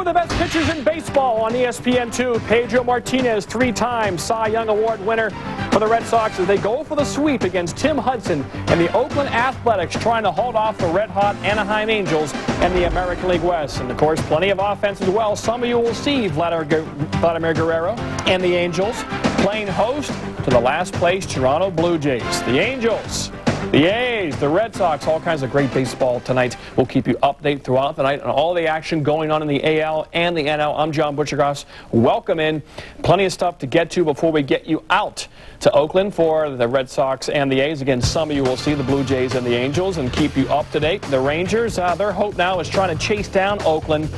the best pitchers in baseball on ESPN2. Pedro Martinez, three-time Cy Young Award winner for the Red Sox as they go for the sweep against Tim Hudson and the Oakland Athletics, trying to hold off the red-hot Anaheim Angels and the American League West. And, of course, plenty of offense as well. Some of you will see Vladimir Guerrero and the Angels playing host to the last-place Toronto Blue Jays. The Angels, the A's, the Red Sox, all kinds of great baseball tonight. We'll keep you updated throughout the night on all the action going on in the AL and the NL. I'm John Butchergross. Welcome in. Plenty of stuff to get to before we get you out to Oakland for the Red Sox and the A's. Again, some of you will see the Blue Jays and the Angels and keep you up to date. The Rangers, their hope now is trying to chase down Oakland.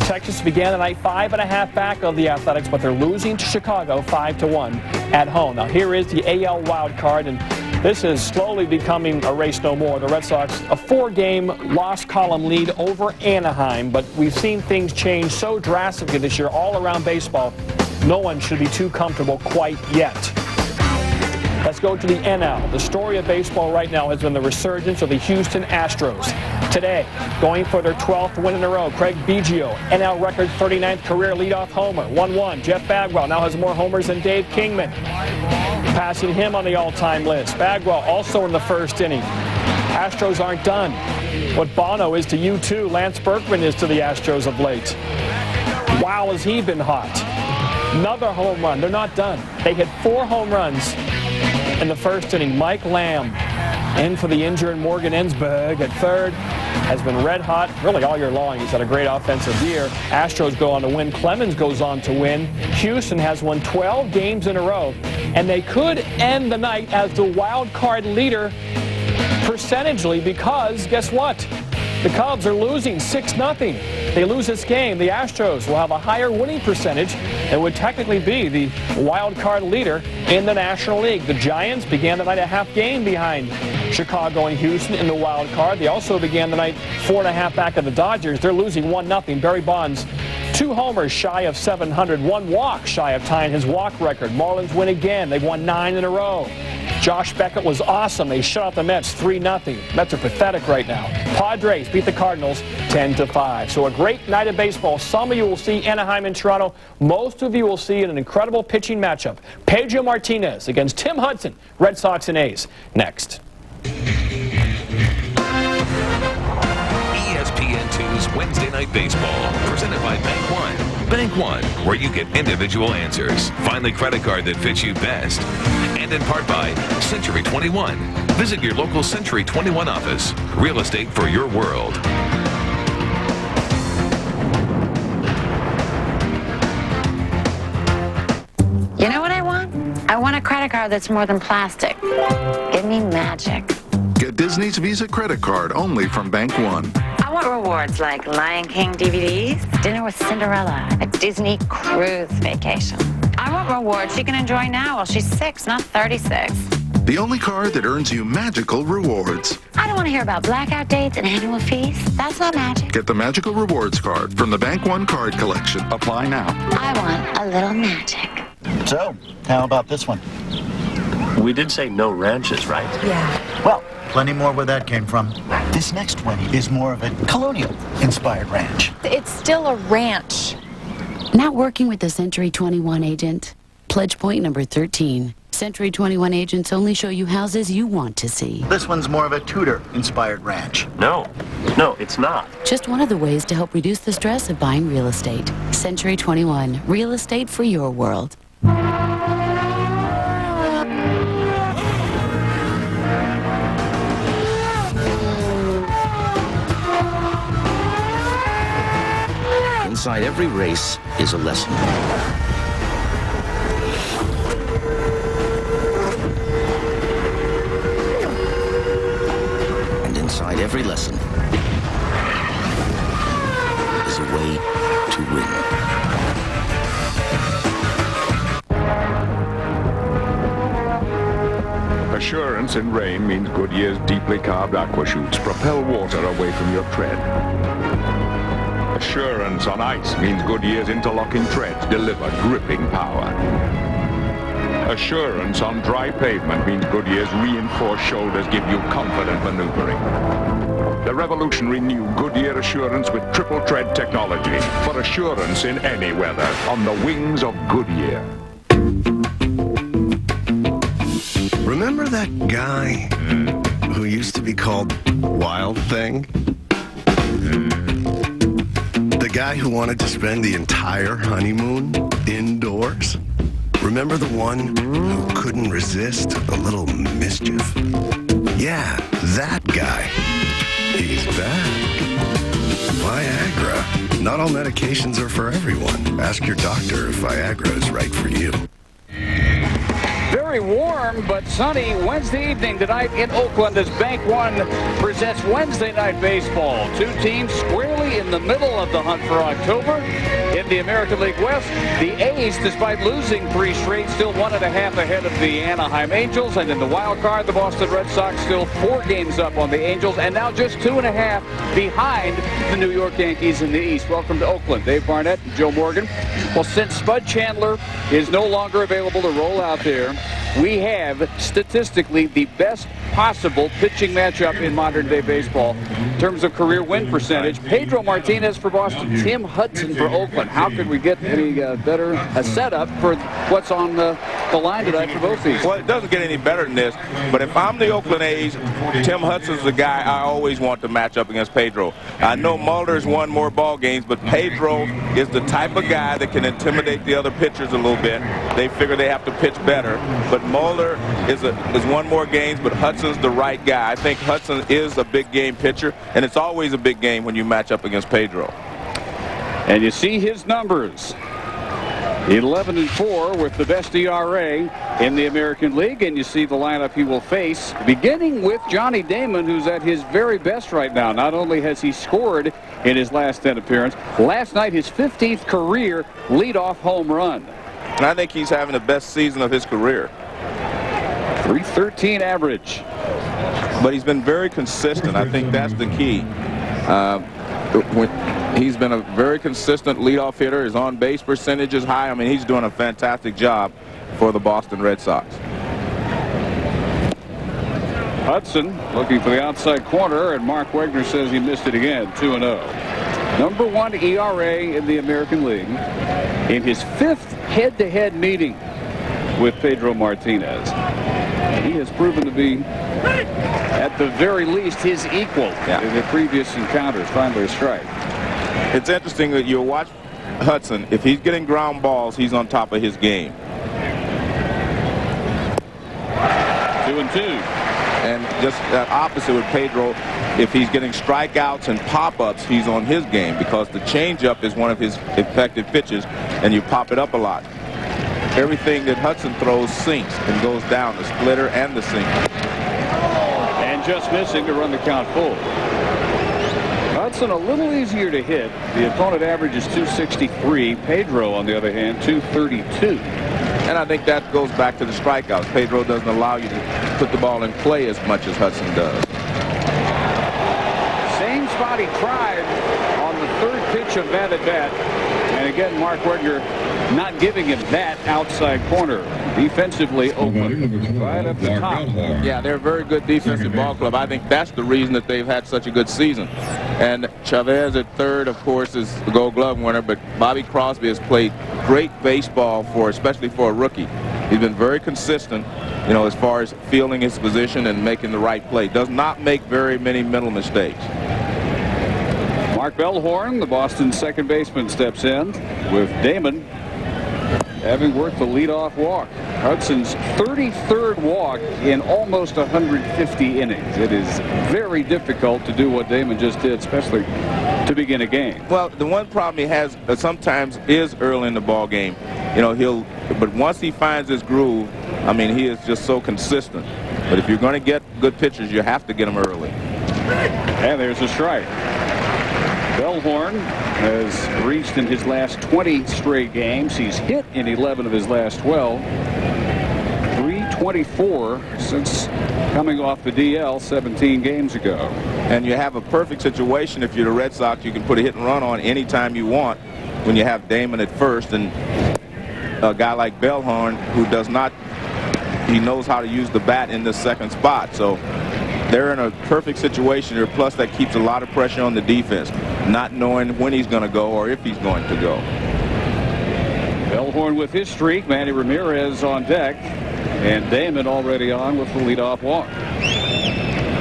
Texas began the night 5.5 back of the Athletics, but they're losing to Chicago 5-1 at home. Now here is the AL wild card, and this is slowly becoming a race no more. The Red Sox, a 4-game loss column lead over Anaheim, but we've seen things change so drastically this year all around baseball. No one should be too comfortable quite yet. Let's go to the NL. The story of baseball right now has been the resurgence of the Houston Astros. Today, going for their 12th win in a row, Craig Biggio, NL record 39th career leadoff homer, 1-1. Jeff Bagwell now has more homers than Dave Kingman, passing him on the all-time list. Bagwell also in the first inning. Astros aren't done. What Bono is to U2, Lance Berkman is to the Astros of late. Wow, has he been hot. Another home run. They're not done. They hit 4 home runs in the first inning. Mike Lamb in for the injured Morgan Ensberg at third has been red hot really all year long. He's had a great offensive year. Astros go on to win. Clemens goes on to win. Houston has won 12 games in a row, and they could end the night as the wild card leader percentagely because guess what? The Cubs are losing 6-0. They lose this game. The Astros will have a higher winning percentage and would technically be the wild card leader in the National League. The Giants began the night a half game behind Chicago and Houston in the wild card. They also began the night 4.5 back of the Dodgers. They're losing 1-0. Barry Bonds, 2 homers shy of 700, 1 walk shy of tying his walk record. Marlins win again. They've won 9 in a row. Josh Beckett was awesome. They shut out the Mets 3-0. Mets are pathetic right now. Padres beat the Cardinals 10-5. So a great night of baseball. Some of you will see Anaheim and Toronto. Most of you will see an incredible pitching matchup. Pedro Martinez against Tim Hudson, Red Sox and A's. Next. ESPN2's Wednesday Night Baseball, presented by Bank One. Bank One, where you get individual answers. Find the credit card that fits you best. And in part by Century 21. Visit your local Century 21 office. Real estate for your world. You know what I want? I want a credit card that's more than plastic. Give me magic. Get Disney's Visa credit card only from Bank One. I want rewards like Lion King DVDs, dinner with Cinderella, a Disney cruise vacation. I want rewards she can enjoy now while she's 6, not 36. The only card that earns you magical rewards. I don't want to hear about blackout dates and annual fees. That's not magic. Get the magical rewards card from the Bank One card collection. Apply now. I want a little magic. So, how about this one? We did say no ranches, right? Yeah. Well, plenty more where that came from. This next one is more of a colonial-inspired ranch. It's still a ranch. Not working with the Century 21 agent? Pledge point number 13. Century 21 agents only show you houses you want to see. This one's more of a Tudor-inspired ranch. No, it's not. Just one of the ways to help reduce the stress of buying real estate. Century 21, real estate for your world. Inside every race is a lesson. And inside every lesson is a way to win. Assurance in rain means Goodyear's deeply carved aqua chutes propel water away from your tread. Assurance on ice means Goodyear's interlocking treads deliver gripping power. Assurance on dry pavement means Goodyear's reinforced shoulders give you confident maneuvering. The revolutionary new Goodyear Assurance with triple tread technology for assurance in any weather on the wings of Goodyear. Remember that guy who used to be called Wild Thing? The guy who wanted to spend the entire honeymoon indoors? Remember the one who couldn't resist a little mischief? Yeah, that guy. He's back. Viagra. Not all medications are for everyone. Ask your doctor if Viagra is right for you. Very warm but sunny Wednesday evening tonight in Oakland as Bank One presents Wednesday Night Baseball. Two teams squarely in the middle of the hunt for October. In the American League West, the A's, despite losing 3 straight, still 1.5 ahead of the Anaheim Angels. And in the wild card, the Boston Red Sox still 4 games up on the Angels and now just 2.5 behind the New York Yankees in the East. Welcome to Oakland. Dave Barnett and Joe Morgan. Well, since Spud Chandler is no longer available to roll out there, we have statistically the best possible pitching matchup in modern day baseball in terms of career win percentage. Pedro Martinez for Boston, Tim Hudson for Oakland. How could we get any better a setup for what's on the line tonight for both these? Well, it doesn't get any better than this, but if I'm the Oakland A's, Tim Hudson's the guy I always want to match up against Pedro. I know Mulder's won more ball games, but Pedro is the type of guy that can intimidate the other pitchers a little bit. They figure they have to pitch better, but Mulder is won more games, but Hudson's the right guy. I think Hudson is a big game pitcher, and it's always a big game when you match up against Pedro. And you see his numbers. 11-4 with the best ERA in the American League, and you see the lineup he will face, beginning with Johnny Damon, who's at his very best right now. Not only has he scored in his last 10 appearances, last night his 15th career leadoff home run. And I think he's having the best season of his career. .313 average. But he's been very consistent. I think that's the key. He's been a very consistent leadoff hitter. His on-base percentage is high. I mean, he's doing a fantastic job for the Boston Red Sox. Hudson looking for the outside corner, and Mark Wegner says he missed it again. 2-0. Number 1 ERA in the American League. In his 5th head-to-head meeting with Pedro Martinez. He has proven to be, at the very least, his equal in the previous encounters. Finally a strike. It's interesting that you watch Hudson. If he's getting ground balls, he's on top of his game. 2-2. And just that opposite with Pedro, if he's getting strikeouts and pop-ups, he's on his game because the changeup is one of his effective pitches, and you pop it up a lot. Everything that Hudson throws sinks and goes down, the splitter and the sink. And just missing to run the count full. Hudson a little easier to hit. The opponent average is .263. Pedro, on the other hand, .232. And I think that goes back to the strikeouts. Pedro doesn't allow you to put the ball in play as much as Hudson does. Same spot he tried on the 3rd pitch of that at bat. And again, Mark Wegner not giving him that outside corner. Defensively, Oakland right up the top. Yeah, they're a very good defensive ball club. I think that's the reason that they've had such a good season. And Chavez at 3rd, of course, is the Gold Glove winner, but Bobby Crosby has played great baseball especially for a rookie. He's been very consistent, you know, as far as fielding his position and making the right play. Does not make very many mental mistakes. Mark Bellhorn, the Boston second baseman, steps in with Damon having worked the leadoff walk. Hudson's 33rd walk in almost 150 innings. It is very difficult to do what Damon just did, especially to begin a game. Well, the one problem he has sometimes is early in the ball game. You know, but once he finds his groove, I mean, he is just so consistent. But if you're going to get good pitchers, you have to get them early. And there's a strike. Bellhorn has reached in his last 20 straight games. He's hit in 11 of his last 12. 324 since coming off the DL 17 games ago. And you have a perfect situation if you're the Red Sox. You can put a hit and run on anytime you want when you have Damon at first and a guy like Bellhorn who does not, he knows how to use the bat in the second spot. So they're in a perfect situation here. Plus, that keeps a lot of pressure on the defense, not knowing when he's going to go or if he's going to go. Bellhorn with his streak. Manny Ramirez on deck. And Damon already on with the leadoff walk.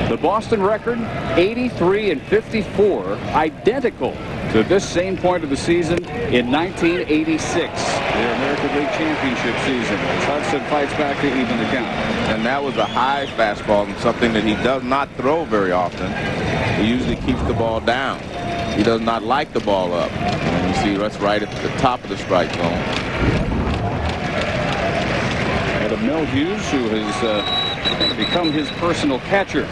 The Boston record, 83-54, identical to this same point of the season in 1986, the American League Championship season, as Hudson fights back to even the count. And that was a high fastball, and something that he does not throw very often. He usually keeps the ball down. He does not like the ball up. And you see that's right at the top of the strike zone. And Mel Hughes, who has become his personal catcher,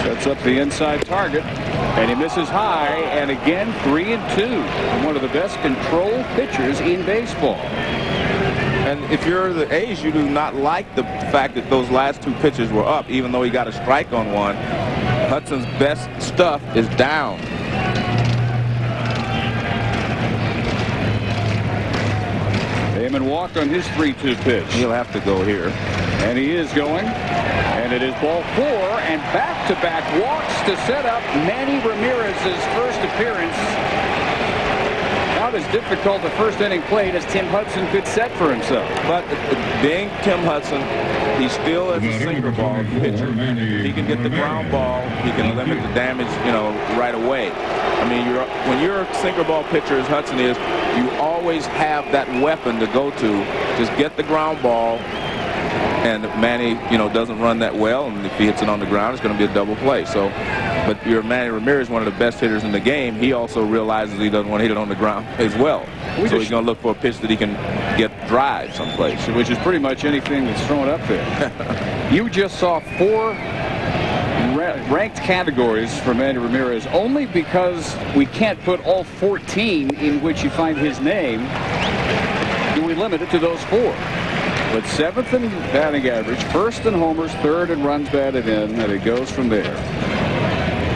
sets up the inside target, and he misses high, and again 3-2. One of the best control pitchers in baseball. And if you're the A's, you do not like the fact that those last two pitches were up, even though he got a strike on one. Hudson's best stuff is down. Damon walked on his 3-2 pitch. He'll have to go here. And he is going. And it is ball 4, and back-to-back walks to set up Manny Ramirez's first appearance. Not as difficult a first inning plate as Tim Hudson could set for himself. But being Tim Hudson, he still is a sinker ball pitcher. He can get the ground ball. He can limit the damage, right away. I mean, when you're a sinker ball pitcher, as Hudson is, you always have that weapon to go to. Just get the ground ball. And Manny, doesn't run that well, and if he hits it on the ground, it's going to be a double play. So, but your Manny Ramirez, one of the best hitters in the game, he also realizes he doesn't want to hit it on the ground as well. So he's going to look for a pitch that he can get drive someplace. Which is pretty much anything that's thrown up there. You just saw 4 ranked categories for Manny Ramirez only because we can't put all 14 in which you find his name. Do we limit it to those 4? But 7th in batting average, 1st in homers, 3rd in runs batted in, and it goes from there.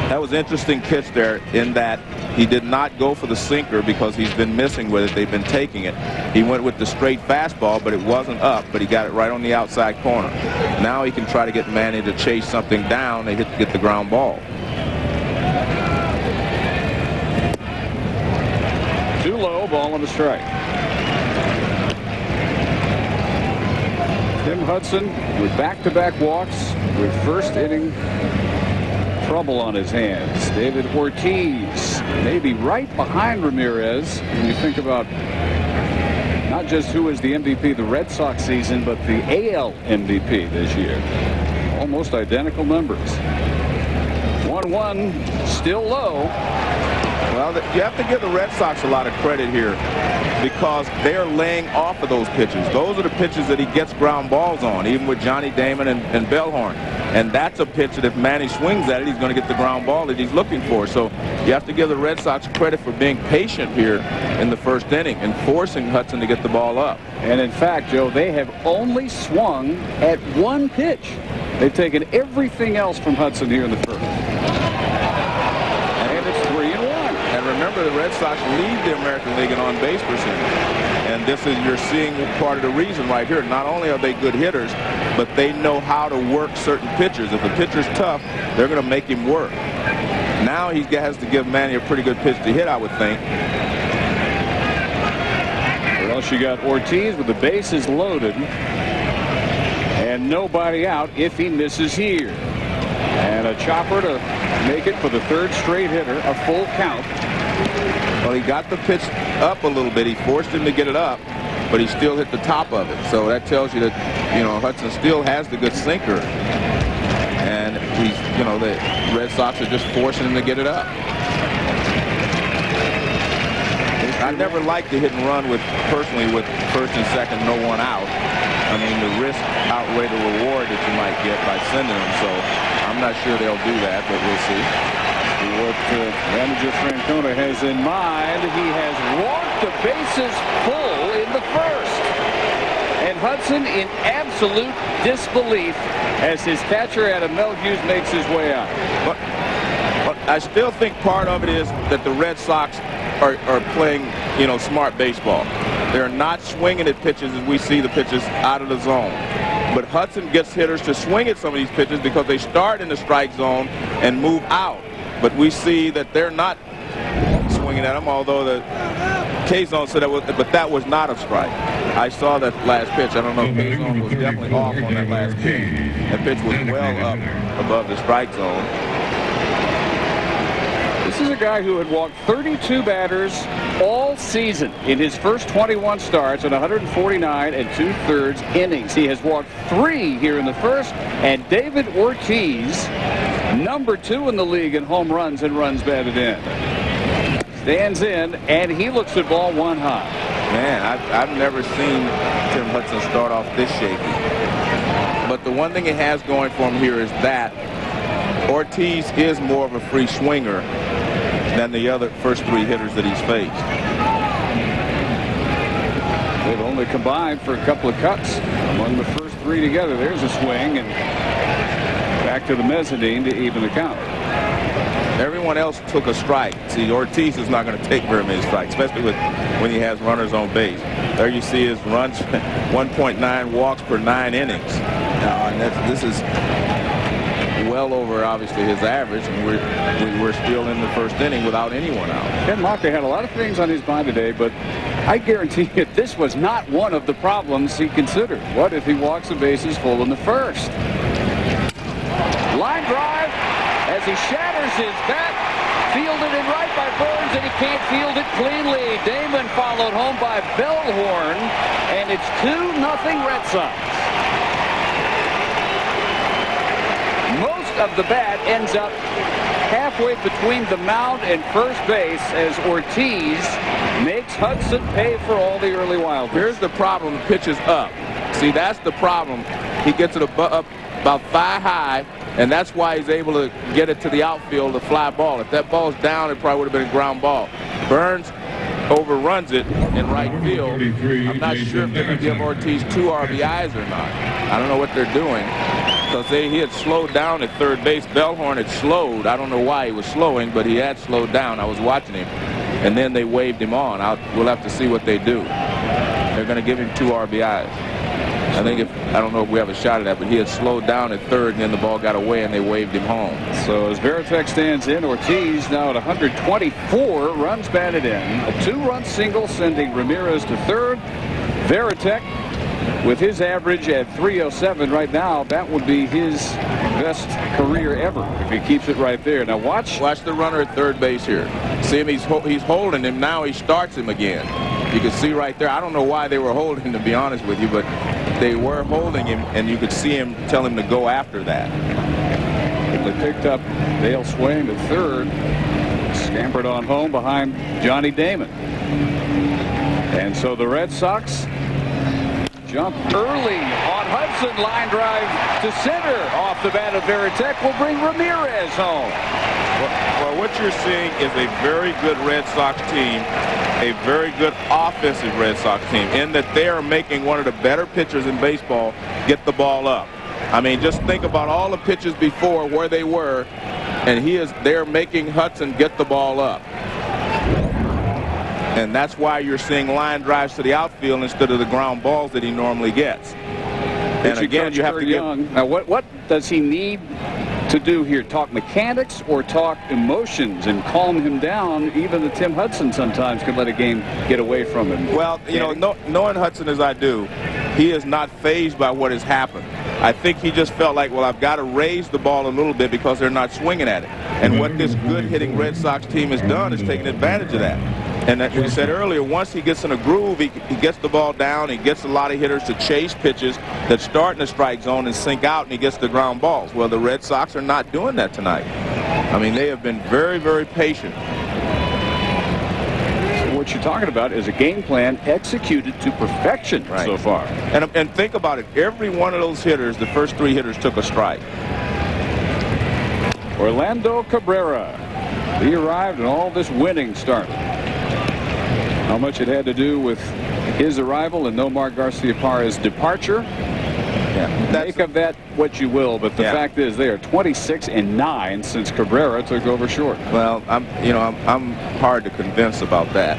That was an interesting pitch there in that he did not go for the sinker because he's been missing with it. They've been taking it. He went with the straight fastball, but it wasn't up, but he got it right on the outside corner. Now he can try to get Manny to chase something down and get the ground ball. Too low, ball on the strike. Tim Hudson with back-to-back walks with first inning trouble on his hands. David Ortiz maybe right behind Ramirez when you think about not just who is the MVP of the Red Sox season, but the AL MVP this year. Almost identical numbers. 1-1, still low. Well, you have to give the Red Sox a lot of credit here because they're laying off of those pitches. Those are the pitches that he gets ground balls on, even with Johnny Damon and Bellhorn. And that's a pitch that if Manny swings at it, he's going to get the ground ball that he's looking for. So you have to give the Red Sox credit for being patient here in the first inning and forcing Hudson to get the ball up. And in fact, Joe, they have only swung at 1 pitch. They've taken everything else from Hudson here in the first. And it's 3-1. And remember, the Red Sox lead the American League in on-base percentage. And this is, you're seeing part of the reason right here. Not only are they good hitters, but they know how to work certain pitchers. If the pitcher's tough, they're going to make him work. Now he has to give Manny a pretty good pitch to hit, I would think. Well, she got Ortiz with the bases loaded. And nobody out if he misses here. And a chopper to make it for the 3rd straight hitter, a full count. Well, he got the pitch up a little bit. He forced him to get it up, but he still hit the top of it. So that tells you that, Hudson still has the good sinker. And he's, the Red Sox are just forcing him to get it up. I never liked the hit and run personally with 1st and 2nd, no one out. I mean, the risk outweigh the reward that you might get by sending them. So I'm not sure they'll do that, but we'll see. What manager Francona has in mind, he has walked the bases full in the 1st. And Hudson in absolute disbelief as his catcher Adam Mel Hughes makes his way out. But I still think part of it is that the Red Sox are playing, smart baseball. They're not swinging at pitches as we see the pitches out of the zone. But Hudson gets hitters to swing at some of these pitches because they start in the strike zone and move out. But we see that they're not swinging at them, although the K-zone said that was, but that was not a strike. I saw that last pitch. I don't know if K-zone was definitely off on that last pitch. That pitch was well up above the strike zone. This is a guy who had walked 32 batters all season in his first 21 starts in 149 2/3 innings. He has walked 3 here in the first, and David Ortiz, number 2 in the league in home runs and runs batted in, stands in, and he looks at ball 1 high. Man, I've never seen Tim Hudson start off this shaky. But the one thing he has going for him here is that Ortiz is more of a free swinger than the other first 3 hitters that he's faced. They've only combined for a couple of cuts among the first 3 together. There's a swing, and back to the mezzanine to even the count. Everyone else took a strike. See, Ortiz is not going to take very many strikes, especially when he has runners on base. There you see his runs, 1.9 walks per 9 innings. And this is well over, obviously, his average, and we're still in the first inning without anyone out. Ken Locker had a lot of things on his mind today, but I guarantee you this was not one of the problems he considered. What if he walks the bases full in the first? Line drive as he shatters his bat. Fielded in right by Burns, and he can't field it cleanly. Damon followed home by Bellhorn, and it's 2-0 Red Sox. Most of the bat ends up halfway between the mound and first base as Ortiz makes Hudson pay for all the early wild pitches. Here's the problem. The pitch is up. See, that's the problem. He gets it up about 5 high, and that's why he's able to get it to the outfield, the fly ball. If that ball's down, it probably would have been a ground ball. Burns overruns it in right field. I'm not sure if they're going to give Ortiz 2 RBIs or not. I don't know what they're doing, because he had slowed down at third base. Bellhorn had slowed. I don't know why he was slowing, but he had slowed down. I was watching him, and then they waved him on. We'll have to see what they do. They're going to give him 2 RBIs. I don't know if we have a shot at that, but he had slowed down at third, and then the ball got away, and they waved him home. So as Veritek stands in, Ortiz now at 124 runs batted in. A 2-run single sending Ramirez to third. Veritek, with his average at 307 right now, that would be his best career ever if he keeps it right there. Now watch the runner at third base here. See him, he's holding him. Now he starts him again. You can see right there. I don't know why they were holding him, to be honest with you, but they were holding him, and you could see him tell him to go after that. They picked up Dale Swain at third, scampered on home behind Johnny Damon. And so the Red Sox jump early on Hudson. Line drive to center off the bat of Veritek will bring Ramirez home. Well, what you're seeing is a very good Red Sox team, a very good offensive Red Sox team, in that they are making one of the better pitchers in baseball get the ball up. I mean, just think about all the pitches before where they were, and they're making Hudson get the ball up. And that's why you're seeing line drives to the outfield instead of the ground balls that he normally gets. And again, you have to give. Now, what does he need to do here? Talk mechanics or talk emotions and calm him down? Even the Tim Hudson sometimes can let a game get away from him. Well, knowing Hudson as I do, he is not fazed by what has happened. I think he just felt like, well, I've got to raise the ball a little bit because they're not swinging at it. And what this good-hitting Red Sox team has done is taken advantage of that. And as we said earlier, once he gets in a groove, he gets the ball down. He gets a lot of hitters to chase pitches that start in the strike zone and sink out, and he gets the ground balls. Well, the Red Sox are not doing that tonight. I mean, they have been very, very patient. So what you're talking about is a game plan executed to perfection so far. And think about it. Every one of those hitters, the first 3 hitters, took a strike. Orlando Cabrera. He arrived and all this winning started. How much it had to do with his arrival and Nomar Garciaparra's departure. Make of that what you will, but the fact is they are 26-9 since Cabrera took over short. Well, I'm hard to convince about that.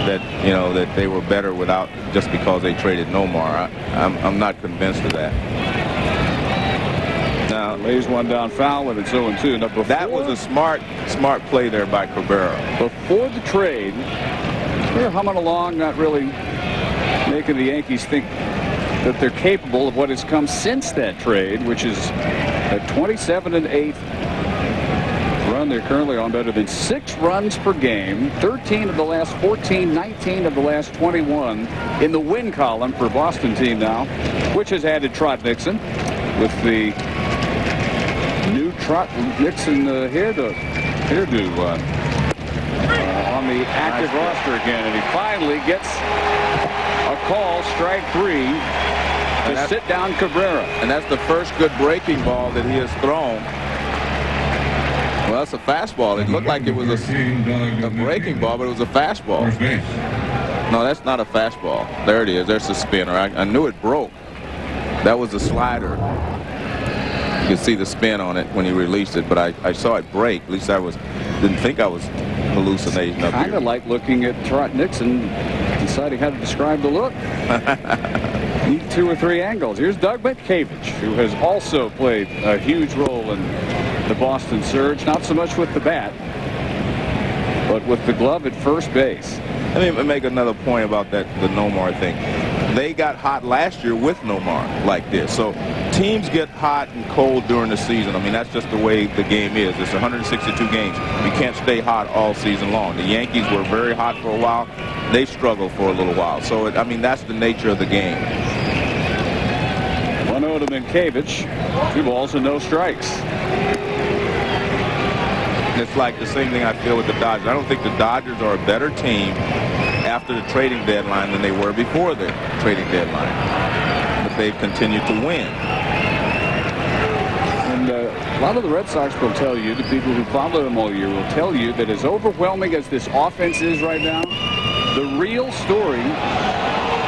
that, you know, that they were better without, just because they traded Nomar. I'm not convinced of that. Now, lays one down foul, and it's 0-2. Now, that was a smart play there by Cabrera. Before the trade, they're humming along, not really making the Yankees think that they're capable of what has come since that trade, which is a 27-8 run. They're currently on better than 6 runs per game, 13 of the last 14, 19 of the last 21 in the win column for Boston team now, which has added Trot Nixon with the new Trot Nixon hairdo on the active roster again, and he finally gets a call, strike 3, to sit down Cabrera. And that's the first good breaking ball that he has thrown. Well, that's a fastball. It looked like it was a breaking ball, but it was a fastball. No, that's not a fastball. There it is. There's the spinner. I knew it broke. That was a slider. You could see the spin on it when he released it, but I saw it break. At least I didn't think I was hallucinating up here. Kind of like looking at Trot Nixon, deciding how to describe the look. Need 2 or 3 angles. Here's Doug Mitkevich, who has also played a huge role in the Boston surge, not so much with the bat, but with the glove at first base. Let me make another point about the Nomar thing. They got hot last year with Nomar like this. So teams get hot and cold during the season. I mean, that's just the way the game is. It's 162 games. You can't stay hot all season long. The Yankees were very hot for a while. They struggled for a little while. So, I mean, that's the nature of the game. 1-0 to Mitkevich. 2 balls and no strikes. It's like the same thing I feel with the Dodgers. I don't think the Dodgers are a better team after the trading deadline than they were before the trading deadline. But they've continued to win. And a lot of the Red Sox will tell you, the people who follow them all year will tell you, that as overwhelming as this offense is right now, the real story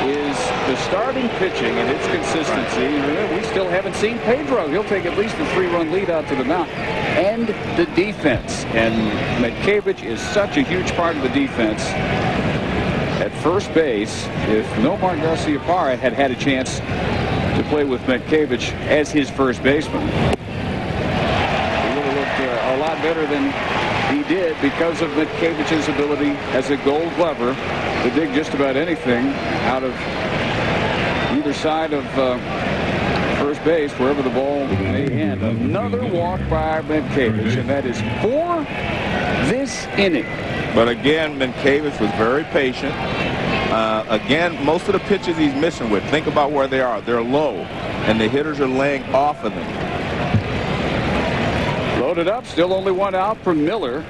is the starting pitching and its consistency. We still haven't seen Pedro. He'll take at least a 3-run lead out to the mound. And the defense. And Mitkevich is such a huge part of the defense. At first base, if Nomar Garciaparra had had a chance to play with Mitkevich as his first baseman, he would have looked a lot better than he did because of Mitkevich's ability as a Gold Glover to dig just about anything out of either side of first base, wherever the ball may end. Another walk by Mitkevich, and that is 4 this inning. But again, Mitkevich was very patient. Again, most of the pitches he's missing with, think about where they are. They're low, and the hitters are laying off of them. Loaded up, still only 1 out from Miller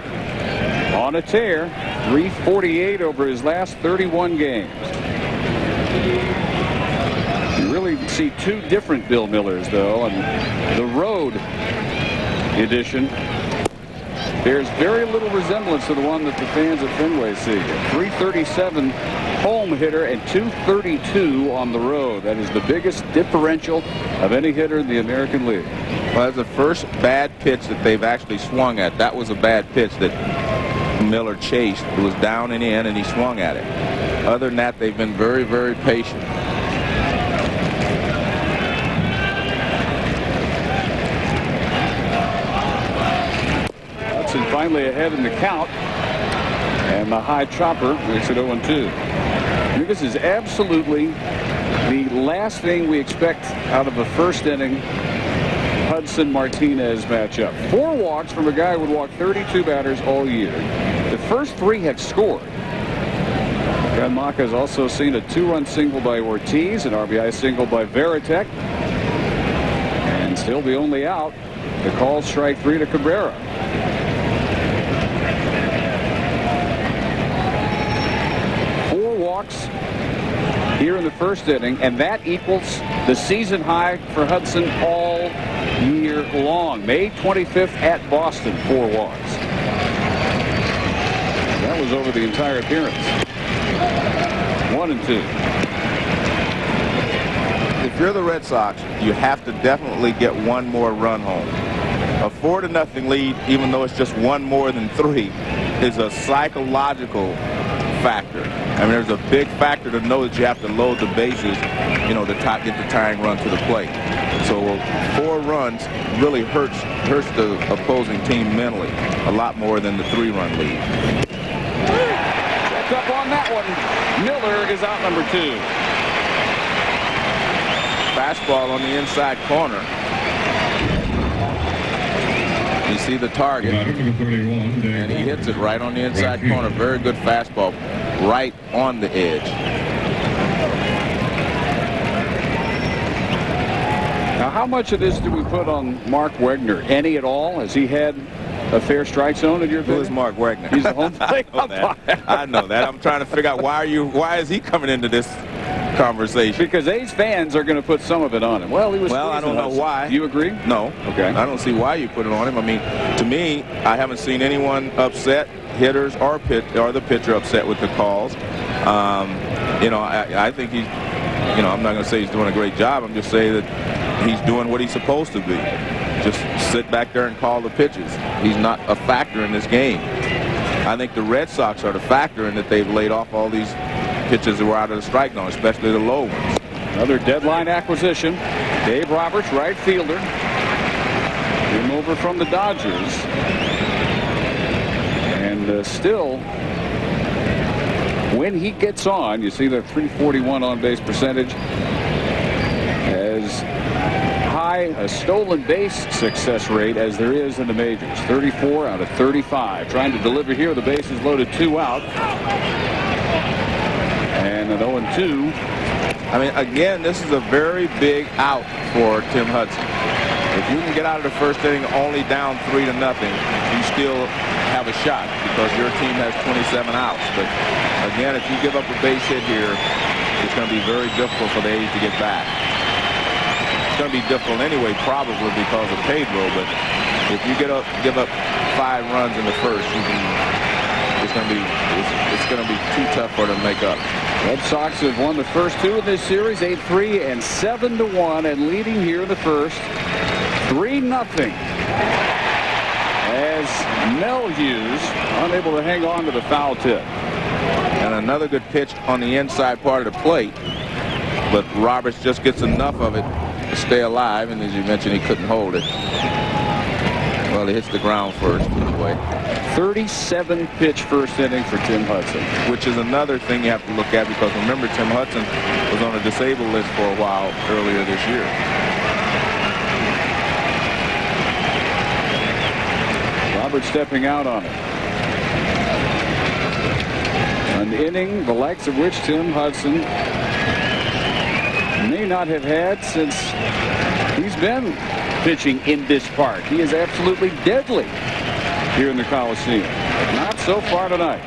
on a tear. 348 over his last 31 games. You really see 2 different Bill Millers, though, and the road edition bears very little resemblance to the one that the fans at Fenway see. 337 home hitter and 232 on the road. That is the biggest differential of any hitter in the American League. Well, that's the first bad pitch that they've actually swung at. That was a bad pitch that Miller chased. It was down and in, and he swung at it. Other than that, they've been very, very patient. Hudson finally ahead in the count, and the high chopper makes it 0-2. I mean, this is absolutely the last thing we expect out of a first inning Hudson Martinez matchup. 4 walks from a guy who would walk 32 batters all year. The first 3 have scored. Ken Maka has also seen a 2-run single by Ortiz, an RBI single by Veritek, and still the only out. The call, strike 3 to Cabrera. Here in the first inning, and that equals the season high for Hudson all year long. May 25th at Boston, 4 walks. That was over the entire appearance. 1-2. If you're the Red Sox, you have to definitely get 1 more run home. A 4-0 lead, even though it's just 1 more than 3, is a psychological factor. I mean, there's a big factor to know that you have to load the bases, you know, to get the tying run to the plate. So 4 runs really hurts the opposing team mentally a lot more than the 3-run lead. Checked up on that one. Miller is out number 2. Fastball on the inside corner. You see the target, and he hits it right on the inside corner. Very good fastball, right on the edge. Now, how much of this do we put on Mark Wegner? Any at all? Has he had a fair strike zone in your opinion? Who is Mark Wegner? He's the home plate umpire. I know that. I'm trying to figure out why is he coming into this conversation? Because A's fans are going to put some of it on him. Well, he was. Well, I don't know why. You agree? No. Okay. I don't see why you put it on him. I mean, to me, I haven't seen anyone upset, hitters or the pitcher upset with the calls. You know, I think he's. You know, I'm not going to say he's doing a great job. I'm just saying that he's doing what he's supposed to be. Just sit back there and call the pitches. He's not a factor in this game. I think the Red Sox are the factor in that they've laid off all these pitches that were out of the strike zone, especially the low ones. Another deadline acquisition. Dave Roberts, right fielder. Came over from the Dodgers. And still, when he gets on, you see the .341 on-base percentage, as high a stolen base success rate as there is in the majors. 34 out of 35. Trying to deliver here. The bases loaded, 2 out. And an 0-2. I mean, again, this is a very big out for Tim Hudson. If you can get out of the first inning only down 3-0, you still have a shot because your team has 27 outs. But again, if you give up a base hit here, it's going to be very difficult for the A's to get back. It's going to be difficult anyway, probably because of Pedro. But if you give up 5 runs in the first, it's going to be too tough for them to make up. Red Sox have won the first 2 of this series, 8-3 and 7-1, and leading here in the first, 3-0. As Mel Hughes unable to hang on to the foul tip. And another good pitch on the inside part of the plate, but Roberts just gets enough of it to stay alive, and as you mentioned, he couldn't hold it. Well, he hits the ground first anyway. 37-pitch first inning for Tim Hudson. Which is another thing you have to look at, because remember, Tim Hudson was on a disabled list for a while earlier this year. Roberts stepping out on it. An inning the likes of which Tim Hudson may not have had since he's been pitching in this park. He is absolutely deadly here in the Coliseum. Not so far tonight.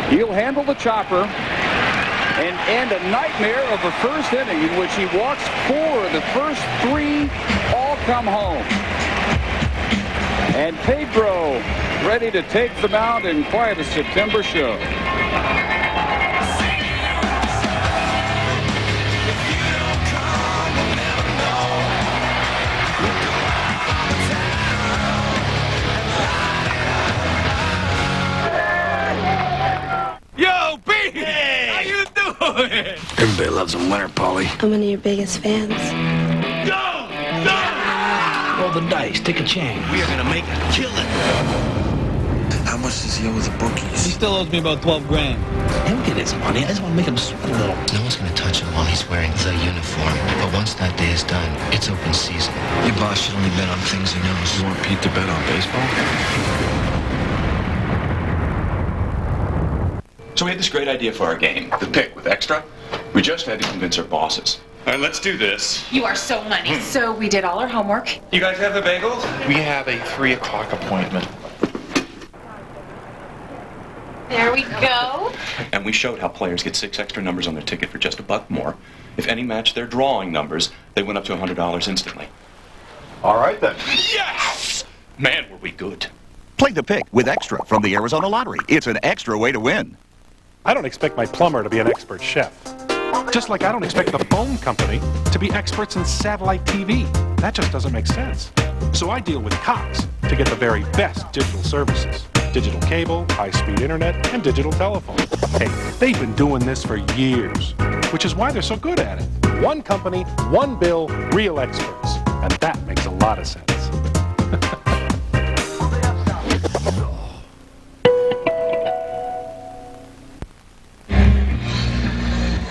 He'll handle the chopper and end a nightmare of a first inning in which he walks 4 of the first 3 all come home. And Pedro ready to take the mound in quite a September show. Yo, B! Hey. How you doing? Everybody loves them winter, Paulie. I'm one of your biggest fans. Go! Go! Roll the dice, take a chance. We are gonna make a killing. How much does he owe the bookies? He still owes me about 12 grand. He'll get his money. I just want to make him sweat a little. No one's going to touch him while he's wearing the uniform. But once that day is done, it's open season. Your boss should only bet on things he knows. You want Pete to bet on baseball? So we had this great idea for our game, the pick with extra. We just had to convince our bosses. All right, let's do this. You are so money. So we did all our homework. You guys have the bagels? We have a 3 o'clock appointment. There we go. And we showed how players get 6 extra numbers on their ticket for just $1 more. If any match their drawing numbers, they went up to $100 instantly. All right, then. Yes! Man, were we good. Play the pick with extra from the Arizona Lottery. It's an extra way to win. I don't expect my plumber to be an expert chef. Just like I don't expect the phone company to be experts in satellite TV. That just doesn't make sense. So I deal with Cox to get the very best digital services. Digital cable, high-speed internet, and digital telephone. Hey, They've been doing this for years, which is why they're so good at it. One company, one bill, real experts. And that makes a lot of sense.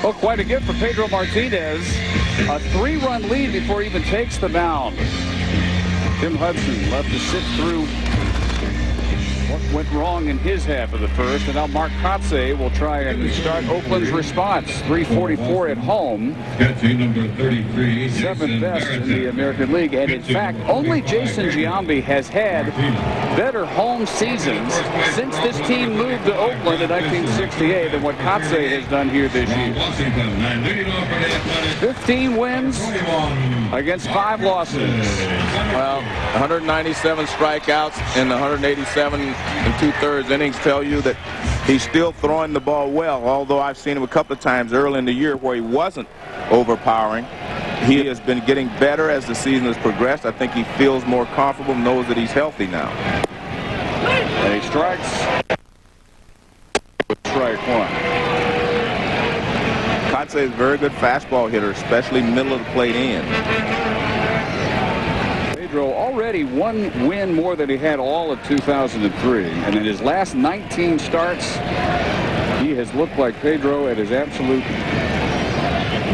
Well, quite a gift for Pedro Martinez. A 3-run lead before he even takes the mound. Tim Hudson left to sit through what went wrong in his half of the first, and now Mark Kotze will try and start Oakland's response. 344 at home. Seventh best in the American League, and in fact, only Jason Giambi has had better home seasons since this team moved to Oakland in 1968 than what Kotze has done here this year. 15 wins against 5 losses. Well, 197 strikeouts in 187 and 2/3 innings tell you that he's still throwing the ball well, although I've seen him a couple of times early in the year where he wasn't overpowering. He has been getting better as the season has progressed. I think he feels more comfortable, knows that he's healthy now. And he strikes with strike one. Kotze is a very good fastball hitter, especially middle of the plate in. Pedro already 1 win more than he had all of 2003, and in his last 19 starts, he has looked like Pedro at his absolute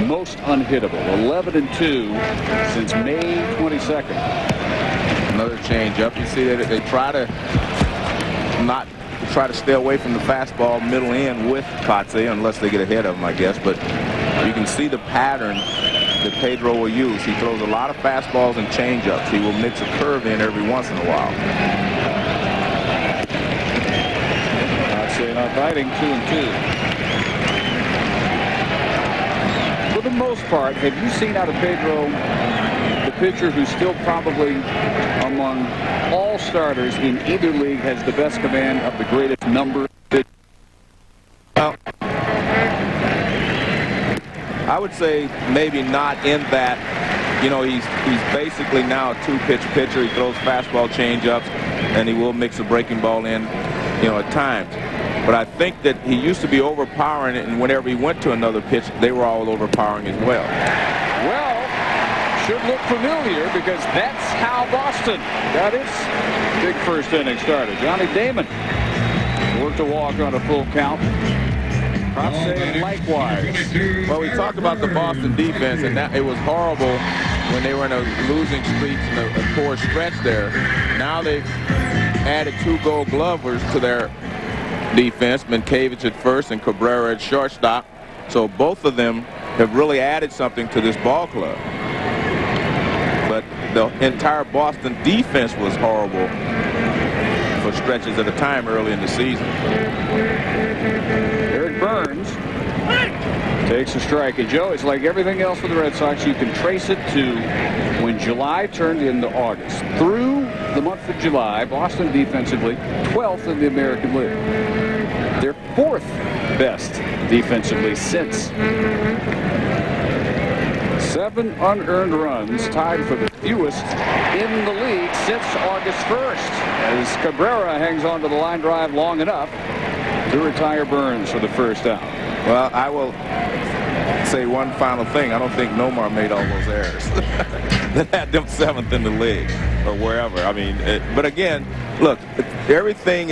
most unhittable. 11-2 since May 22nd. Another changeup. You see that they try to stay away from the fastball middle in with Kotze unless they get ahead of him, I guess. But you can see the pattern that Pedro will use. He throws a lot of fastballs and changeups. He will mix a curve in every once in a while. Kotze not biting, 2-2. For the most part, have you seen out of Pedro the pitcher who's still probably among all starters in either league has the best command of the greatest number? Well, I would say maybe not in that. You know, he's basically now a 2-pitch pitcher. He throws fastball, changeups, and he will mix a breaking ball in, you know, at times. But I think that he used to be overpowering it, and whenever he went to another pitch, they were all overpowering as well. Well, should look familiar because that's how Boston got its big first inning started. Johnny Damon worked a walk on a full count. Kotze likewise. Well, we talked about the Boston defense, and that it was horrible when they were in a losing streak and a poor stretch there. Now they've added 2 Gold Glovers to their defense, Minkiewicz at first and Cabrera at shortstop. So both of them have really added something to this ball club. But the entire Boston defense was horrible for stretches at a time early in the season. Eric Burns takes a strike. And Joe, it's like everything else for the Red Sox. You can trace it to when July turned into August. Through the month of July, Boston defensively 12th in the American League. Their 4th best defensively since. 7 unearned runs, tied for the fewest in the league since August 1st. As Cabrera hangs on to the line drive long enough to retire Burns for the first out. Well, I will say one final thing. I don't think Nomar made all those errors that had them 7th in the league or wherever. I mean, but again, look, everything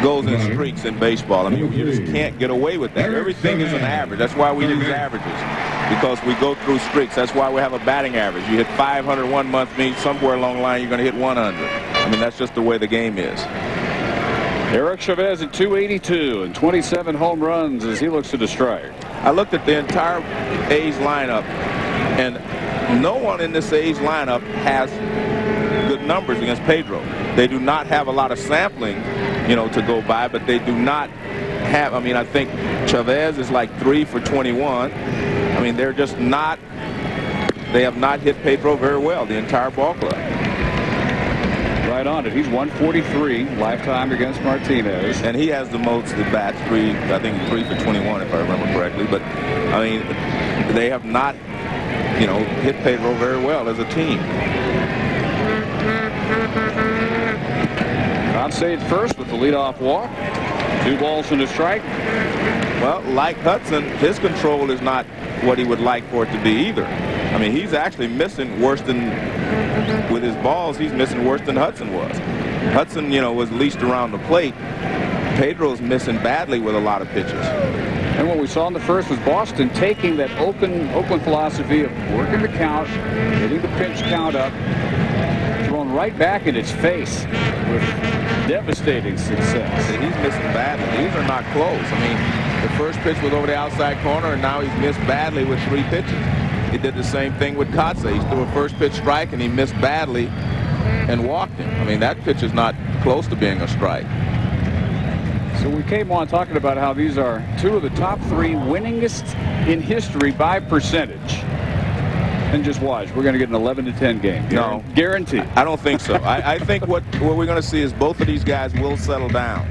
goes in streaks in baseball. I mean, you just can't get away with that. Everything is an average. That's why we use averages, because we go through streaks. That's why we have a batting average. You hit 500 one month, means somewhere along the line you're going to hit 100. I mean, that's just the way the game is. Eric Chavez at 282 and 27 home runs as he looks to the strike. I looked at the entire A's lineup, and no one in this A's lineup has good numbers against Pedro. They do not have a lot of sampling, you know, to go by, but they do not have, I mean, I think Chavez is like 3 for 21. I mean, they're just not, they have not hit Pedro very well, the entire ball club. Right on it. He's 143 lifetime against Martinez. And he has the most at bats, I think 3 for 21 if I remember correctly. But, I mean, they have not, you know, hit Pedro very well as a team. Kotze at first with the leadoff walk. 2 balls and a strike. Well, like Hudson, his control is not what he would like for it to be either. I mean, he's actually missing worse than, with his balls, he's missing worse than Hudson was. Hudson, you know, was least around the plate. Pedro's missing badly with a lot of pitches. And what we saw in the first was Boston taking that Oakland philosophy of working the count, getting the pitch count up, thrown right back in its face with devastating success. He's missing badly. These are not close. I mean, the first pitch was over the outside corner, and now he's missed badly with 3 pitches. He did the same thing with Kotze. He threw a first pitch strike, and he missed badly and walked him. I mean, that pitch is not close to being a strike. So we came on talking about how these are 2 of the top 3 winningest in history by percentage. And just watch, we're going to get an 11-10 game. No. Guaranteed. I don't think so. I think what we're going to see is both of these guys will settle down.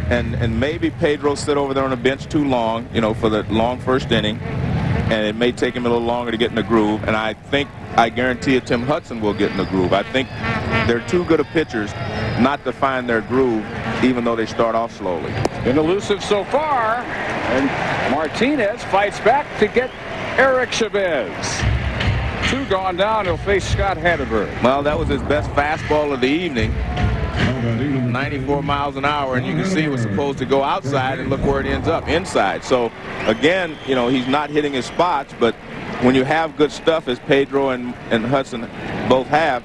And maybe Pedro sit over there on the bench too long, you know, for the long first inning. And it may take him a little longer to get in the groove. And I guarantee you Tim Hudson will get in the groove. I think they're too good of pitchers not to find their groove, even though they start off slowly. Been elusive so far. And Martinez fights back to get Eric Chavez. 2 gone down. He'll face Scott Hatteberg. Well, that was his best fastball of the evening. 94 miles an hour, and you can see it was supposed to go outside, and look where it ends up, inside. So, again, you know, he's not hitting his spots, but when you have good stuff, as Pedro and Hudson both have,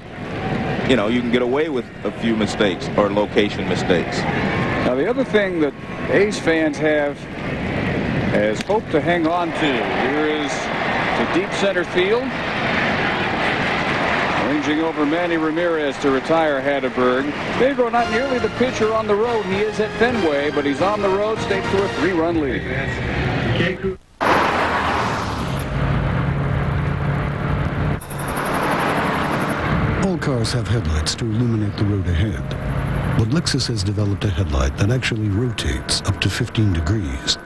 you know, you can get away with a few mistakes or location mistakes. Now, the other thing that A's fans have as hope to hang on to, here is to deep center field. Ranging over Manny Ramirez to retire Hatteberg. Pedro not nearly the pitcher on the road. He is at Fenway, but he's on the road, staked to a 3-run lead. All cars have headlights to illuminate the road ahead. But Lexus has developed a headlight that actually rotates up to 15 degrees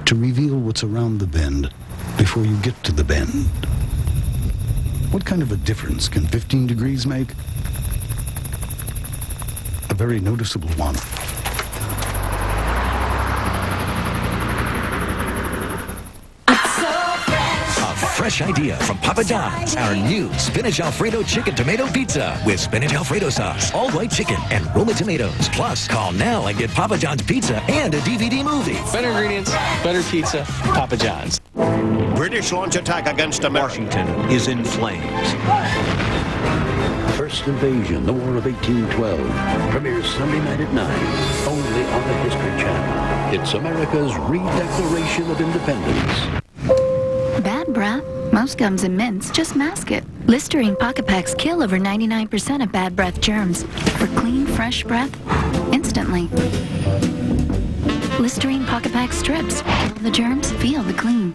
to reveal what's around the bend before you get to the bend. What kind of a difference can 15 degrees make? A very noticeable one. Fresh idea from Papa John's. Our new Spinach Alfredo Chicken Tomato Pizza with Spinach Alfredo sauce, all white chicken, and Roma tomatoes. Plus, call now and get Papa John's pizza and a DVD movie. Better ingredients, better pizza, Papa John's. British launch attack against America. Washington is in flames. First Invasion, the War of 1812. Premieres Sunday night at 9, only on the History Channel. It's America's re-declaration of independence. Bad breath? Most gums and mints just mask it. Listerine Pocket Packs kill over 99% of bad breath germs. For clean, fresh breath, instantly. Listerine Pocket Pack strips. Kill the germs, feel the clean.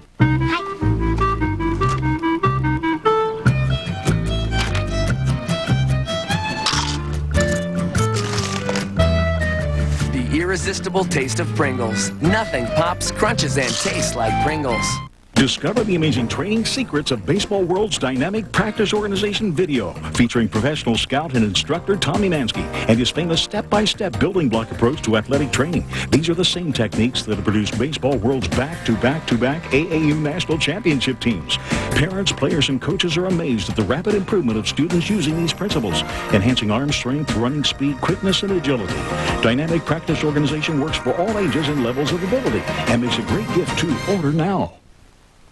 The irresistible taste of Pringles. Nothing pops, crunches, and tastes like Pringles. Discover the amazing training secrets of Baseball World's dynamic practice organization video, featuring professional scout and instructor Tommy Mansky and his famous step-by-step building block approach to athletic training. These are the same techniques that have produced Baseball World's back-to-back-to-back AAU national championship teams. Parents, players, and coaches are amazed at the rapid improvement of students using these principles, enhancing arm strength, running speed, quickness, and agility. Dynamic practice organization works for all ages and levels of ability and makes a great gift too. Order now.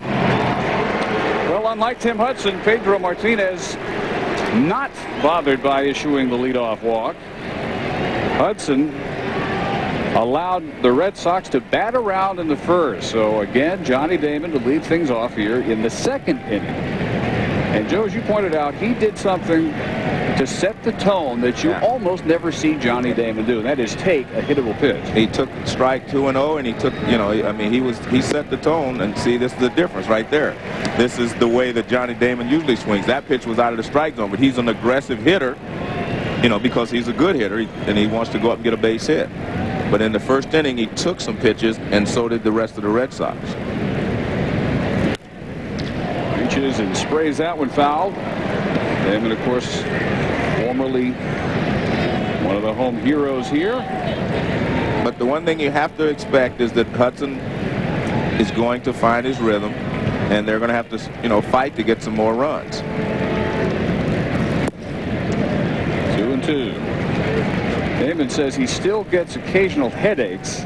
Well, unlike Tim Hudson, Pedro Martinez not bothered by issuing the leadoff walk. Hudson allowed the Red Sox to bat around in the first. So again, Johnny Damon to lead things off here in the second inning. And Joe, as you pointed out, he did something to set the tone that you almost never see Johnny Damon do, and that is take a hittable pitch. He took strike 2-0, and he took, you know, I mean, he set the tone, and see, this is the difference right there. This is the way that Johnny Damon usually swings. That pitch was out of the strike zone, but he's an aggressive hitter, you know, because he's a good hitter, and he wants to go up and get a base hit. But in the first inning, he took some pitches, and so did the rest of the Red Sox. Reaches and sprays that one foul. Damon, of course, formerly one of the home heroes here. But the one thing you have to expect is that Hudson is going to find his rhythm, and they're going to have to, fight to get some more runs. 2-2. Damon says he still gets occasional headaches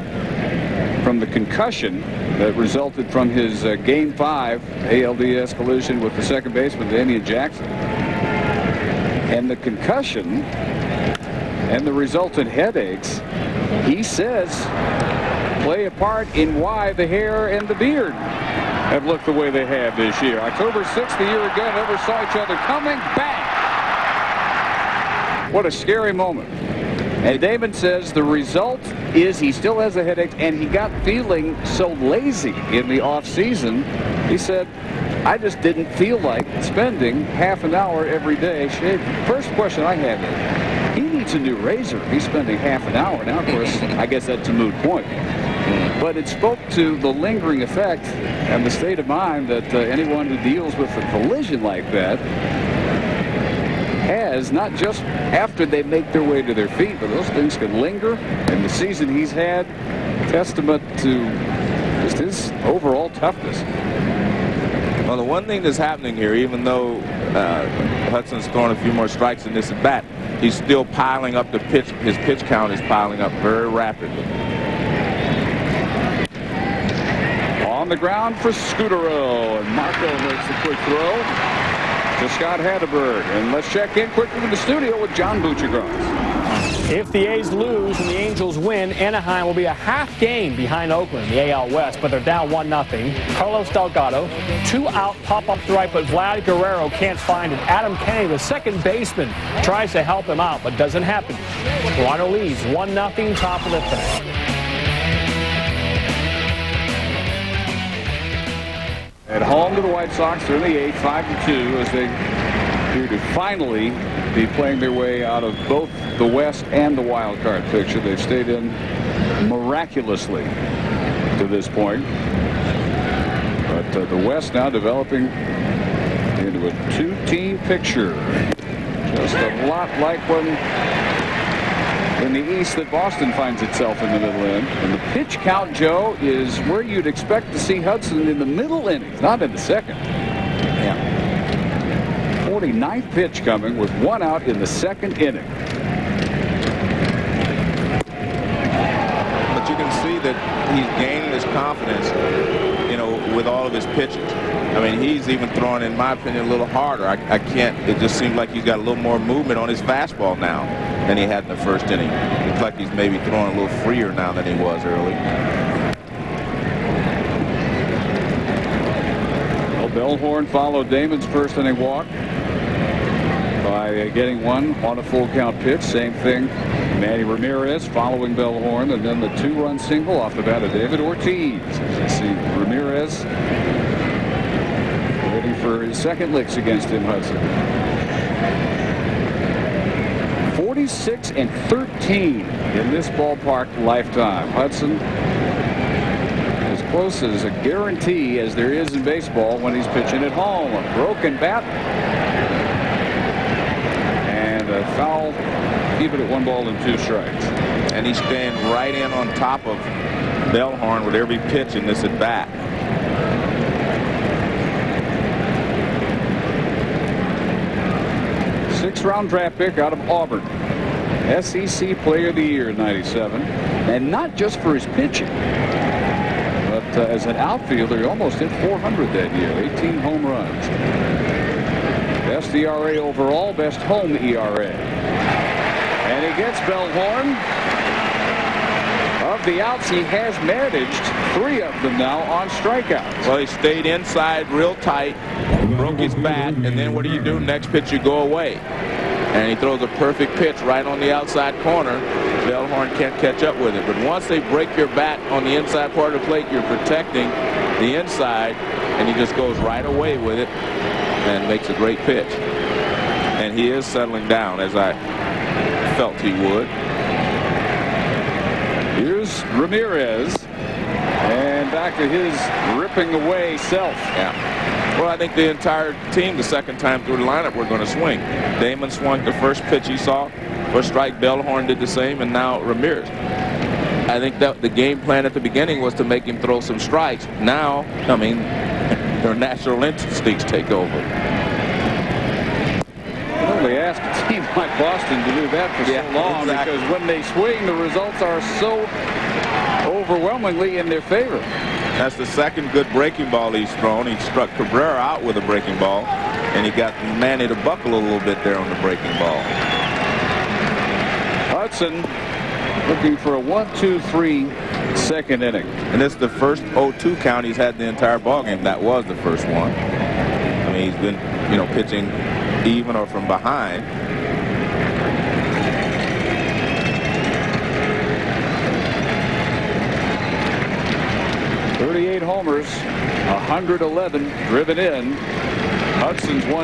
from the concussion that resulted from his Game 5 ALDS collision with the second baseman, Damian Jackson. And the concussion and the resultant headaches, he says, play a part in why the hair and the beard have looked the way they have this year. October 6th, the year ago, never saw each other coming back. What a scary moment. And Damon says the result is he still has a headache, and he got feeling so lazy in the off-season. He said, I just didn't feel like spending half an hour every day shaving. First question I have is, he needs a new razor. He's spending half an hour. Now, of course, I guess that's a moot point. But it spoke to the lingering effect and the state of mind that anyone who deals with a collision like that has, not just after they make their way to their feet, but those things can linger. And the season he's had, testament to just his overall toughness. Well, the one thing that's happening here, even though Hudson's throwing a few more strikes in this at bat, he's still piling up the pitch. His pitch count is piling up very rapidly. On the ground for Scudero, and Marco makes the quick throw to Scott Hatteberg. And let's check in quickly to the studio with John Buccigross. If the A's lose and the Angels win, Anaheim will be a half game behind Oakland, the AL West, but they're down 1-0. Carlos Delgado, 2 out, pop up to right, but Vlad Guerrero can't find it. Adam Kennedy, the second baseman, tries to help him out, but doesn't happen. Toronto leads 1-0, top of the 3rd. At home to the White Sox, they're in the 8th, 5-2, as they appear to finally be playing their way out of both the West and the wild card picture. They've stayed in miraculously to this point. But the West now developing into a 2-team picture. Just a lot like when in the East that Boston finds itself in the middle end. And the pitch count, Joe, is where you'd expect to see Hudson in the middle innings, not in the second. Yeah. 49th pitch coming with 1 out in the second inning. But you can see that he's gaining his confidence, with all of his pitches. I mean, he's even throwing, in my opinion, a little harder. I can't, it just seems like he's got a little more movement on his fastball now than he had in the first inning. Looks like he's maybe throwing a little freer now than he was early. Well, Bellhorn followed Damon's first inning walk by getting 1 on a full count pitch. Same thing, Manny Ramirez following Bellhorn, and then the 2-run single off the bat of David Ortiz. As you see Ramirez waiting for his second licks against Tim Hudson. 46-13 in this ballpark lifetime. Hudson as close as a guarantee as there is in baseball when he's pitching at home. A broken bat and a foul, even at 1 ball and 2 strikes. And he's staying right in on top of Bellhorn with every pitch in this at bat. Sixth-round draft pick out of Auburn. SEC Player of the Year in '97. And not just for his pitching, but as an outfielder, he almost hit 400 that year. 18 home runs. Best ERA overall, best home ERA. And he gets Bellhorn. Of the outs, he has managed 3 of them now on strikeouts. Well, he stayed inside real tight, broke his bat, and then what do you do? Next pitch, you go away. And he throws a perfect pitch right on the outside corner. Bellhorn can't catch up with it. But once they break your bat on the inside part of the plate, you're protecting the inside, and he just goes right away with it and makes a great pitch. And he is settling down, as I felt he would. Here's Ramirez, and back to his ripping away self. Yeah. Well, I think the entire team, the second time through the lineup, we're going to swing. Damon swung the first pitch he saw. First strike, Bellhorn did the same, and now Ramirez. I think that the game plan at the beginning was to make him throw some strikes. Now, I mean, their natural instincts take over. You only ask a team like Boston to do that for so long, because when they swing, the results are so overwhelmingly in their favor. That's the second good breaking ball he's thrown. He struck Cabrera out with a breaking ball, and he got Manny to buckle a little bit there on the breaking ball. Hudson looking for a 1-2-3 second inning. And this is the first 0-2 count he's had the entire ball game. That was the first one. I mean, he's been, you know, pitching even or from behind. .38 homers, 111 driven in. Hudson's 1-2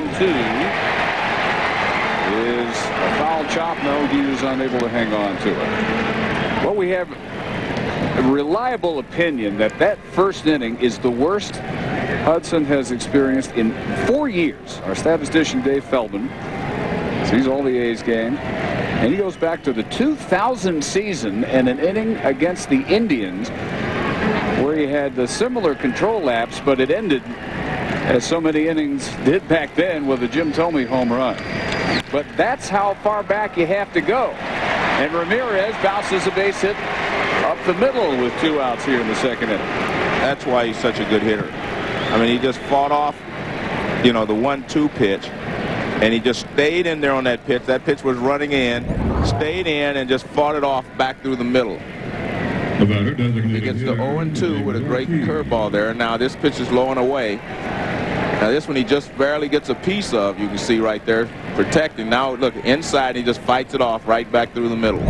is a foul chop. No, he was unable to hang on to it. Well, we have a reliable opinion that that first inning is the worst Hudson has experienced in 4 years. Our statistician Dave Feldman sees all the A's game, and he goes back to the 2000 season and an inning against the Indians where he had the similar control lapse, but it ended, as so many innings did back then, with a Jim Thome home run. But that's how far back you have to go. And Ramirez bounces a base hit up the middle with 2 outs here in the second inning. That's why he's such a good hitter. I mean, he just fought off, you know, the 1-2 pitch, and he just stayed in there on that pitch. That pitch was running in, stayed in, and just fought it off back through the middle. He gets the 0-2 with a great curveball there. Now this pitch is low and away. Now this one he just barely gets a piece of. You can see right there, protecting. Now look, inside he just fights it off right back through the middle.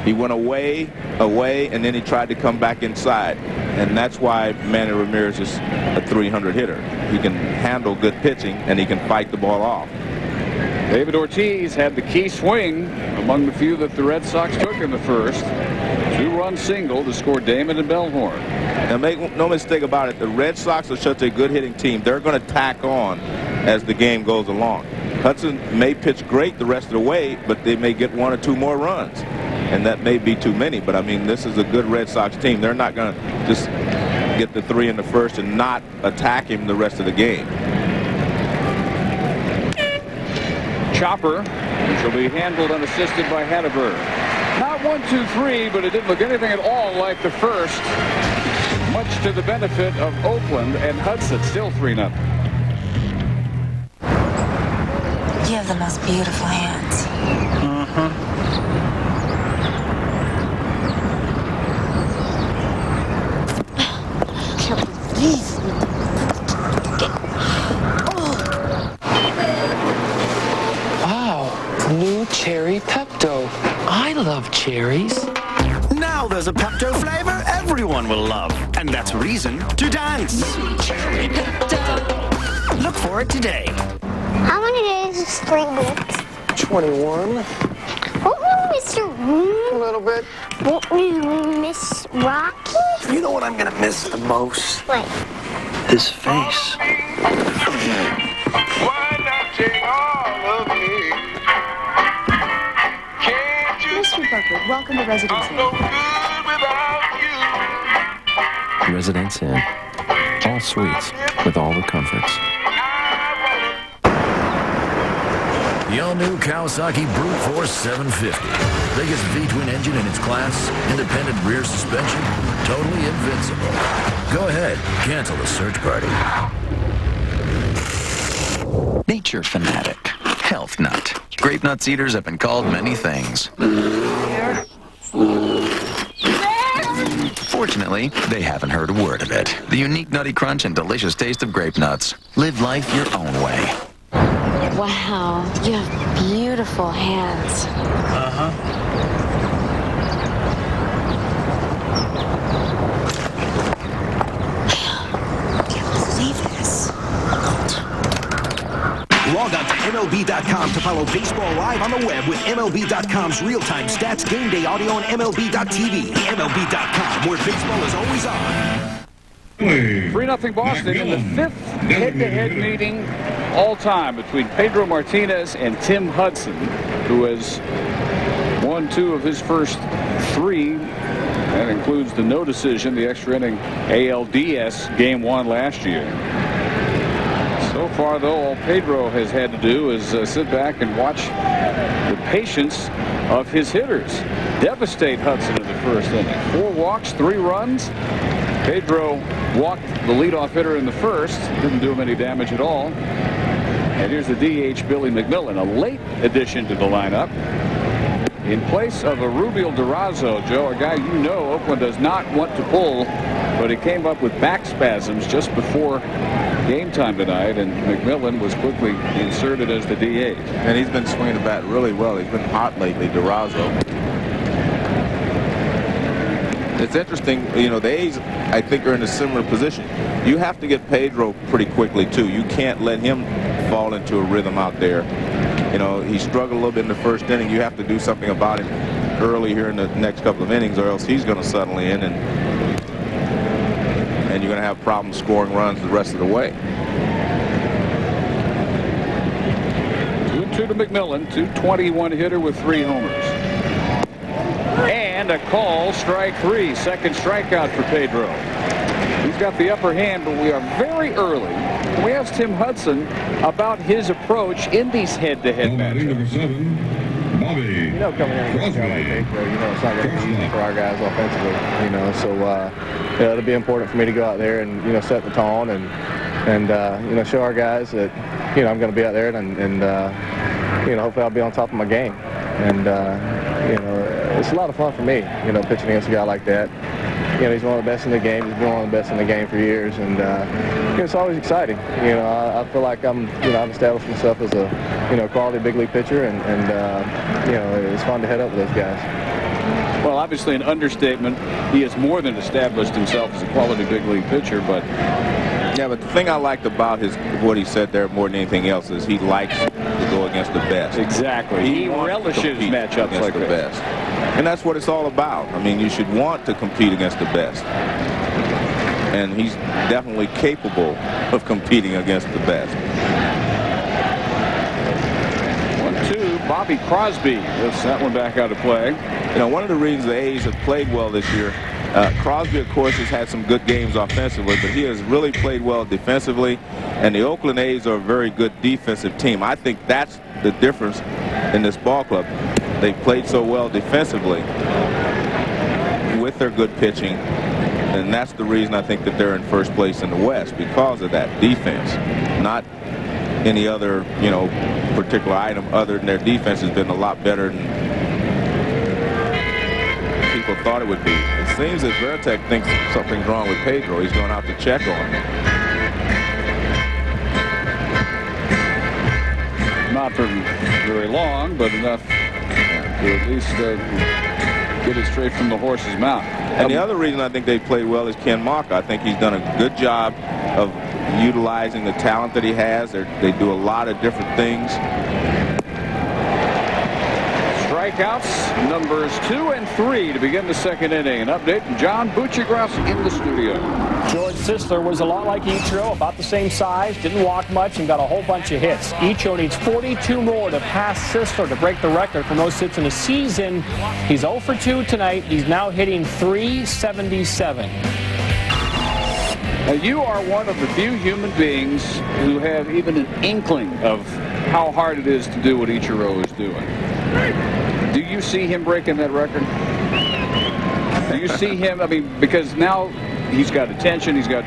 He went away, and then he tried to come back inside. And that's why Manny Ramirez is a 300 hitter. He can handle good pitching, and he can fight the ball off. David Ortiz had the key swing among the few that the Red Sox took in the first. 2-run single to score Damon and Bellhorn. Now make no mistake about it, the Red Sox are such a good hitting team. They're going to tack on as the game goes along. Hudson may pitch great the rest of the way, but they may get 1 or 2 more runs. And that may be too many, but I mean, this is a good Red Sox team. They're not going to just get the 3 in the first and not attack him the rest of the game. Chopper, which will be handled unassisted by Hatteberg. Not 1-2-3, but it didn't look anything at all like the first. Much to the benefit of Oakland, and Hudson still 3-0. You have the most beautiful hands. Wow, new cherry Pepto. I love cherries. Now there's a Pepto flavor everyone will love, and that's reason to dance. Cherry Pepto. Look for it today. How many days is spring weeks? 21. Oh, Mr. A little bit. Won't you miss Rocky? You know what I'm gonna miss the most? What? His face. Mr. Buckard, welcome to Residence Inn. Residence Inn. All suites with all the comforts. The all-new Kawasaki Brute Force 750. Biggest V-twin engine in its class, independent rear suspension, totally invincible. Go ahead, cancel the search party. Nature fanatic. Health nut. Grape nuts eaters have been called many things. Fortunately, they haven't heard a word of it. The unique nutty crunch and delicious taste of grape nuts. Live life your own way. Wow, you have beautiful hands. Can't believe this. Log on to MLB.com to follow baseball live on the web with MLB.com's real-time stats, game day audio, and MLB.tv. MLB.com, where baseball is always on. 3-0 Boston in the 5th head-to-head meeting all time between Pedro Martinez and Tim Hudson, who has won 2 of his first 3 That includes the no decision, the extra inning ALDS Game 1 last year. So far, though, all Pedro has had to do is sit back and watch the patience of his hitters devastate Hudson in the first inning. 4 walks, 3 runs. Pedro walked the leadoff hitter in the first. Didn't do him any damage at all. And here's the DH, Billy McMillan, a late addition to the lineup. In place of a Rubiel Durazo, Joe, a guy you know Oakland does not want to pull, but he came up with back spasms just before game time tonight, and McMillan was quickly inserted as the DH. And he's been swinging the bat really well. He's been hot lately, Durazo. It's interesting, you know, the A's, I think, are in a similar position. You have to get Pedro pretty quickly, too. You can't let him fall into a rhythm out there. You know, he struggled a little bit in the first inning. You have to do something about him early here in the next couple of innings, or else he's going to settle in, and you're going to have problems scoring runs the rest of the way. 2-2 to McMillan, 221 hitter with 3 homers. And a call, strike 3, second strikeout for Pedro. He's got the upper hand, but we are very early. We asked Tim Hudson about his approach in these head-to-head matchups. You know, coming in against a guy like Pedro, you know, it's not going to be easy for our guys offensively, you know, so, you know, it'll be important for me to go out there and, you know, set the tone and you know, show our guys that, you know, I'm going to be out there and you know, hopefully I'll be on top of my game. And, you know, it's a lot of fun for me, you know, pitching against a guy like that. You know, he's one of the best in the game. He's been one of the best in the game for years, and you know, it's always exciting. You know, I feel like I've established myself as a, you know, quality big league pitcher, and you know, it's fun to head up with those guys. Well, obviously an understatement. He has more than established himself as a quality big league pitcher, but yeah, but the thing I liked about what he said there more than anything else is he likes to go against the best. Exactly. He relishes matchups like the best. And that's what it's all about. I mean, you should want to compete against the best. And he's definitely capable of competing against the best. 1-2, Bobby Crosby lifts that one back out of play. You know, one of the reasons the A's have played well this year, Crosby, of course, has had some good games offensively, but he has really played well defensively, and the Oakland A's are a very good defensive team. I think that's the difference in this ball club. They played so well defensively with their good pitching, and that's the reason I think that they're in first place in the West, because of that defense. Not any other, you know, particular item other than their defense has been a lot better than people thought it would be. It seems that Veritek thinks something's wrong with Pedro. He's going out to check on him. Not for very long, but enough to at least get it straight from the horse's mouth. And the other reason I think they played well is Ken Maka. I think he's done a good job of utilizing the talent that he has. They do a lot of different things. Strikeouts, numbers 2 and 3 to begin the second inning. An update from John Buccigross in the studio. George Sisler was a lot like Ichiro, about the same size, didn't walk much, and got a whole bunch of hits. Ichiro needs 42 more to pass Sisler to break the record for most hits in a season. He's 0 for 2 tonight. He's now hitting .377. Now, you are one of the few human beings who have even an inkling of how hard it is to do what Ichiro is doing. Do you see him breaking that record? Do you see him, I mean, because now he's got attention, he's got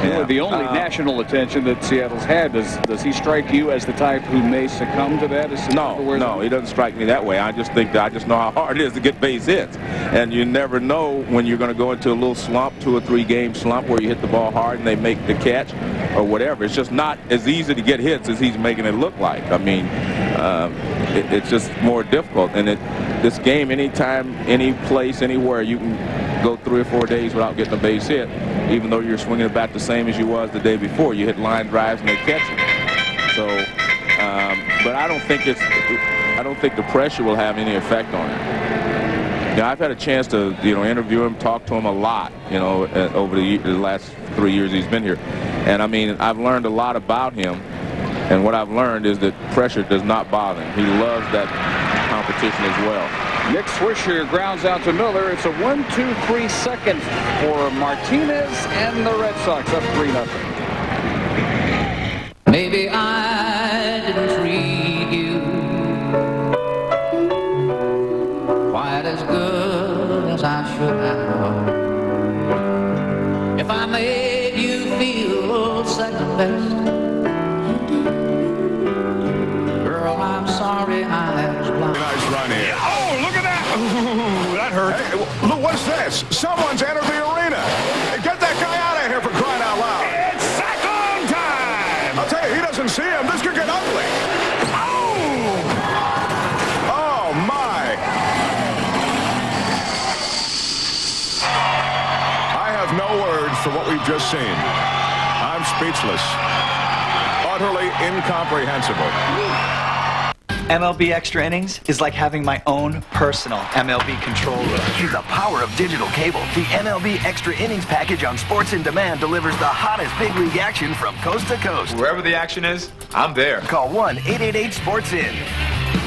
really the only national attention that Seattle's had. Does he strike you as the type who may succumb to that? No, he doesn't strike me that way. I just think that I just know how hard it is to get base hits. And you never know when you're going to go into a little slump, 2 or 3 game slump where you hit the ball hard and they make the catch or whatever. It's just not as easy to get hits as he's making it look like. I mean, it's just more difficult. And this game, anytime, any place, anywhere, you can go 3 or 4 days without getting a base hit, even though you're swinging it back the same as you was the day before. You hit line drives and they catch you. So, but I don't think the pressure will have any effect on it. You know, I've had a chance to, you know, interview him, talk to him a lot, you know, over the last 3 years he's been here. And I mean, I've learned a lot about him. And what I've learned is that pressure does not bother him. He loves that competition as well. Nick Swisher grounds out to Miller. It's a 1-2-3 second for Martinez, and the Red Sox up 3-0. Maybe I didn't treat you quite as good as I should have. If I made you feel second best, girl, I'm sorry I was blind. Nice run here. Oh, look at that. Ooh, that hurt. Hey, look, what's this? Someone's entered the arena. Get that guy out of here for crying out loud. It's second time. I'll tell you, he doesn't see him. This could get ugly. Oh, my. I have no words for what we've just seen. I'm speechless. Utterly incomprehensible. MLB Extra Innings is like having my own personal MLB controller. Through the power of digital cable, the MLB Extra Innings package on Sports in Demand delivers the hottest big league action from coast to coast. Wherever the action is, I'm there. Call 1-888-SPORTS-IN.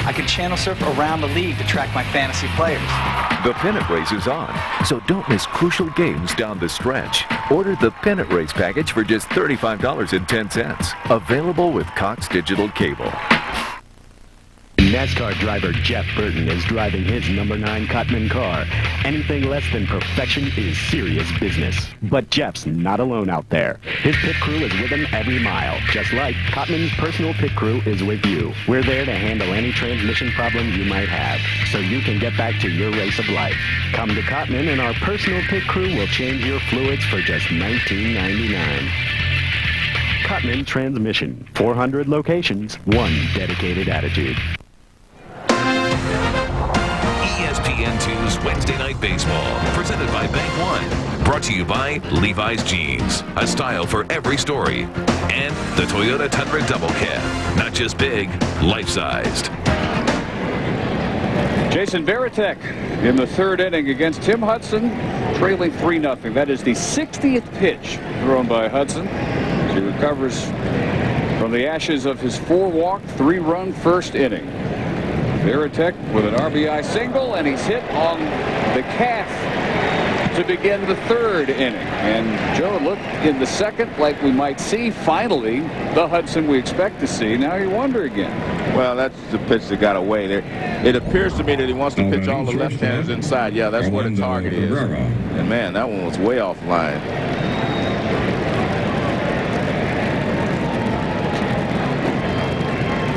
I can channel surf around the league to track my fantasy players. The pennant race is on, so don't miss crucial games down the stretch. Order the pennant race package for just $35.10. Available with Cox Digital Cable. NASCAR driver Jeff Burton is driving his number 9 Cotman car. Anything less than perfection is serious business. But Jeff's not alone out there. His pit crew is with him every mile, just like Cotman's personal pit crew is with you. We're there to handle any transmission problem you might have, so you can get back to your race of life. Come to Cotman and our personal pit crew will change your fluids for just $19.99. Cotman Transmission. 400 locations, one dedicated attitude. ESPN2's Wednesday Night Baseball, presented by Bank One. Brought to you by Levi's Jeans, a style for every story. And the Toyota Tundra Double Cab, not just big, life-sized. Jason Varitek in the third inning against Tim Hudson, trailing 3-0. That is the 60th pitch thrown by Hudson. He recovers from the ashes of his 4-walk, 3-run first inning. Varitek with an RBI single, and he's hit on the calf to begin the third inning. And Joe, looked in the second like we might see finally the Hudson we expect to see. Now you wonder again. Well, that's the pitch that got away there. It appears to me that he wants to pitch all the left-handers inside. Yeah, that's where the target is. And man, that one was way off line.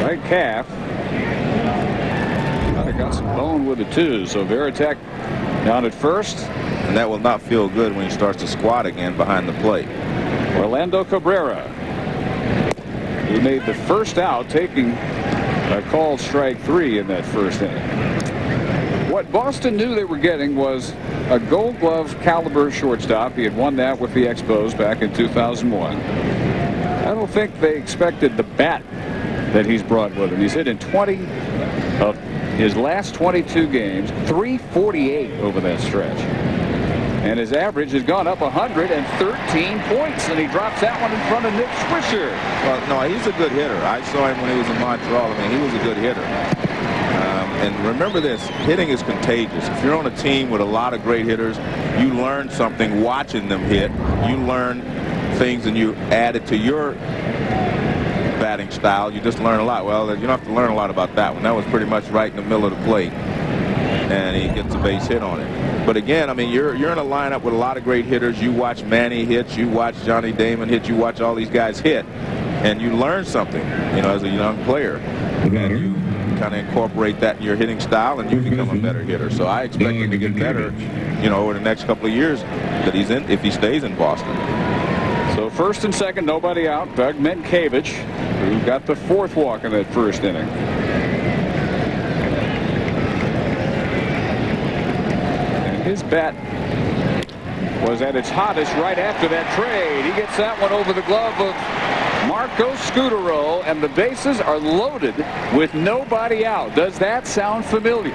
Right calf. I got some bone with it too. So Varitek down at first. And that will not feel good when he starts to squat again behind the plate. Orlando Cabrera. He made the first out, taking a called strike 3 in that first inning. What Boston knew they were getting was a Gold Glove caliber shortstop. He had won that with the Expos back in 2001. I don't think they expected the bat that he's brought with him. He's hit in 20 of his last 22 games, 348 over that stretch. And his average has gone up 113 points, and he drops that one in front of Nick Swisher. Well, no, he's a good hitter. I saw him when he was in Montreal. I mean, he was a good hitter. And remember this, hitting is contagious. If you're on a team with a lot of great hitters, you learn something watching them hit. You learn things and you add it to your batting style. You just learn a lot. Well, you don't have to learn a lot about that one. That was pretty much right in the middle of the plate. And he gets a base hit on it. But again, I mean, you're in a lineup with a lot of great hitters. You watch Manny hit, you watch Johnny Damon hit, you watch all these guys hit, and you learn something, you know, as a young player. And you kind of incorporate that in your hitting style, and you become a better hitter. So I expect him to get better, you know, over the next couple of years that he's in, if he stays in Boston. So first and second, nobody out. Doug Mentkevich, who got the 4th walk in that first inning. His bat was at its hottest right after that trade. He gets that one over the glove of Marco Scutaro, and the bases are loaded with nobody out. Does that sound familiar?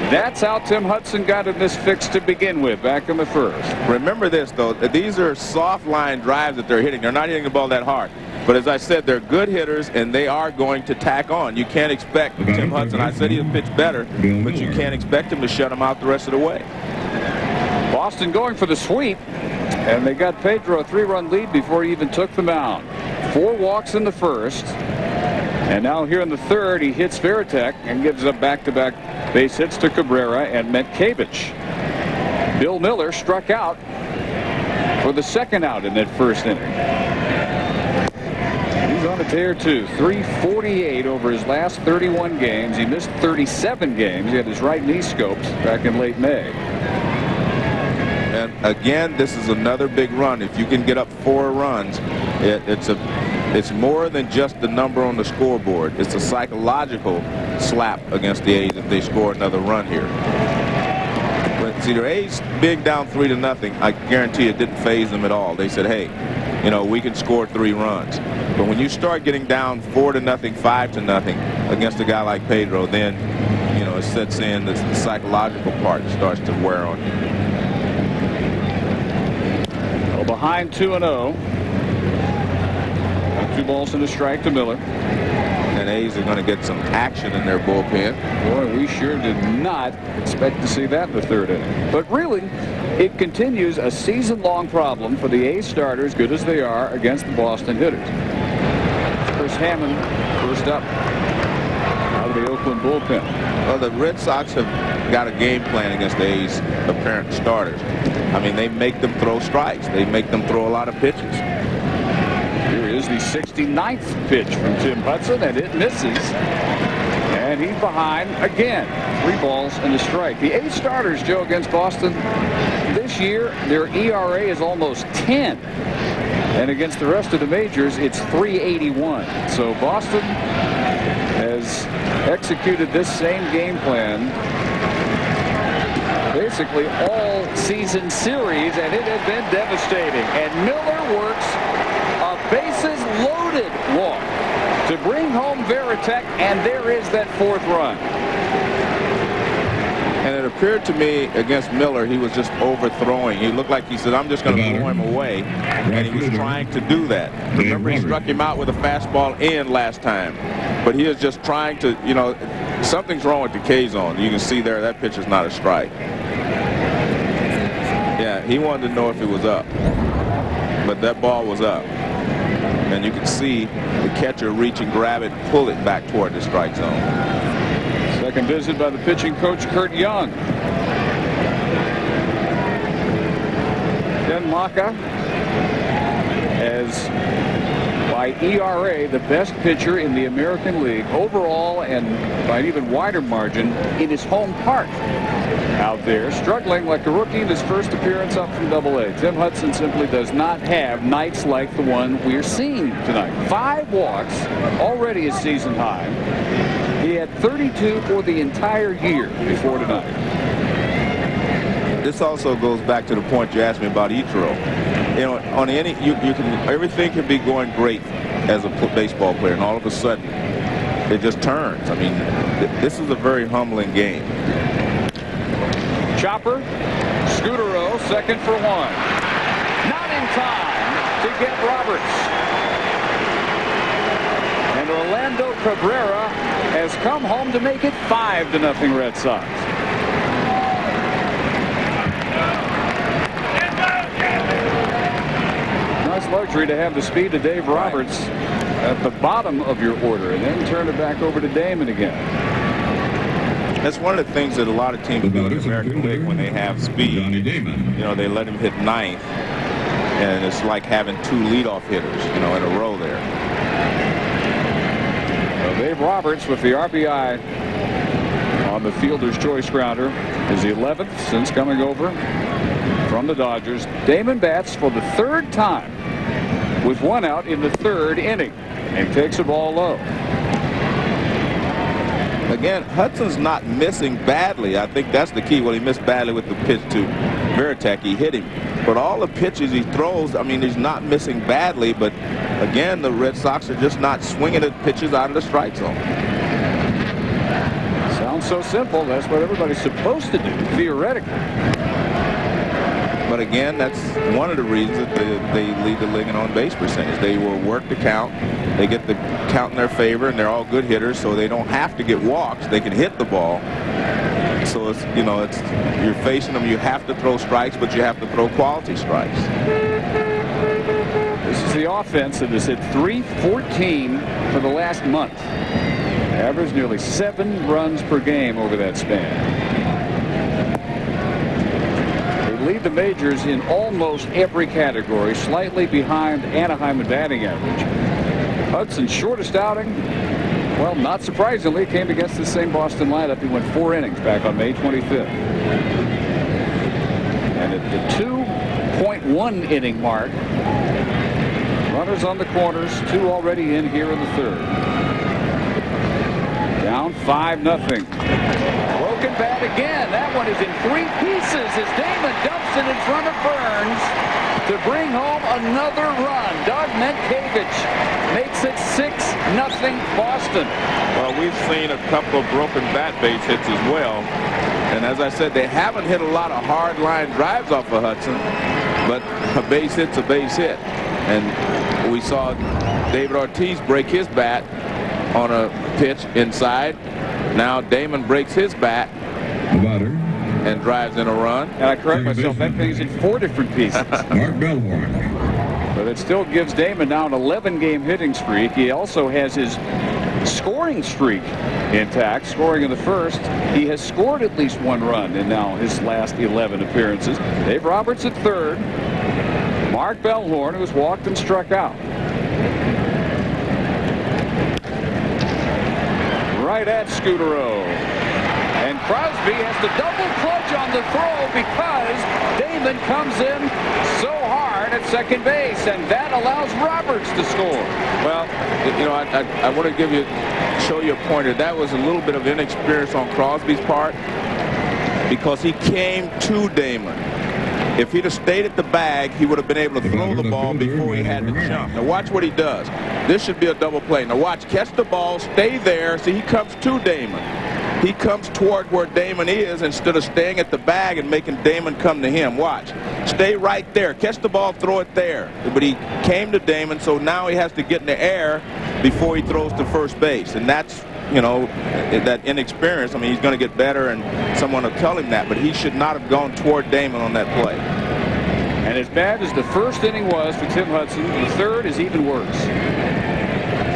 That's how Tim Hudson got in this fix to begin with back in the first. Remember this, though. These are soft line drives that they're hitting. They're not hitting the ball that hard. But as I said, they're good hitters, and they are going to tack on. You can't expect Tim Hudson. I said he'll pitch better, but you can't expect him to shut him out the rest of the way. Boston going for the sweep, and they got Pedro a 3-run lead before he even took the mound. 4 walks in the first, and now here in the third, he hits Veritek and gives up back-to-back base hits to Cabrera and Metcavich. Bill Miller struck out for the second out in that first inning. He's on a tear too. 348 over his last 31 games. He missed 37 games. He had his right knee scoped back in late May. And again, this is another big run. If you can get up 4 runs, it's more than just the number on the scoreboard. It's a psychological slap against the A's if they score another run here. But see, the A's big down 3-0. I guarantee it didn't faze them at all. They said, hey, you know, we can score 3 runs. But when you start getting down 4-0, 5-0 against a guy like Pedro, then, you know, it sets in the psychological part starts to wear on you. Well, behind 2-0. 2 balls and a strike to Miller. And A's are going to get some action in their bullpen. Boy, we sure did not expect to see that in the third inning. But really, it continues a season-long problem for the A's starters, good as they are, against the Boston hitters. Chris Hammond first up out of the Oakland bullpen. Well, the Red Sox have got a game plan against the A's apparent starters. I mean, they make them throw strikes. They make them throw a lot of pitches. Here is the 69th pitch from Tim Hudson, and it misses. And he's behind again. 3 balls and a strike. The A's starters, Joe, against Boston this year, their ERA is almost 10. And against the rest of the majors, it's 3.81. So Boston has executed this same game plan basically all season series, and it has been devastating. And Miller works a bases-loaded walk to bring home Veritek, and there is that 4th run. And it appeared to me against Miller, he was just overthrowing. He looked like he said, I'm just going to throw him away. And he was trying to do that. Remember, he struck him out with a fastball in last time. But he is just trying to, you know, something's wrong with the K-zone. You can see there, that pitch is not a strike. Yeah, he wanted to know if it was up. But that ball was up. And you can see the catcher reach and grab it, pull it back toward the strike zone. Second visit by the pitching coach, Kurt Young. Ken Maka as, by ERA, the best pitcher in the American League overall, and by an even wider margin in his home park. Out there, struggling like a rookie in his first appearance up from Double-A. Tim Hudson simply does not have nights like the one we're seeing tonight. 5 walks, already a season high. He had 32 for the entire year before tonight. This also goes back to the point you asked me about Ichiro. You know, on any you can everything can be going great as a baseball player, and all of a sudden it just turns. I mean, this is a very humbling game. Chopper, Scudero, second for 1. Not in time to get Roberts. And Orlando Cabrera has come home to make it 5-0 Red Sox. Nice luxury to have the speed of Dave Roberts at the bottom of your order and then turn it back over to Damon again. That's one of the things that a lot of teams do in the American League when they have speed. You know, they let him hit 9th, and it's like having 2 leadoff hitters, you know, in a row there. Well, Dave Roberts with the RBI on the fielder's choice grounder is the 11th since coming over from the Dodgers. Damon bats for the 3rd time with 1 out in the 3rd inning and takes a ball low. Again, Hudson's not missing badly. I think that's the key. Well, he missed badly with the pitch to Veritek. He hit him. But all the pitches he throws, I mean, he's not missing badly. But, again, the Red Sox are just not swinging the pitches out of the strike zone. Sounds so simple. That's what everybody's supposed to do, theoretically. But again, that's one of the reasons that they lead the league in on-base percentage. They will work the count. They get the count in their favor, and they're all good hitters, so they don't have to get walks. They can hit the ball. So it's, you know, it's, you're facing them. You have to throw strikes, but you have to throw quality strikes. This is the offense that has hit .314 for the last month. Average nearly 7 runs per game over that span. They lead the majors in almost every category, slightly behind Anaheim in batting average. Hudson's shortest outing, well, not surprisingly, came against the same Boston lineup. He went 4 innings back on May 25th. And at the 2.1 inning mark, runners on the corners, 2 already in here in the third. Down 5-0. Broken bat again. That one is in 3 pieces as Damon dumps it in front of Burns to bring home another run. Doug Mentkevich makes it 6-0 Boston. Well, we've seen a couple of broken bat base hits as well. And as I said, they haven't hit a lot of hard line drives off of Hudson, but a base hit's a base hit. And we saw David Ortiz break his bat on a pitch inside. Now Damon breaks his bat and drives in a run. And I correct myself, that thing's in 4 different pieces. But it still gives Damon now an 11-game hitting streak. He also has his scoring streak intact, scoring in the first. He has scored at least 1 run in now his last 11 appearances. Dave Roberts at third. Mark Bellhorn, who's walked and struck out. Right at Scudero. And Crosby has the double clutch on the throw because Damon comes in so hard at second base, and that allows Roberts to score. Well, you know, I want to show you a pointer. That was a little bit of inexperience on Crosby's part because he came to Damon. If he'd have stayed at the bag, he would have been able to throw the ball before he had to jump. Now watch what he does. This should be a double play. Now watch, catch the ball, stay there. See, he comes to Damon. He comes toward where Damon is instead of staying at the bag and making Damon come to him. Watch. Stay right there. Catch the ball, throw it there. But he came to Damon, so now he has to get in the air before he throws to first base. And that's, you know, that inexperience. I mean, he's going to get better, and someone will tell him that. But he should not have gone toward Damon on that play. And as bad as the first inning was for Tim Hudson, the third is even worse.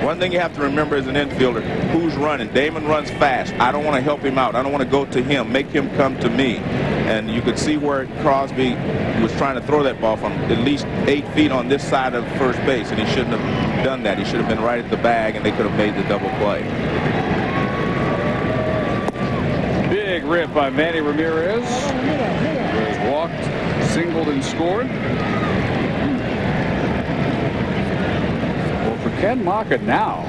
One thing you have to remember as an infielder, who's running. Damon runs fast. I don't want to help him out. I don't want to go to him. Make him come to me. And you could see where Crosby was trying to throw that ball from at least 8 feet on this side of first base, and he shouldn't have done that. He should have been right at the bag, and they could have made the double play. Big rip by Manny Ramirez. He walked, singled, and scored. Well, for Ken Maka now,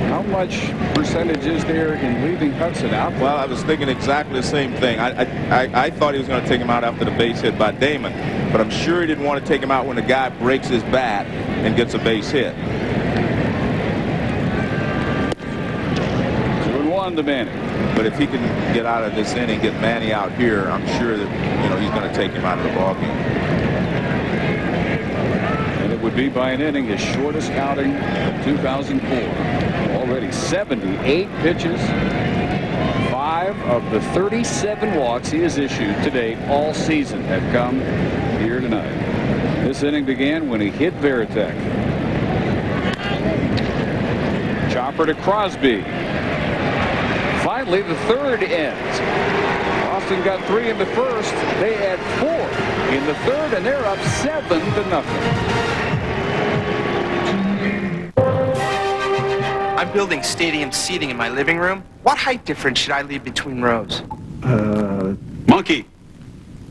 how much percentage is there in leaving Hudson out? Well, I was thinking exactly the same thing. I thought he was going to take him out after the base hit by Damon, but I'm sure he didn't want to take him out when the guy breaks his bat and gets a base hit. 2-1 to Manny. But if he can get out of this inning, get Manny out here, I'm sure that, you know, he's going to take him out of the ballgame. And it would be by an inning his shortest outing of 2004. Already 78 pitches. 5 of the 37 walks he has issued to date all season have come here tonight. This inning began when he hit Veritek. Chopper to Crosby. Finally, the third ends. Boston got 3 in the first. They had 4 in the third, and they're up 7-0. I'm building stadium seating in my living room. What height difference should I leave between rows? Monkey,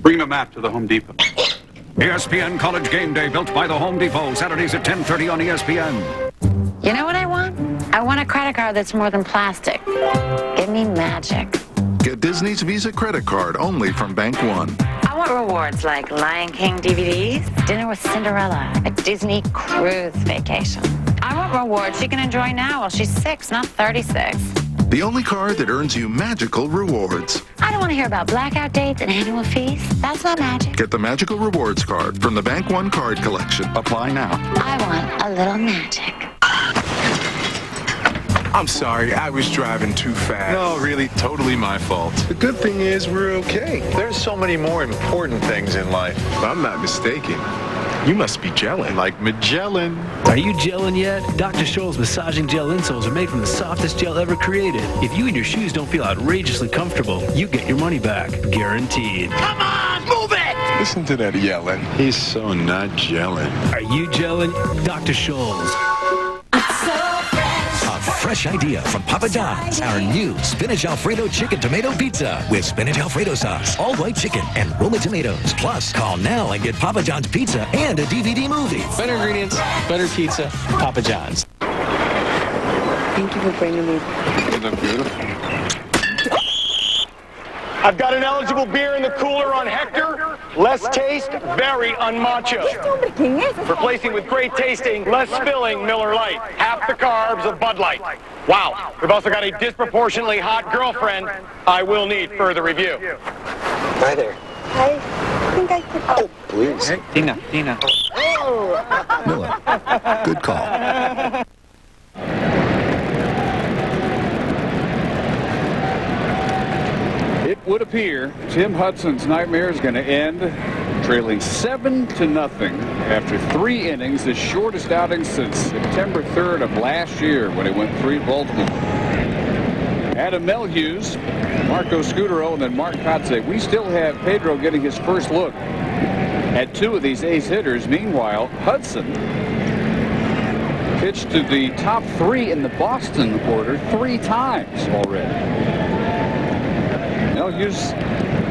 bring the map to the Home Depot. ESPN College Game Day, built by the Home Depot. Saturdays at 10:30 on ESPN. You know what I want? I want a credit card that's more than plastic. Give me magic. Get Disney's Visa credit card only from Bank One. I want rewards like Lion King DVDs, dinner with Cinderella, a Disney cruise vacation. I want rewards she can enjoy now while she's 6, not 36. the only card that earns you magical rewards. I don't want to hear about blackout dates and annual fees. That's not magic. Get the Magical Rewards card from the Bank One card collection. Apply now. I want a little magic. I'm sorry, I was driving too fast. No, really, totally my fault. The good thing is we're okay. There's so many more important things in life. If I'm not mistaken, you must be gelling. Like Magellan. Are you gelling yet? Dr. Scholl's massaging gel insoles are made from the softest gel ever created. If you and your shoes don't feel outrageously comfortable, you get your money back. Guaranteed. Come on, move it! Listen to that yelling. He's so not gelling. Are you gelling? Dr. Scholl's. Fresh idea from Papa John's. Our new Spinach Alfredo Chicken Tomato Pizza with Spinach Alfredo sauce, all white chicken, and Roma tomatoes. Plus, call now and get Papa John's pizza and a DVD movie. Better ingredients, better pizza, Papa John's. Thank you for bringing me. Isn't that beautiful? I've got an eligible beer in the cooler on Hector. Less taste, very unmacho. Replacing with great tasting, less spilling Miller Lite. Half the carbs of Bud Light. Wow. We've also got a disproportionately hot girlfriend. I will need further review. Hi there. I think I could. Oh, please. Hey, Tina. Oh. Miller. Good call. It would appear Tim Hudson's nightmare is going to end trailing 7-0 after 3 innings, the shortest outing since September 3rd of last year when he went 3 Baltimore. Adam Melhuse, Marco Scudero, and then Mark Kotze. We still have Pedro getting his first look at 2 of these ace hitters. Meanwhile, Hudson pitched to the top 3 in the Boston order 3 times already. Melhuse,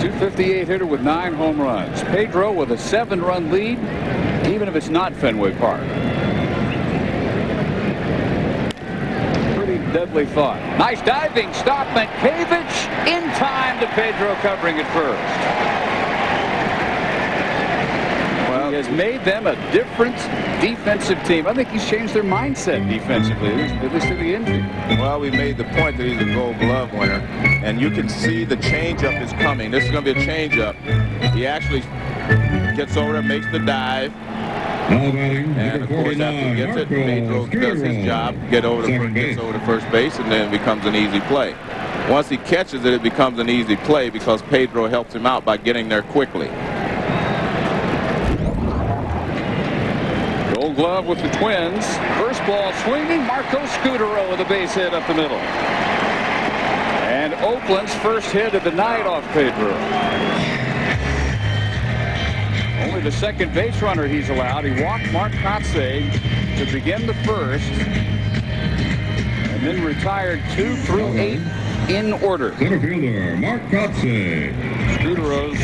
258 hitter with 9 home runs. Pedro with a 7-run lead, even if it's not Fenway Park. Pretty deadly thought. Nice diving stop, Mankiewicz in time to Pedro covering it first. Well, he has made them a different defensive team. I think he's changed their mindset defensively, at least to the injury. Well, we made the point that he's a Gold Glove winner, and you can see the changeup is coming. This is going to be a changeup. He actually gets over there, makes the dive, and of course after he gets it, Pedro does his job, gets over to first base, and then it becomes an easy play. Once he catches it, it becomes an easy play because Pedro helps him out by getting there quickly. Gold Glove with the Twins. First ball swinging. Marco Scudero with a base hit up the middle. And Oakland's first hit of the night off Pedro. Only the second base runner he's allowed. He walked Mark Kotze to begin the first. And then retired 2 through 8 in order. Center fielder Mark Kotze. Scudero's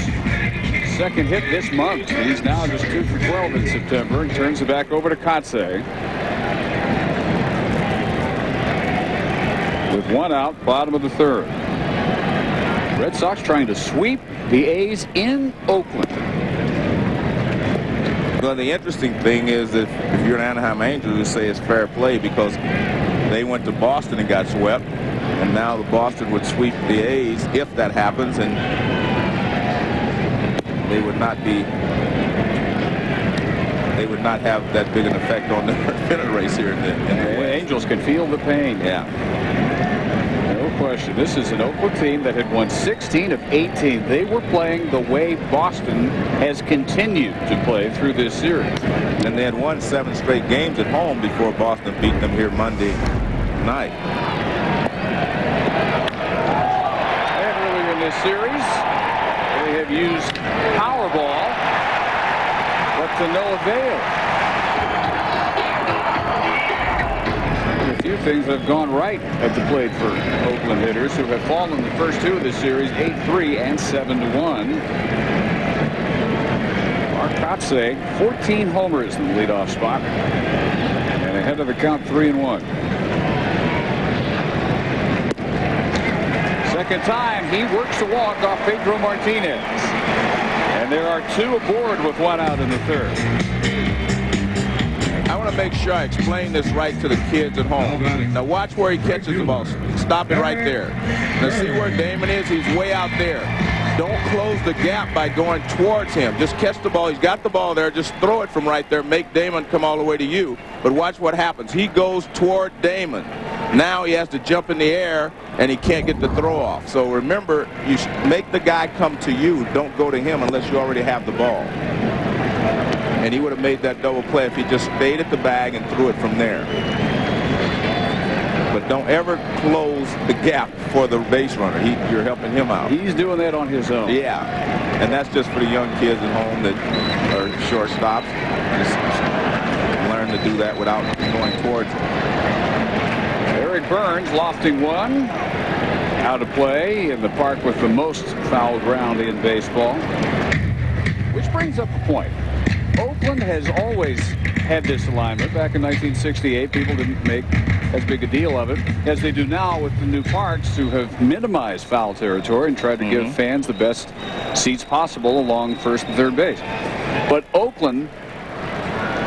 second hit this month. He's now just 2 for 12 in September and turns it back over to Kotze. With 1 out, bottom of the 3rd. Red Sox trying to sweep the A's in Oakland. Well, the interesting thing is that if you're an Anaheim Angels, you say it's fair play because they went to Boston and got swept, and now the Boston would sweep the A's if that happens, and they would not have that big an effect on the pennant race here in the West. Angels can feel the pain. Yeah. No question. This is an Oakland team that had won 16 of 18. They were playing the way Boston has continued to play through this series. And they had won 7 straight games at home before Boston beat them here Monday night. And earlier in this series, they have used Powerball, but to no avail. A few things have gone right at the plate for Oakland hitters who have fallen the first 2 of the series, 8-3 and 7-1. Mark Kotze, 14 homers in the leadoff spot, and ahead of the count 3-1. Second time, he works the walk off Pedro Martinez. And there are 2 aboard with 1 out in the 3rd. I want to make sure I explain this right to the kids at home. Now watch where he catches the ball. stop it right there. Now see where Damon is? He's way out there. Don't close the gap by going towards him. Just catch the ball. He's got the ball there. Just throw it from right there. Make Damon come all the way to you. But watch what happens. He goes toward Damon. Now he has to jump in the air, and he can't get the throw off. So remember, you make the guy come to you. Don't go to him unless you already have the ball. And he would have made that double play if he just stayed at the bag and threw it from there. But don't ever close the gap for the base runner. You're helping him out. He's doing that on his own. Yeah. And that's just for the young kids at home that are shortstops. Just learn to do that without going towards it. Eric Burns lofting one. Out of play in the park with the most foul ground in baseball. Which brings up a point. Oakland has always had this alignment. Back in 1968, people didn't make as big a deal of it as they do now with the new parks, who have minimized foul territory and tried to give fans the best seats possible along first and third base. But Oakland,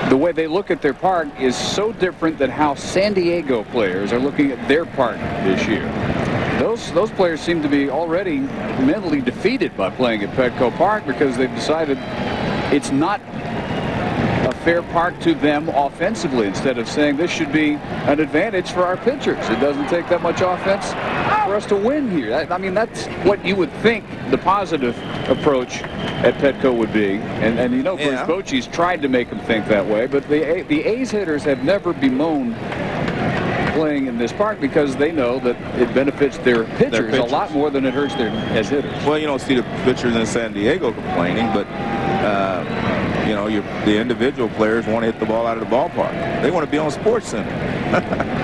the way they look at their park is so different than how San Diego players are looking at their park this year. Those players seem to be already mentally defeated by playing at Petco Park because they've decided it's not a fair park to them offensively, instead of saying this should be an advantage for our pitchers. It doesn't take that much offense for us to win here. I mean, that's what you would think the positive approach at Petco would be. And you know, Bruce Bochy's tried to make them think that way, but the A's hitters have never bemoaned playing in this park because they know that it benefits their pitchers a lot more than it hurts them as hitters. Well, you don't see the pitchers in San Diego complaining, but you know, the individual players want to hit the ball out of the ballpark. They want to be on Sports Center.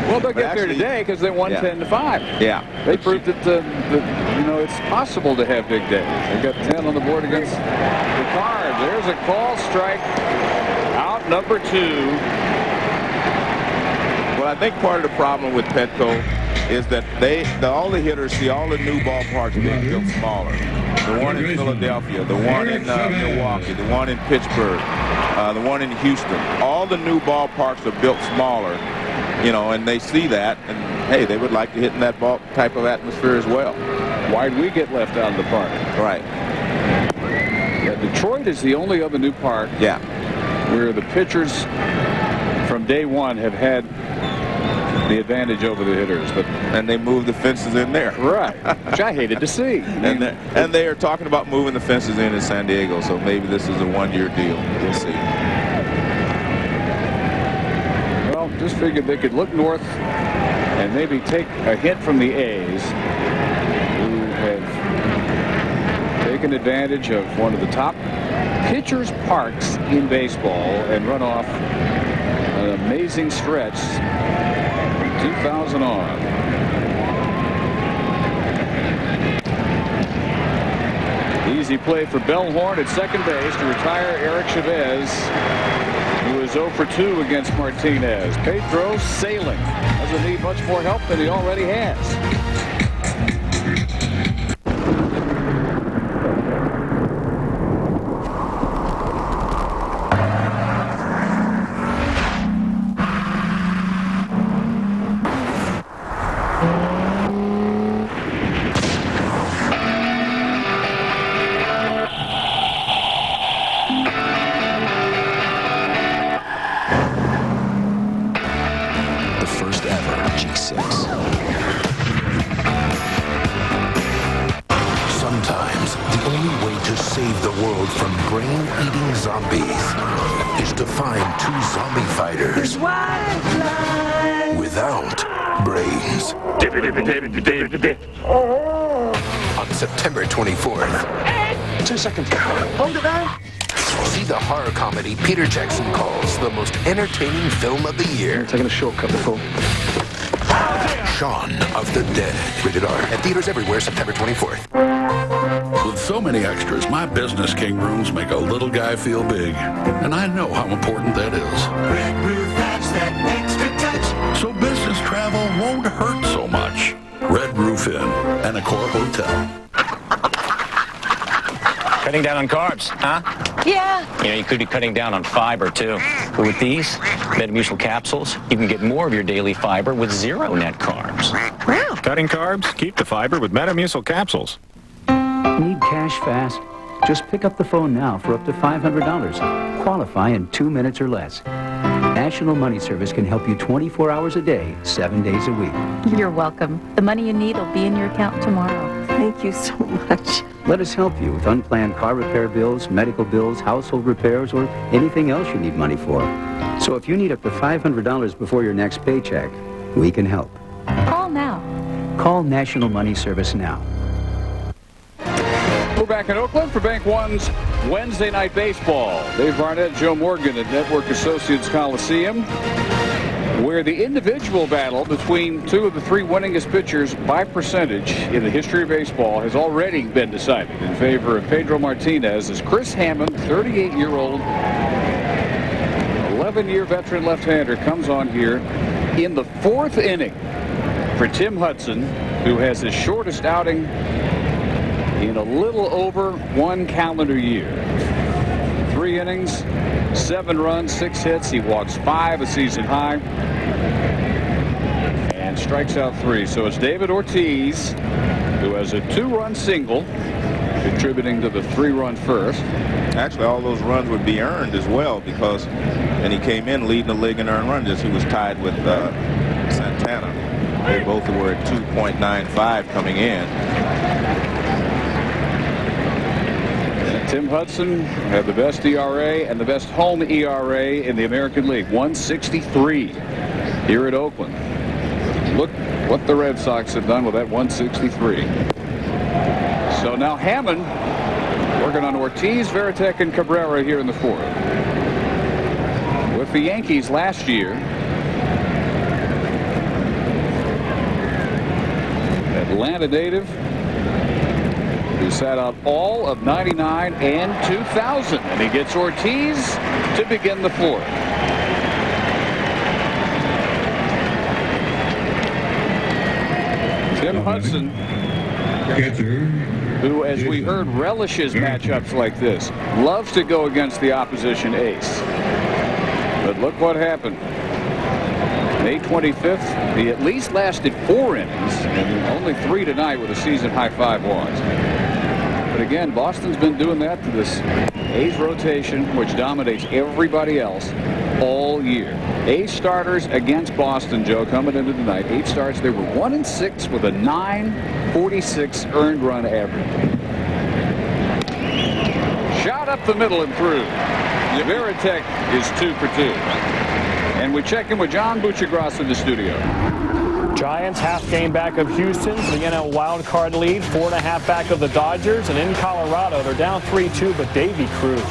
Well, they'll get there today because they won 10-5. Yeah. They proved that, you know, it's possible to have big days. They got 10 on the board against the Cards. There's a call strike. Out number 2. Well, I think part of the problem with Petco is that all the hitters see all the new ballparks being built smaller. The one in Philadelphia, the one in Milwaukee, the one in Pittsburgh, the one in Houston. All the new ballparks are built smaller, you know, and they see that, and hey, they would like to hit in that type of atmosphere as well. Why'd we get left out of the park? Right. Yeah, Detroit is the only other new park where the pitchers from day one have had the advantage over the hitters, and they moved the fences in there. Right, which I hated to see. And they are talking about moving the fences in San Diego, so maybe this is a one-year deal. We'll see. Well, just figured they could look north and maybe take a hint from the A's, who have taken advantage of one of the top pitchers' parks in baseball and run off an amazing stretch 2000 on. Easy play for Bellhorn at second base to retire Eric Chavez, who is 0 for 2 against Martinez. Pedro sailing. Doesn't need much more help than he already has. On September 24th. 2 seconds. Hold it on. See the horror comedy Peter Jackson calls the most entertaining film of the year. Taking a shortcut before. Shaun of the Dead. Rated R. At theaters everywhere September 24th. With so many extras, my business king rooms make a little guy feel big. And I know how important that is. Red Roof adds that extra touch. So business travel won't hurt so much. Red Roof Inn and Accor Hotel. Cutting down on carbs, huh? Yeah. You know, you could be cutting down on fiber, too. But with these Metamucil capsules, you can get more of your daily fiber with 0 net carbs. Wow. Cutting carbs? Keep the fiber with Metamucil capsules. Need cash fast? Just pick up the phone now for up to $500. Qualify in 2 minutes or less. National Money Service can help you 24 hours a day, 7 days a week. You're welcome. The money you need will be in your account tomorrow. Thank you so much. Let us help you with unplanned car repair bills, medical bills, household repairs, or anything else you need money for. So if you need up to $500 before your next paycheck, we can help. Call now. Call National Money Service now. We're back in Oakland for Bank One's Wednesday Night Baseball. Dave Barnett, Joe Morgan at Network Associates Coliseum, where the individual battle between two of the three winningest pitchers by percentage in the history of baseball has already been decided in favor of Pedro Martinez as Chris Hammond, 38-year-old, 11-year veteran left-hander, comes on here in the 4th inning for Tim Hudson, who has his shortest outing in a little over 1 calendar year. 3 innings, 7 runs, 6 hits. He walks 5, a season high, and strikes out 3. So it's David Ortiz, who has a 2-run single, contributing to the 3-run first. Actually, all those runs would be earned as well, because, and he came in leading the league in earned runs. He was tied with Santana. They both were at 2.95 coming in. Tim Hudson had the best ERA and the best home ERA in the American League, 163 here at Oakland. Look what the Red Sox have done with that 163. So now Hammond working on Ortiz, Veritek, and Cabrera here in the 4th. With the Yankees last year, Atlanta native, who sat out all of 99 and 2000. And he gets Ortiz to begin the 4th. Tim Hudson, who, as we heard, relishes matchups like this, loves to go against the opposition ace. But look what happened. May 25th, he at least lasted 4 innings, and only 3 tonight with a season-high 5 walks. But again, Boston's been doing that to this A's rotation, which dominates everybody else all year. A's starters against Boston, Joe, coming into tonight. 8 starts. They were 1-6 with a .946 earned run average. Shot up the middle and through. Veritek is 2 for 2. And we check in with John Buccigross in the studio. Giants half game back of Houston for the NL wild card lead, 4.5 back of the Dodgers, and in Colorado they're down 3-2, but Davy Cruz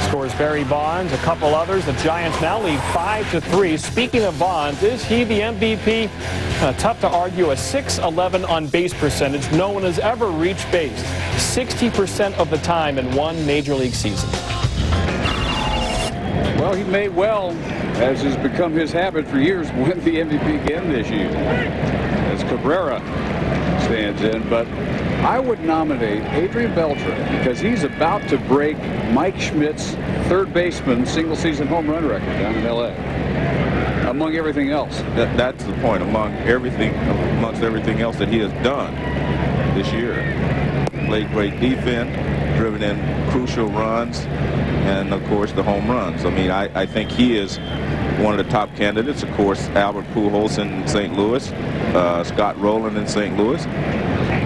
scores Barry Bonds, a couple others. The Giants now lead 5-3. Speaking of Bonds, is he the MVP? Tough to argue. A .611 on base percentage. No one has ever reached base 60% of the time in one major league season. Well, he may well, as has become his habit for years, win the MVP again this year, as Cabrera stands in. But I would nominate Adrian Beltre because he's about to break Mike Schmidt's third baseman single-season home run record down in L.A., among everything else. That's the point, amongst everything else that he has done this year. Played great defense, driven in crucial runs, and of course the home runs. I mean, I think he is one of the top candidates. Of course, Albert Pujols in St. Louis, Scott Rowland in St. Louis,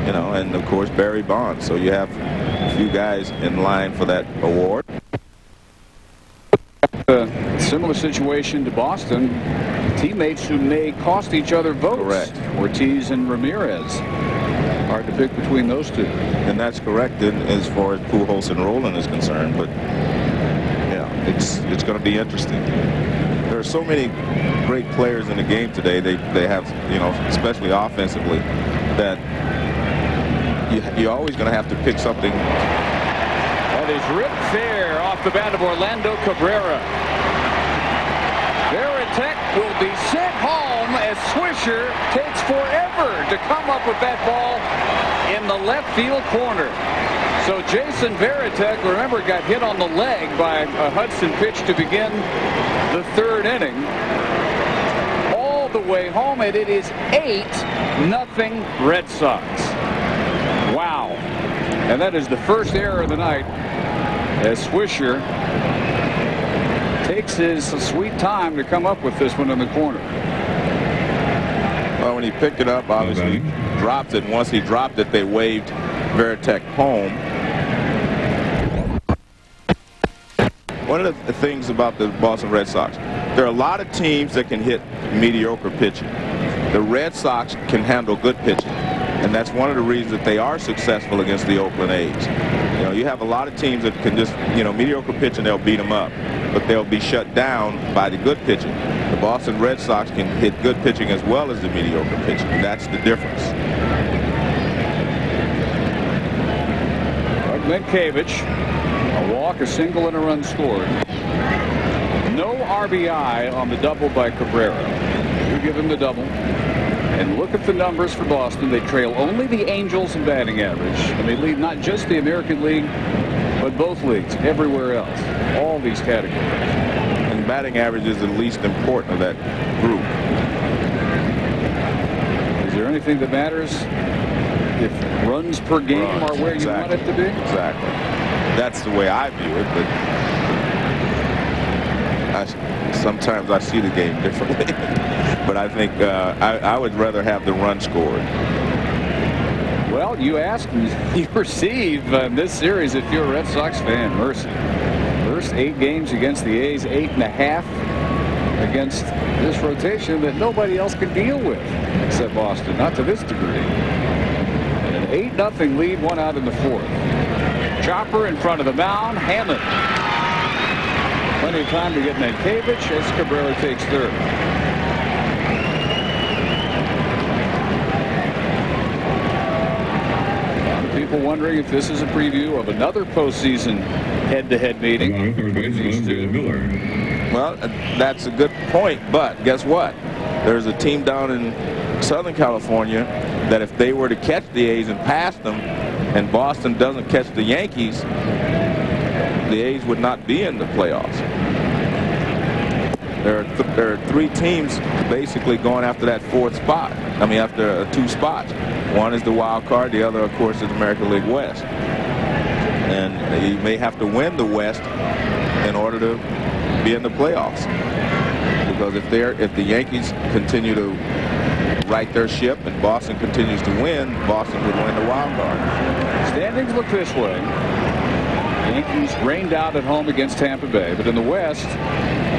you know, and of course Barry Bonds. So you have a few guys in line for that award. Similar situation to Boston, teammates who may cost each other votes. Correct. Ortiz and Ramirez. Hard to pick between those two. And that's correct as far as Pujols and Rowland is concerned. But yeah, it's going to be interesting. There are so many great players in the game today. They have, you know, especially offensively, that you're always going to have to pick something. That is ripped fair off the bat of Orlando Cabrera. Veritek will be sent home as Swisher takes forever to come up with that ball in the left field corner. So Jason Varitek, remember, got hit on the leg by a Hudson pitch to begin the third inning. All the way home, and it is 8-0 Red Sox. Wow. And that is the first error of the night as Swisher takes his sweet time to come up with this one in the corner. Well, when he picked it up, obviously dropped it. Once he dropped it, they waved Varitek home. One of the things about the Boston Red Sox, there are a lot of teams that can hit mediocre pitching. The Red Sox can handle good pitching, and that's one of the reasons that they are successful against the Oakland A's. You know, you have a lot of teams that can just, mediocre pitching, they'll beat them up, but they'll be shut down by the good pitching. The Boston Red Sox can hit good pitching as well as the mediocre pitching. That's the difference. Minkevich, a walk, a single, and a run scored. No RBI on the double by Cabrera. You give him the double. And look at the numbers for Boston. They trail only the Angels in batting average. And they lead not just the American League, but both leagues, everywhere else. All these categories. And batting average is the least important of that group. Is there anything that matters if runs per game are where you want it to be? Exactly. That's the way I view it, but sometimes I see the game differently. But I think I would rather have the run scored. Well, you asked and you receive this series if you're a Red Sox fan. Mercy. First 8 games against the A's, 8.5 against this rotation that nobody else can deal with except Boston, not to this degree. An 8-0 lead, 1 out in the 4th. Chopper in front of the mound. Hammond. Plenty of time to get Minkevich as Cabrera takes third. People wondering if this is a preview of another postseason head-to-head meeting between these two. Well, that's a good point, but guess what? There's a team down in Southern California that if they were to catch the A's and pass them, and Boston doesn't catch the Yankees, the A's would not be in the playoffs. There are 3 teams basically going after that 4th spot. I mean, after 2 spots. One is the wild card. The other, of course, is the American League West. And you may have to win the West in order to be in the playoffs. Because if the Yankees continue to right their ship and Boston continues to win, Boston would win the wild card. Standings look this way. Yankees rained out at home against Tampa Bay, but in the West,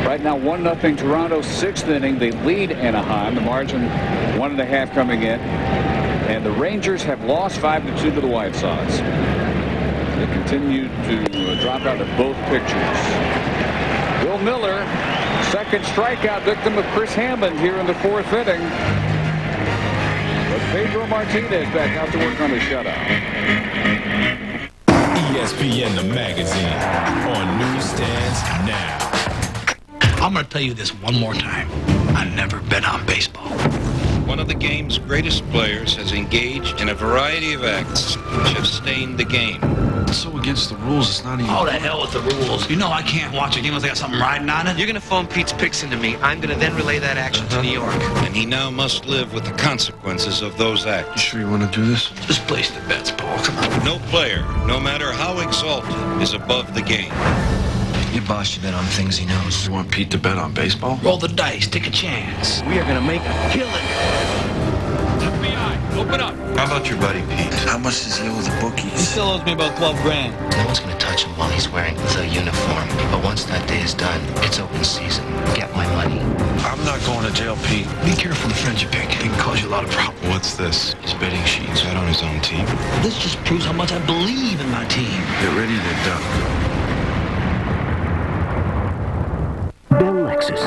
right now 1-0 Toronto, 6th inning. They lead Anaheim. The margin 1.5 coming in. And the Rangers have lost 5-2 to the White Sox. They continue to drop out of both pictures. Bill Miller, second strikeout victim of Chris Hammond here in the 4th inning. But Pedro Martinez back out to work on the shutout. ESPN the magazine on newsstands now. I'm going to tell you this one more time. I never bet on baseball. One of the game's greatest players has engaged in a variety of acts which have stained the game. It's so against the rules, it's not even... Oh, the hell with the rules. You know I can't watch a game unless I got something riding on it. You're going to phone Pete's picks into me. I'm going to then relay that action to New York. And he now must live with the consequences of those acts. You sure you want to do this? Just place the bets, Paul. Come on. No player, no matter how exalted, is above the game. Your boss should bet on things he knows. You want Pete to bet on baseball? Roll the dice. Take a chance. We are going to make a killing. FBI, open up. How about your buddy, Pete? How much does he owe the bookies? He still owes me about 12 grand. No one's going to touch him while he's wearing the uniform. But once that day is done, it's open season. Get my money. I'm not going to jail, Pete. Be careful the friends you pick. It can cause you a lot of problems. What's this? His betting sheet. He's bet on his own team. This just proves how much I believe in my team. Get ready, they're done. Lexus.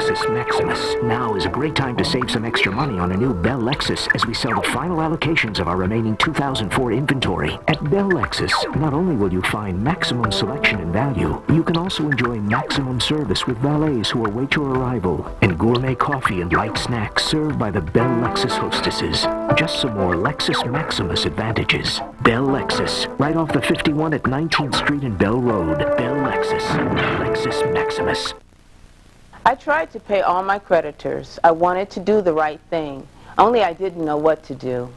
Lexus Maximus. Now is a great time to save some extra money on a new Bell Lexus as we sell the final allocations of our remaining 2004 inventory. At Bell Lexus, not only will you find maximum selection and value, you can also enjoy maximum service with valets who await your arrival and gourmet coffee and light snacks served by the Bell Lexus hostesses. Just some more Lexus Maximus advantages. Bell Lexus, right off the 51 at 19th Street and Bell Road. Bell Lexus, Lexus Maximus. I tried to pay all my creditors. I wanted to do the right thing, only I didn't know what to do.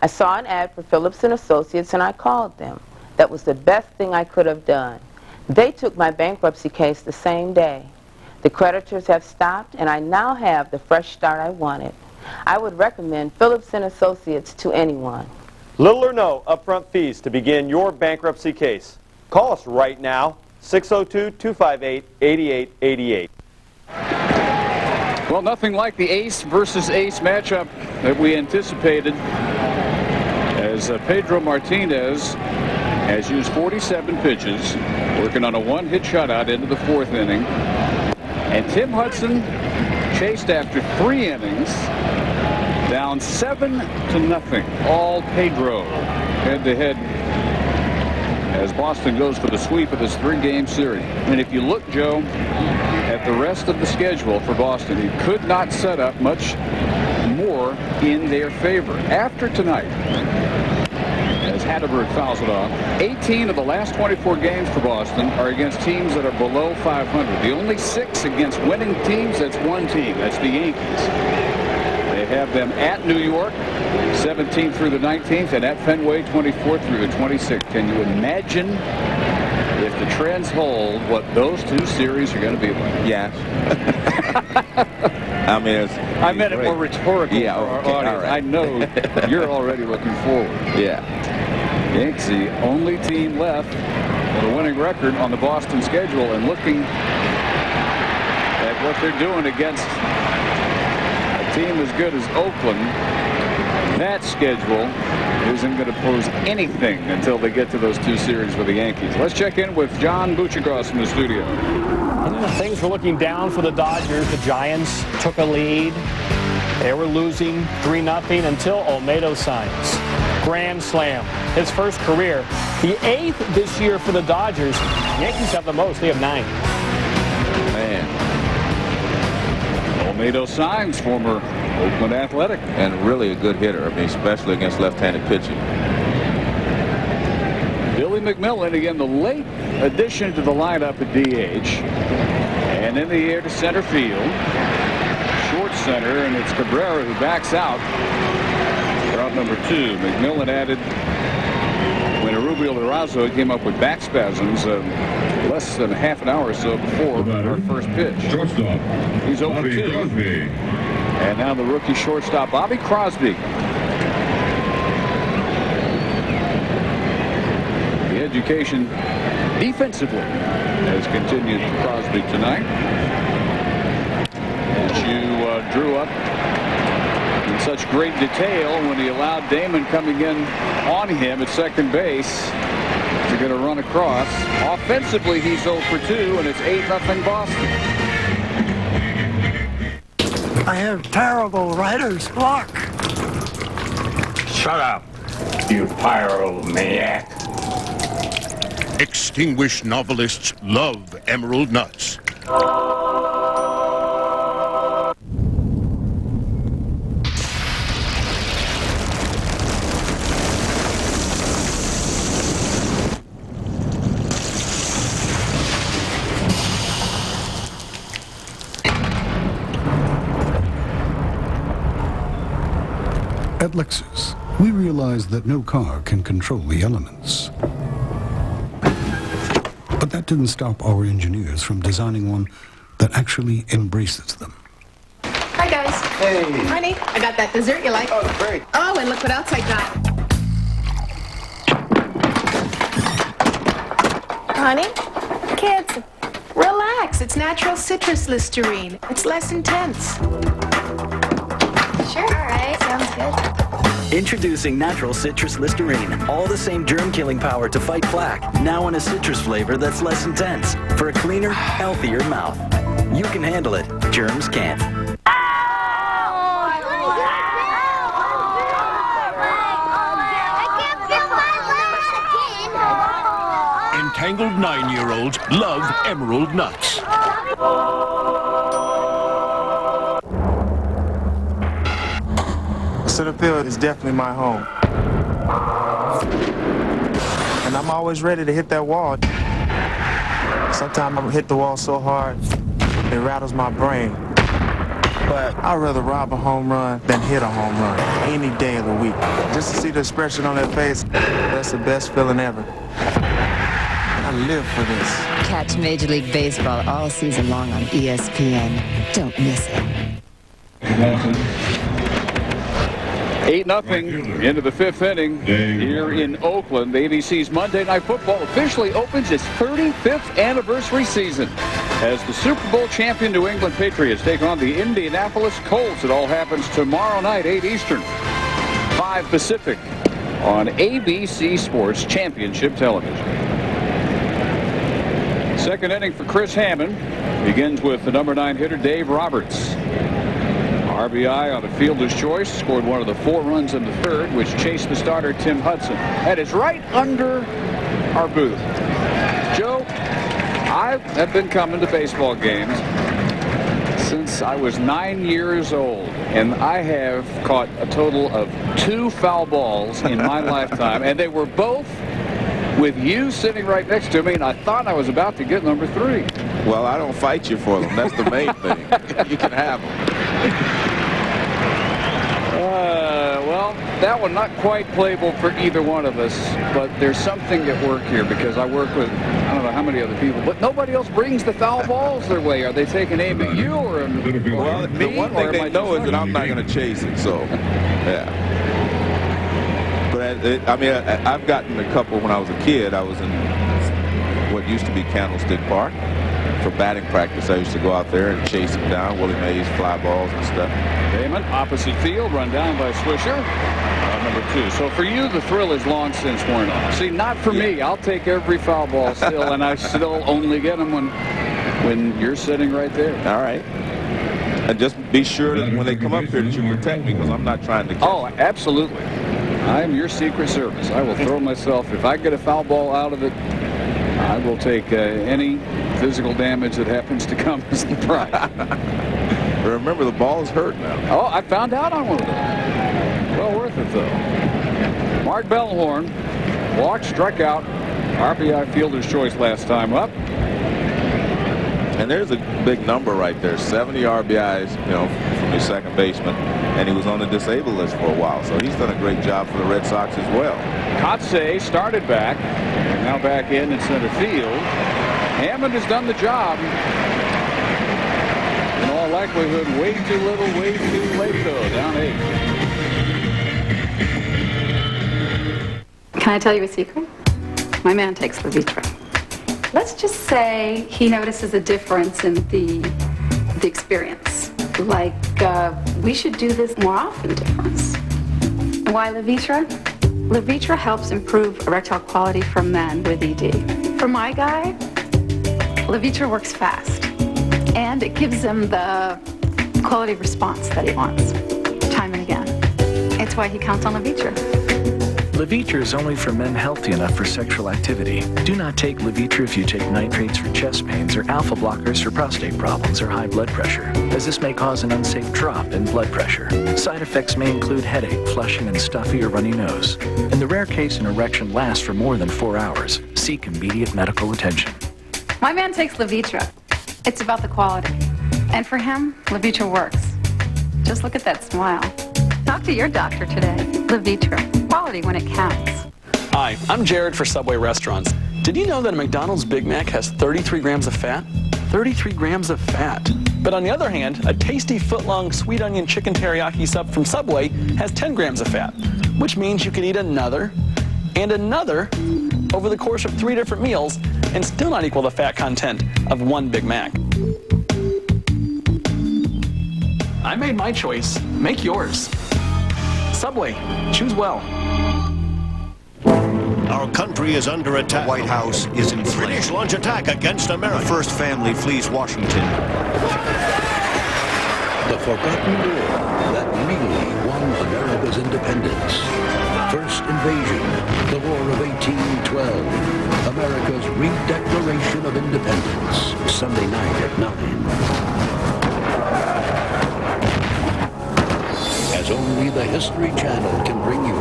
I saw an ad for Phillips & Associates and I called them. That was the best thing I could have done. They took my bankruptcy case the same day. The creditors have stopped and I now have the fresh start I wanted. I would recommend Phillips & Associates to anyone. Little or no upfront fees to begin your bankruptcy case. Call us right now, 602-258-8888. Well, nothing like the ace versus ace matchup that we anticipated, as Pedro Martinez has used 47 pitches, working on a one-hit shutout into the fourth inning. And Tim Hudson chased after 3 innings, down 7-0. All Pedro head-to-head as Boston goes for the sweep of this 3-game series. And if you look, Joe, at the rest of the schedule for Boston, he could not set up much more in their favor. After tonight, as Hatterberg fouls it off, 18 of the last 24 games for Boston are against teams that are below 500. The only 6 against winning teams, that's one team. That's the Yankees. They have them at New York, 17th through the 19th, and at Fenway, 24th through the 26th. Can you imagine, if the trends hold, what those 2 series are going to be like? Yes. I mean, I meant it more rhetorical for our audience. Right. I know you're already looking forward. Yeah. Yankees, the only team left with a winning record on the Boston schedule, and looking at what they're doing against a team as good as Oakland, that schedule isn't going to pose anything until they get to those 2 series with the Yankees. Let's check in with John Buchagos in the studio. Things were looking down for the Dodgers. The Giants took a lead. They were losing 3-0 until Olmedo signs. Grand slam, his first career. The 8th this year for the Dodgers. Yankees have the most. They have 9. Man. Olmedo signs, former Oakland Athletic. And really a good hitter, I mean, especially against left-handed pitching. Billy McMillan, again, the late addition to the lineup at DH. And in the air to center field. Short center, and it's Cabrera who backs out. Route number 2. McMillan added when Rubio Durazo came up with back spasms less than half an hour or so before our first pitch. Shortstop. He's 0-2. And now the rookie shortstop, Bobby Crosby. The education defensively has continued for Crosby tonight. As you drew up in such great detail when he allowed Damon coming in on him at second base to get a run across. Offensively, he's 0 for 2, and it's 8-0 Boston. I have terrible writer's block. Shut up, you pyromaniac. Extinguished novelists love emerald nuts. At Lexus, we realize that no car can control the elements. But that didn't stop our engineers from designing one that actually embraces them. Hi, guys. Hey. Honey, I got that dessert you like. Oh, great. Oh, and look what else I got. Honey? Kids, relax. It's natural citrus Listerine. It's less intense. Sure, all right. Sounds good. Introducing natural citrus Listerine. All the same germ-killing power to fight plaque. Now in a citrus flavor that's less intense. For a cleaner, healthier mouth. You can handle it. Germs can't. Entangled 9-year-olds love Emerald Nuts. Center field is definitely my home. And I'm always ready to hit that wall. Sometimes I hit the wall so hard, it rattles my brain. But I'd rather rob a home run than hit a home run any day of the week. Just to see the expression on their face, that's the best feeling ever. I live for this. Catch Major League Baseball all season long on ESPN. Don't miss it. 8-0 into the 5th inning here in Oakland. ABC's Monday Night Football officially opens its 35th anniversary season as the Super Bowl champion New England Patriots take on the Indianapolis Colts. It all happens tomorrow night, 8 Eastern, 5 Pacific on ABC Sports Championship Television. Second inning for Chris Hammond begins with the number 9 hitter Dave Roberts. RBI on a fielder's choice, scored one of the 4 runs in the 3rd, which chased the starter Tim Hudson. That is right under our booth. Joe, I have been coming to baseball games since I was 9 years old, and I have caught a total of 2 foul balls in my lifetime, and they were both with you sitting right next to me, and I thought I was about to get number 3. Well, I don't fight you for them. That's the main thing. You can have them. Well, that one not quite playable for either one of us, but there's something at work here because I work with, I don't know how many other people, but nobody else brings the foul balls their way. Are they taking aim at you or me? Well, the one thing they know is that I'm not going to chase it, so, yeah. But, I've gotten a couple when I was a kid. I was in what used to be Candlestick Park. For batting practice, I used to go out there and chase them down, Willie Mays, fly balls and stuff. Damon, opposite field, run down by Swisher. Number 2. So for you, the thrill is long since worn off. See, not for me. I'll take every foul ball still, and I still only get them when you're sitting right there. All right. And just be sure that when they come up here that you protect me, because I'm not trying to catch Oh, absolutely. I'm your Secret Service. I will throw myself. If I get a foul ball out of it, I will take any physical damage that happens to come as the prize. Remember, the ball is hurt now. Oh, I found out on one of those. Well worth it, though. Mark Bellhorn walked, struck out. RBI fielder's choice last time up. And there's a big number right there. 70 RBIs, from his second baseman. And he was on the disabled list for a while. So he's done a great job for the Red Sox as well. Kotze started back. Now back in center field. Hammond has done the job. In all likelihood, way too little, way too late, though. Down 8. Can I tell you a secret? My man takes Levitra. Let's just say he notices a difference in the experience. Like, we should do this more often difference. Why Levitra? Levitra helps improve erectile quality for men with ED. For my guy, Levitra works fast, and it gives him the quality response that he wants, time and again. It's why he counts on Levitra. Levitra is only for men healthy enough for sexual activity. Do not take Levitra if you take nitrates for chest pains or alpha blockers for prostate problems or high blood pressure, as this may cause an unsafe drop in blood pressure. Side effects may include headache, flushing, and stuffy or runny nose. In the rare case an erection lasts for more than 4 hours, seek immediate medical attention. My man takes Levitra. It's about the quality. And for him, Levitra works. Just look at that smile. Talk to your doctor today. Levitra. Quality when it counts. Hi, I'm Jared for Subway Restaurants. Did you know that a McDonald's Big Mac has 33 grams of fat? 33 grams of fat. But on the other hand, a tasty foot-long sweet onion chicken teriyaki sub from Subway has 10 grams of fat, which means you can eat another and another over the course of 3 different meals and still not equal the fat content of one Big Mac. I made my choice. Make yours. Subway. Choose well. Our country is under attack. The White House is in flames. British launch attack against America. The first family flees Washington. The forgotten war that really won America's independence. First invasion, the War of 1812. America's redeclaration of independence. Sunday night at 9. As only the History Channel can bring you.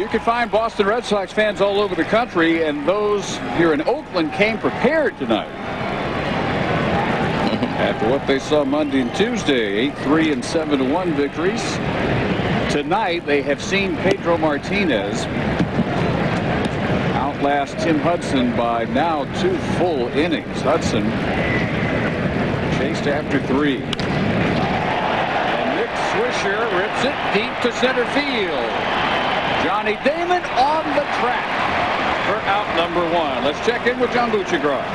You can find Boston Red Sox fans all over the country, and those here in Oakland came prepared tonight. After what they saw Monday and Tuesday, 8-3 and 7-1 victories. Tonight, they have seen Pedro Martinez outlast Tim Hudson by now 2 full innings. Hudson chased after 3. And Nick Swisher rips it deep to center field. Johnny Damon on the track for out number 1. Let's check in with John Buccigross.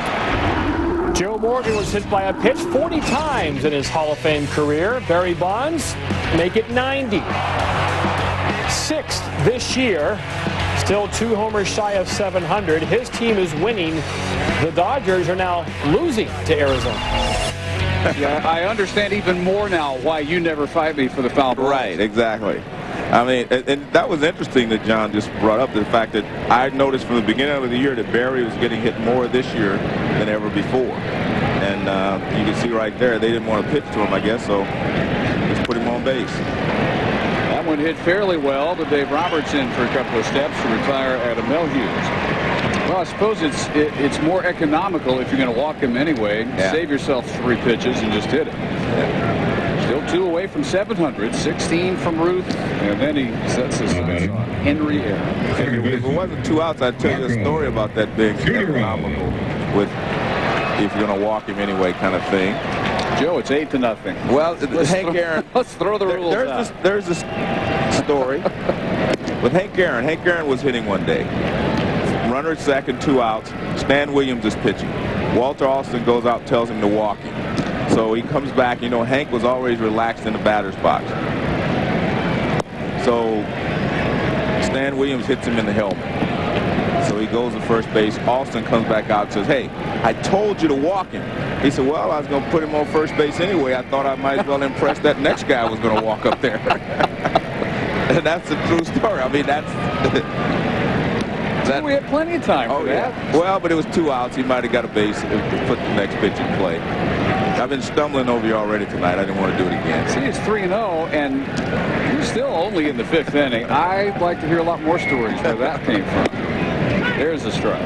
Joe Morgan was hit by a pitch 40 times in his Hall of Fame career. Barry Bonds make it 90. 6th this year. Still 2 homers shy of 700. His team is winning. The Dodgers are now losing to Arizona. Yeah, I understand even more now why you never fight me for the foul ball. Right, exactly. I mean, and that was interesting that John just brought up, the fact that I noticed from the beginning of the year that Barry was getting hit more this year than ever before. And you can see right there, they didn't want to pitch to him, I guess, so just put him on base. That one hit fairly well, but Dave Roberts in for a couple of steps to retire Adam Melhuse. Well, I suppose it's more economical if you're going to walk him anyway. Yeah. Save yourself 3 pitches and just hit it. Yeah. Still 2 away from 700, 16 from Ruth, and then he sets his sights on Henry Aaron. If it wasn't 2 outs, I'd tell you a story about that being economical with if you're going to walk him anyway kind of thing. Joe, it's 8-0. Well, Hank Aaron. Let's throw the rules out. There's this story with Hank Aaron. Hank Aaron was hitting one day. Runner at second, 2 outs. Stan Williams is pitching. Walter Alston goes out, tells him to walk him. So he comes back. You know, Hank was always relaxed in the batter's box. So Stan Williams hits him in the helmet. So he goes to first base. Alston comes back out and says, "Hey, I told you to walk him." He said, "Well, I was going to put him on first base anyway. I thought I might as well impress that next guy was going to walk up there." And that's a true story. I mean, that's... we had plenty of time for that. Yeah. Well, but it was 2 outs. He might have got a base and put the next pitch in play. I've been stumbling over you already tonight. I didn't want to do it again. See, it's 3-0, and you're still only in the 5th inning. I'd like to hear a lot more stories where that came from. There's a strike.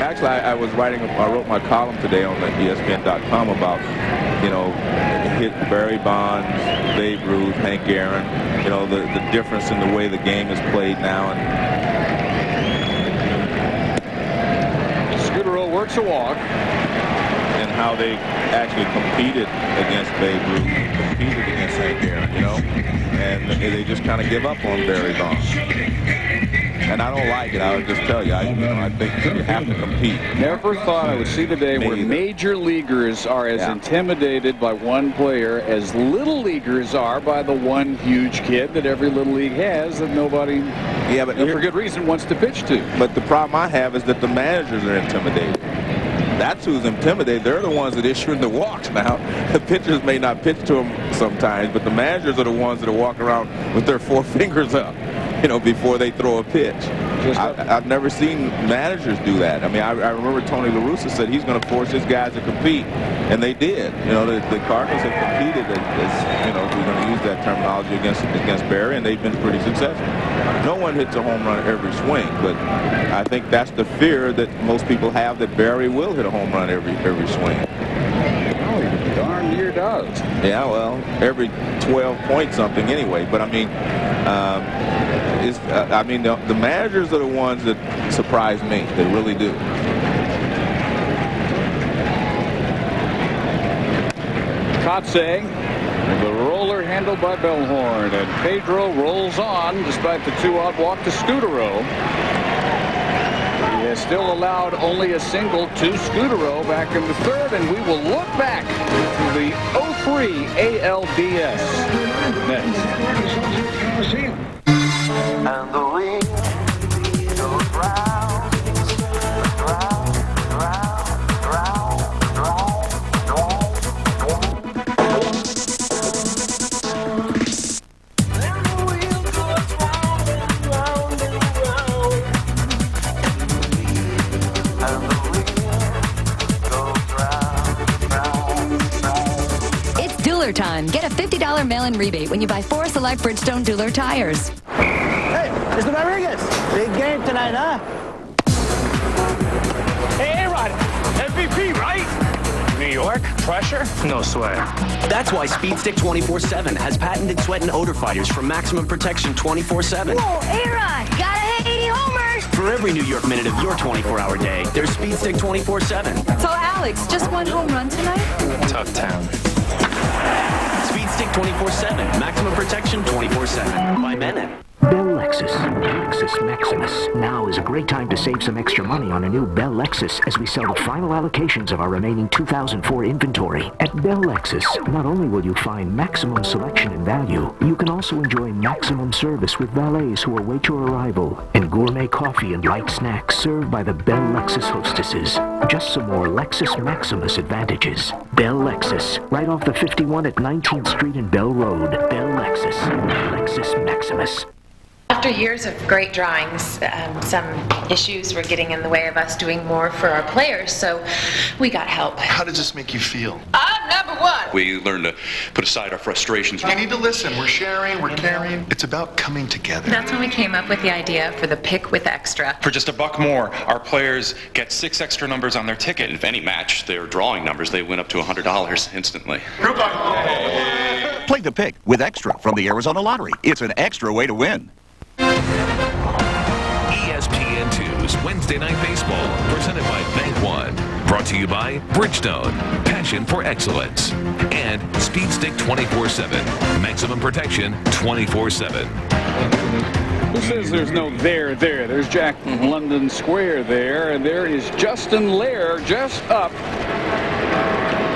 Actually, I wrote my column today on the ESPN.com about, you know, hit Barry Bonds, Babe Ruth, Hank Aaron, you know, the difference in the way the game is played now. And Scudero works a walk. And how they actually competed against Babe Ruth, competed against Hank Aaron, you know, and they just kind of give up on Barry Bonds. And I don't like it. I would just tell you, I think you have to compete. Never thought I would see the day where major leaguers are as intimidated by one player as little leaguers are by the one huge kid that every little league has that nobody, but for good reason, wants to pitch to. But the problem I have is that the managers are intimidated. That's who's intimidated. They're the ones that issue the walks now. The pitchers may not pitch to them sometimes, but the managers are the ones that walk around with their 4 fingers up, you know, before they throw a pitch. I've never seen managers do that. I mean, I remember Tony La Russa said he's going to force his guys to compete, and they did. You know, the Cardinals have competed, as you know, if we're going to use that terminology against Barry, and they've been pretty successful. No one hits a home run every swing, but I think that's the fear that most people have, that Barry will hit a home run every swing. Oh, he darn near does. Yeah, well, every 12 point something anyway. But I mean, the managers are the ones that surprise me. They really do. Kotze, the roller handled by Bellhorn, and Pedro rolls on despite the 2-out walk to Scudero. He has still allowed only a single to Scudero back in the third, and we will look back to the 03 ALDS next. And the wind goes round, round, round, round, round, round. Time. Get a $50 mail-in rebate when you buy 4 select Bridgestone Dueler tires. Hey, Mr. Rodriguez, big game tonight, huh? Hey, A-Rod, MVP, right? New York, pressure? No sweat. That's why Speed Stick 24/7 has patented sweat and odor fighters for maximum protection 24/7. Whoa, A-Rod, gotta hate 80 homers! For every New York minute of your 24-hour day, there's Speed Stick 24/7. So, Alex, just one home run tonight? Tough town. Speed Stick 24/7. Maximum protection 24/7. By Bennett. Bell Lexus. Lexus Maximus. Now is a great time to save some extra money on a new Bell Lexus as we sell the final allocations of our remaining 2004 inventory. At Bell Lexus, not only will you find maximum selection and value, you can also enjoy maximum service with valets who await your arrival and gourmet coffee and light snacks served by the Bell Lexus hostesses. Just some more Lexus Maximus advantages. Bell Lexus, right off the 51 at 19th Street and Bell Road. Bell Lexus. Lexus Maximus. After years of great drawings, some issues were getting in the way of us doing more for our players, so we got help. How does this make you feel? I'm number one! We learn to put aside our frustrations. You need to listen. We're sharing, we're caring. It's about coming together. That's when we came up with the idea for the Pick with Extra. For just $1 more, our players get 6 extra numbers on their ticket. If any match their drawing numbers, they win up to $100 instantly. Play the Pick with Extra from the Arizona Lottery. It's an extra way to win. ESPN2's Wednesday Night Baseball, presented by Bank One. Brought to you by Bridgestone, passion for excellence. And Speed Stick 24/7, maximum protection 24/7. Who says there's no there? There's Jack London Square there, and there is Justin Lair just up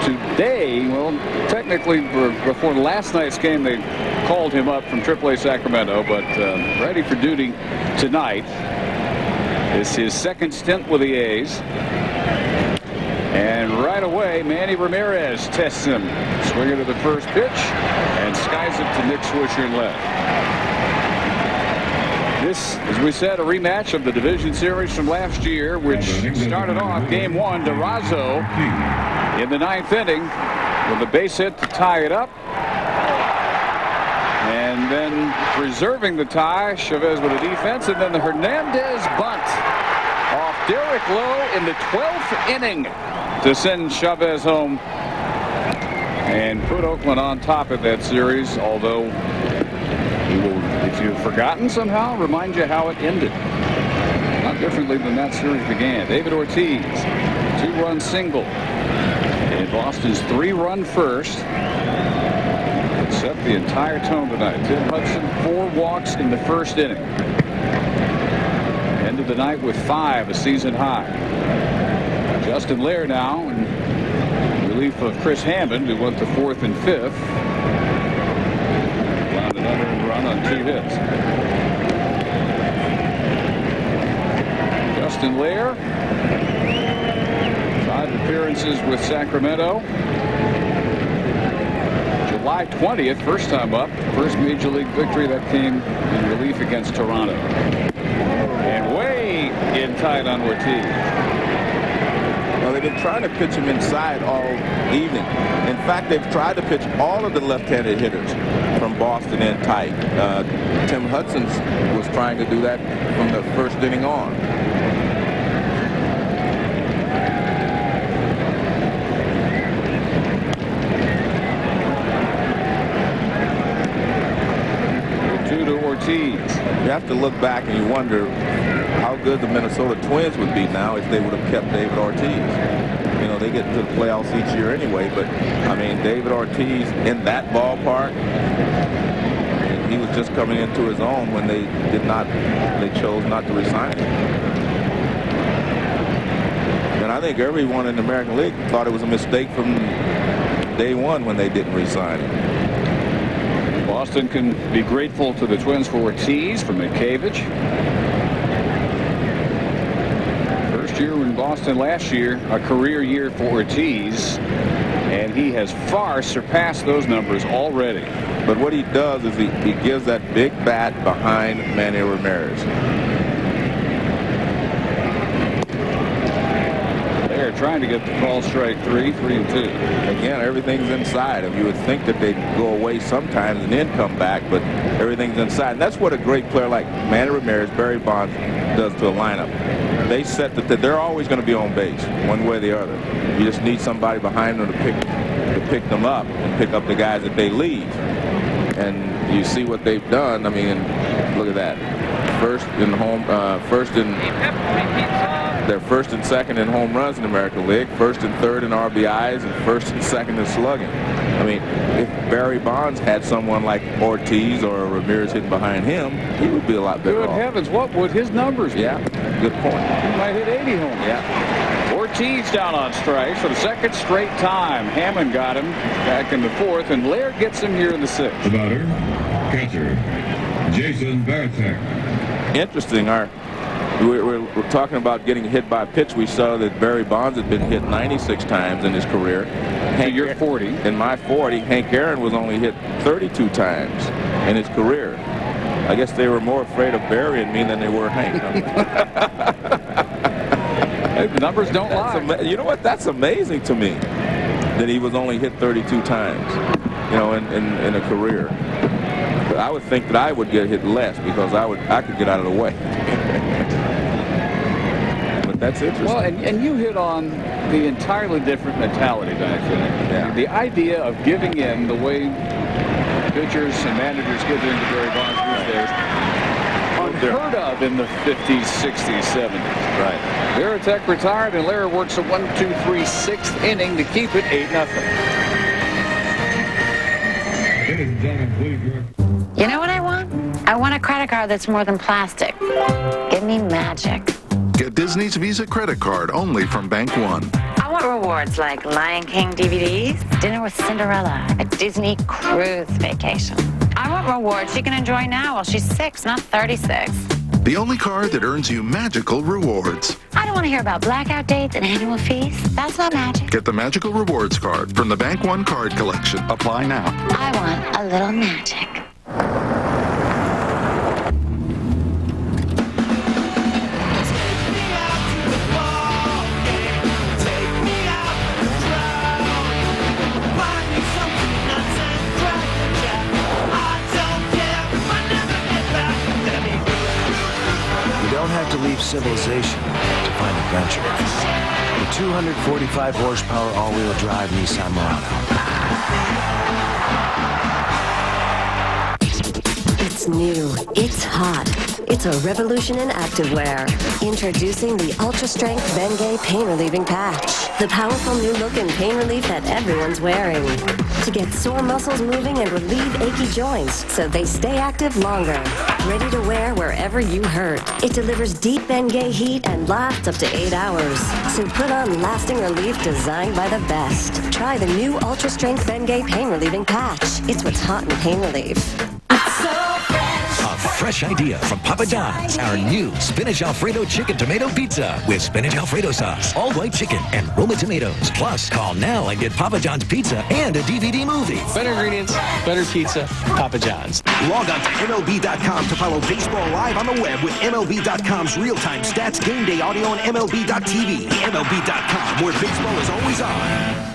today. Well, technically, before last night's game, they called him up from AAA Sacramento, but ready for duty tonight. It's his second stint with the A's. And right away, Manny Ramirez tests him. Swinging to the first pitch and skies it to Nick Swisher in left. This, as we said, a rematch of the division series from last year, which started off game one. DeRozzo in the 9th inning with a base hit to tie it up. And then preserving the tie, Chavez with a defense, and then the Hernandez bunt off Derek Lowe in the 12th inning to send Chavez home and put Oakland on top of that series, although he will, if you've forgotten somehow, remind you how it ended. Not differently than that series began. David Ortiz, 2-run single in Boston's 3-run first. Set the entire tone tonight. Tim Hudson, 4 walks in the first inning. Ended the night with 5, a season high. Justin Lair now in relief of Chris Hammond, who went to 4th and 5th. Allowed another run on 2 hits. Justin Lair, 5 appearances with Sacramento. July 20th, first time up, first major league victory that came in relief against Toronto. And way in tight on Ortiz. Well, they've been trying to pitch him inside all evening. In fact, they've tried to pitch all of the left-handed hitters from Boston in tight. Tim Hudson was trying to do that from the first inning on. You have to look back and you wonder how good the Minnesota Twins would be now if they would have kept David Ortiz. You know, they get to the playoffs each year anyway, but I mean, David Ortiz in that ballpark, he was just coming into his own when they chose not to resign him. And I think everyone in the American League thought it was a mistake from day one when they didn't re-sign him. Boston can be grateful to the Twins for Ortiz, for Mitkevich. First year in Boston last year, a career year for Ortiz, and he has far surpassed those numbers already. But what he does is he gives that big bat behind Manny Ramirez. They're trying to get the call strike 3, 3-2. Again, everything's inside. You would think that they'd go away sometimes and then come back, but everything's inside. And that's what a great player like Manny Ramirez, Barry Bonds does to a lineup. They set that they're always going to be on base, one way or the other. You just need somebody behind them to pick them up and pick up the guys that they leave. And you see what they've done. I mean, look at that. They're first and second in home runs in the American League, first and third in RBIs, and first and second in slugging. I mean, if Barry Bonds had someone like Ortiz or Ramirez hitting behind him, he would be a lot better Good off. heavens, what would his numbers be? Yeah, good point. He might hit 80 home. Yeah. Ortiz down on strikes for the second straight time. Hammond got him back in the fourth, and Laird gets him here in the sixth. The batter, catcher, Jason Bartek. Interesting. We're talking about getting hit by a pitch. We saw that Barry Bonds had been hit 96 times in his career. So you're 40. In my 40, Hank Aaron was only hit 32 times in his career. I guess they were more afraid of burying me than they were Hank. The numbers don't lie. You know what? That's amazing to me that he was only hit 32 times, you know, in a career. But I would think that I would get hit less because I could get out of the way. But that's interesting. Well, and you hit on the entirely different mentality back then. Yeah. The idea of giving in the way pitchers and managers give in to Barry Bonds these days, unheard of in the 50s, 60s, 70s. Right. Bartek retired, and Laird works a 1-2-3 6th inning to keep it 8-0. You know what I want? I want a credit card that's more than plastic. Give me magic. Get Disney's Visa credit card only from Bank One. I want rewards like Lion King DVDs, dinner with Cinderella, a Disney cruise vacation. I want rewards she can enjoy now while she's 6, not 36. The only card that earns you magical rewards. I don't want to hear about blackout dates and annual fees. That's not magic. Get the Magical Rewards card from the Bank One card collection. Apply now. I want a little magic. To leave civilization to find adventure. The 245 horsepower all-wheel drive Nissan Murano. It's new. It's hot. It's a revolution in activewear. Introducing the Ultra Strength Bengay Pain Relieving Patch. The powerful new look and pain relief that everyone's wearing. To get sore muscles moving and relieve achy joints so they stay active longer. Ready to wear wherever you hurt. It delivers deep Bengay heat and lasts up to 8 hours. So put on lasting relief designed by the best. Try the new Ultra Strength Bengay Pain Relieving Patch. It's what's hot in pain relief. A fresh idea from Papa John's. Our new Spinach Alfredo Chicken Tomato Pizza with Spinach Alfredo sauce, all white chicken, and Roma tomatoes. Plus, call now and get Papa John's pizza and a DVD movie. Better ingredients, better pizza, Papa John's. Log on to MLB.com to follow baseball live on the web with MLB.com's real-time stats, game day audio, and MLB.tv. MLB.com, where baseball is always on.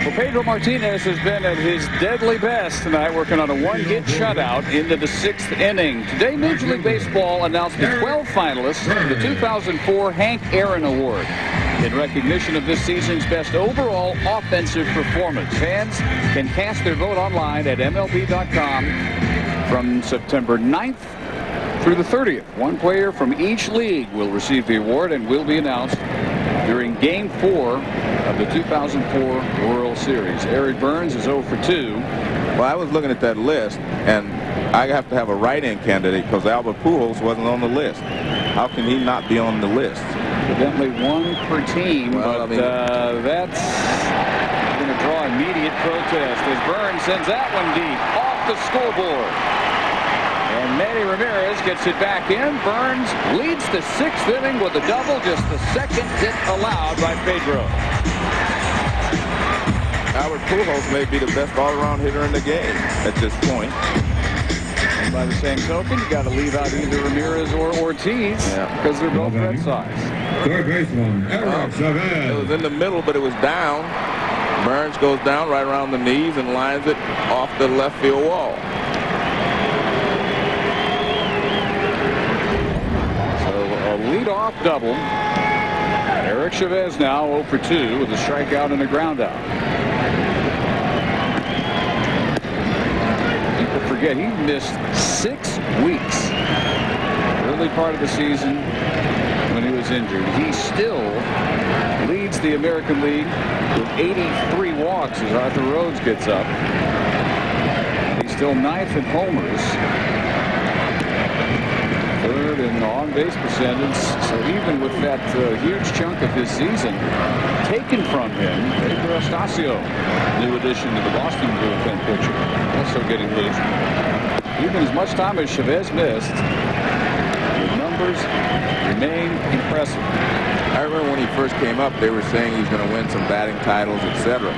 Well, Pedro Martinez has been at his deadly best tonight, working on a one-hit shutout into the 6th inning. Today, Major League Baseball announced the 12 finalists for the 2004 Hank Aaron Award in recognition of this season's best overall offensive performance. Fans can cast their vote online at MLB.com from September 9th through the 30th. One player from each league will receive the award and will be announced during Game 4 of the 2004 World Series. Eric Burns is 0 for 2. Well, I was looking at that list, and I have to have a write-in candidate because Albert Pujols wasn't on the list. How can he not be on the list? Evidently one per team, but that's going to draw immediate protest as Burns sends that one deep off the scoreboard. And Manny Ramirez gets it back in. Burns leads the 6th inning with a double, just the 2nd hit allowed by Pedro. Albert Pujols may be the best all-around hitter in the game at this point. And by the same token, you got to leave out either Ramirez or Ortiz because they're both Red Sox. Third baseman, Eric Chavez. It was in the middle, but it was down. Burns goes down right around the knees and lines it off the left field wall. A leadoff double. Eric Chavez now 0 for 2 with a strikeout and a ground out. People forget he missed 6 weeks. Early part of the season when he was injured. He still leads the American League with 83 walks as Arthur Rhodes gets up. He's still 9th in homers. 3rd in on-base percentage. So even with that huge chunk of his season taken from him, Pedro Estacio, new addition to the Boston bullpen pitcher, also getting loose. Even as much time as Chavez missed, the numbers remain impressive. I remember when he first came up, they were saying he's going to win some batting titles, etc.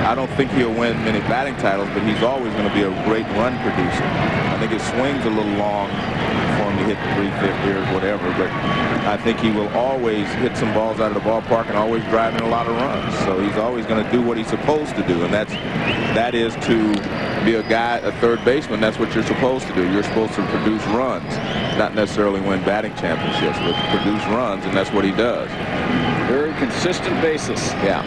I don't think he'll win many batting titles, but he's always going to be a great run producer. I think his swing's a little long for him to hit 350 or whatever, but I think he will always hit some balls out of the ballpark and always drive in a lot of runs. So he's always going to do what he's supposed to do, and that is to be a guy, a third baseman. That's what you're supposed to do. You're supposed to produce runs, not necessarily win batting championships, but produce runs, and that's what he does. Very consistent basis. Yeah.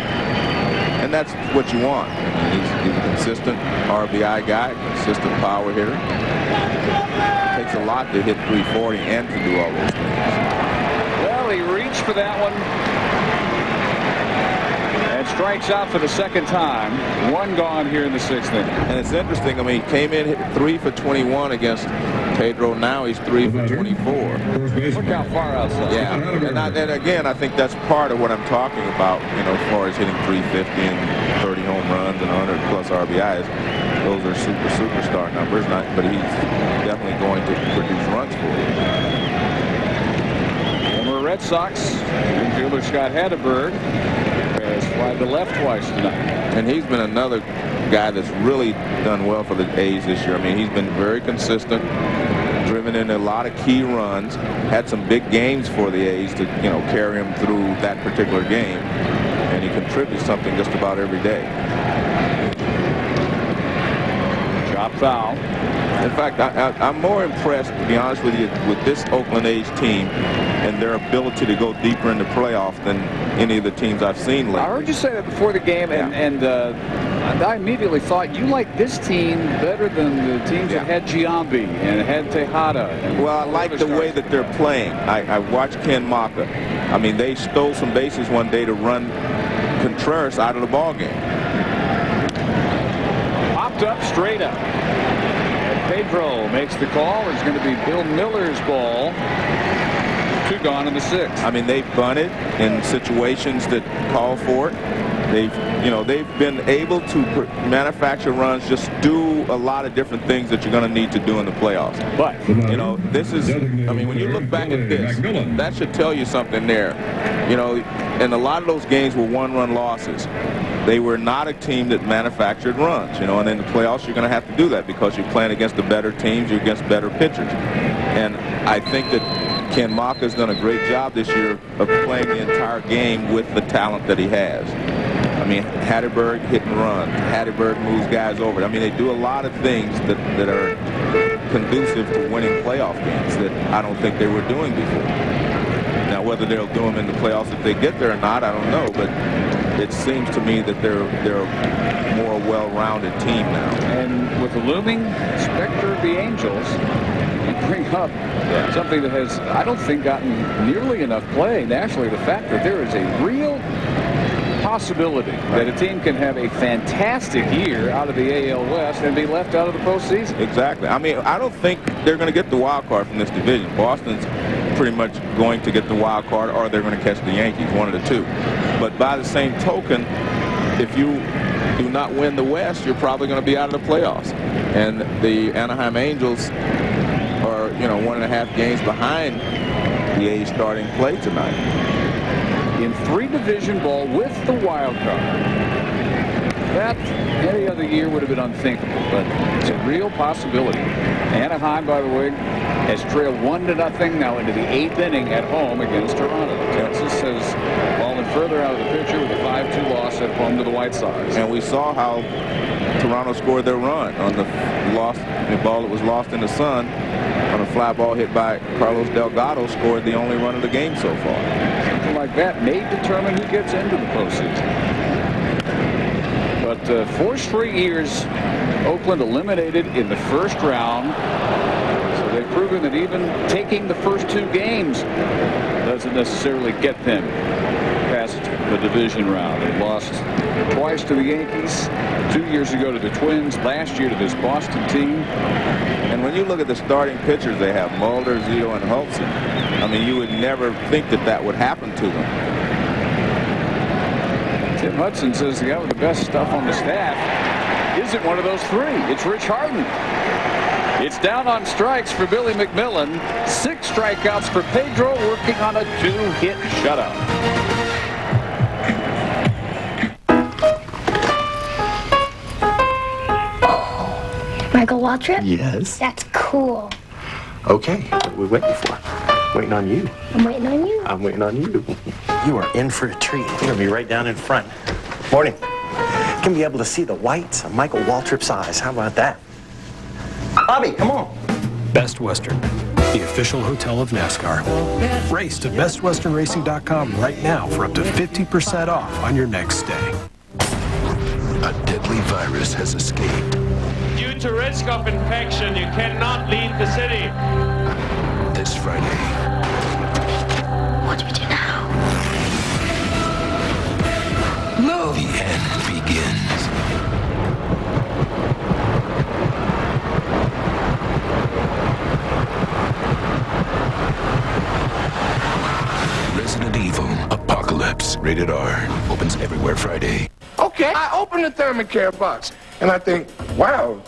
And that's what you want. He's a consistent RBI guy, consistent power hitter. It takes a lot to hit 340 and to do all those things. Well, he reached for that one and strikes out for the 2nd time. 1 gone here in the 6th inning. And it's interesting. I mean, he came in, hit 3 for 21 against Pedro. Now he's 3 for 24. Look how far outside. Yeah, and again, I think that's part of what I'm talking about, you know, as far as hitting 350 and 30 home runs and 100 plus RBIs. Those are superstar numbers, but he's definitely going to produce runs for you. Former Red Sox infielder Scott Hatteberg has flied to left twice tonight. And he's been another guy that's really done well for the A's this year. I mean, he's been very consistent, driven in a lot of key runs, had some big games for the A's to, you know, carry him through that particular game, and he contributes something just about every day. Drop foul. In fact, I'm more impressed, to be honest with you, with this Oakland A's team and their ability to go deeper in the playoffs than any of the teams I've seen lately. I heard you say that before the game, and I immediately thought you liked this team better than the teams that had Giambi and had Tejada. Well, I like the way that they're playing. I watched Ken Maka. I mean, they stole some bases one day to run Contreras out of the ballgame. Popped up, straight up. Pedro makes the call. It's going to be Bill Miller's ball. 2 gone in the 6th. I mean, they've bunted in situations that call for it. They've been able to manufacture runs, just do a lot of different things that you're going to need to do in the playoffs. But, you know, this is, I mean, when you look back at this, that should tell you something there. You know, and a lot of those games were 1-run losses. They were not a team that manufactured runs, you know, and in the playoffs you're going to have to do that because you're playing against the better teams, you're against better pitchers. And I think that Ken Maka's done a great job this year of playing the entire game with the talent that he has. I mean, Hatteberg hit and run. Hatteberg moves guys over. I mean, they do a lot of things that are conducive to winning playoff games that I don't think they were doing before. Now, whether they'll do them in the playoffs if they get there or not, I don't know. But it seems to me that they're a more well-rounded team now. And with the looming specter of the Angels, you bring up something that has, I don't think, gotten nearly enough play nationally. The fact that there is a real possibility that a team can have a fantastic year out of the AL West and be left out of the postseason. Exactly. I mean, I don't think they're going to get the wild card from this division. Boston's pretty much going to get the wild card, or they're going to catch the Yankees, one of the two. But by the same token, if you do not win the West, you're probably going to be out of the playoffs. And the Anaheim Angels are, 1.5 games behind the A's starting play tonight. In 3 division ball with the wild card. That any other year would have been unthinkable, but it's a real possibility. Anaheim, by the way, has trailed 1-0 now into the 8th inning at home against Toronto. Texas has fallen further out of the picture with a 5-2 loss at home to the White Sox. And we saw how Toronto scored their run on the ball that was lost in the sun. On a fly ball hit by Carlos Delgado, scored the only run of the game so far. Something like that may determine who gets into the postseason. But 4 straight years, Oakland eliminated in the first round. So they've proven that even taking the first 2 games doesn't necessarily get them past the division round. They lost twice to the Yankees, 2 years ago to the Twins, last year to this Boston team. And when you look at the starting pitchers they have, Mulder, Zito, and Hudson, I mean, you would never think that that would happen to them. Tim Hudson says the guy with the best stuff on the staff isn't one of those 3. It's Rich Harden. It's down on strikes for Billy McMillan. 6 strikeouts for Pedro, working on a 2-hit shutout. Michael Waltrip? Yes. That's cool. Okay, what are we waiting for? Waiting on you. I'm waiting on you. I'm waiting on you. You are in for a treat. You're going to be right down in front. Morning. You're going to be able to see the whites of Michael Waltrip's eyes. How about that? Bobby, come on. Best Western, the official hotel of NASCAR. Race to bestwesternracing.com right now for up to 50% off on your next stay. A deadly virus has escaped. Due to risk of infection, you cannot leave the city. This Friday. What do we do now? No. The end begins. Resident Evil Apocalypse. Rated R. Opens everywhere Friday. Okay, I open the thermocare box and I think, wow,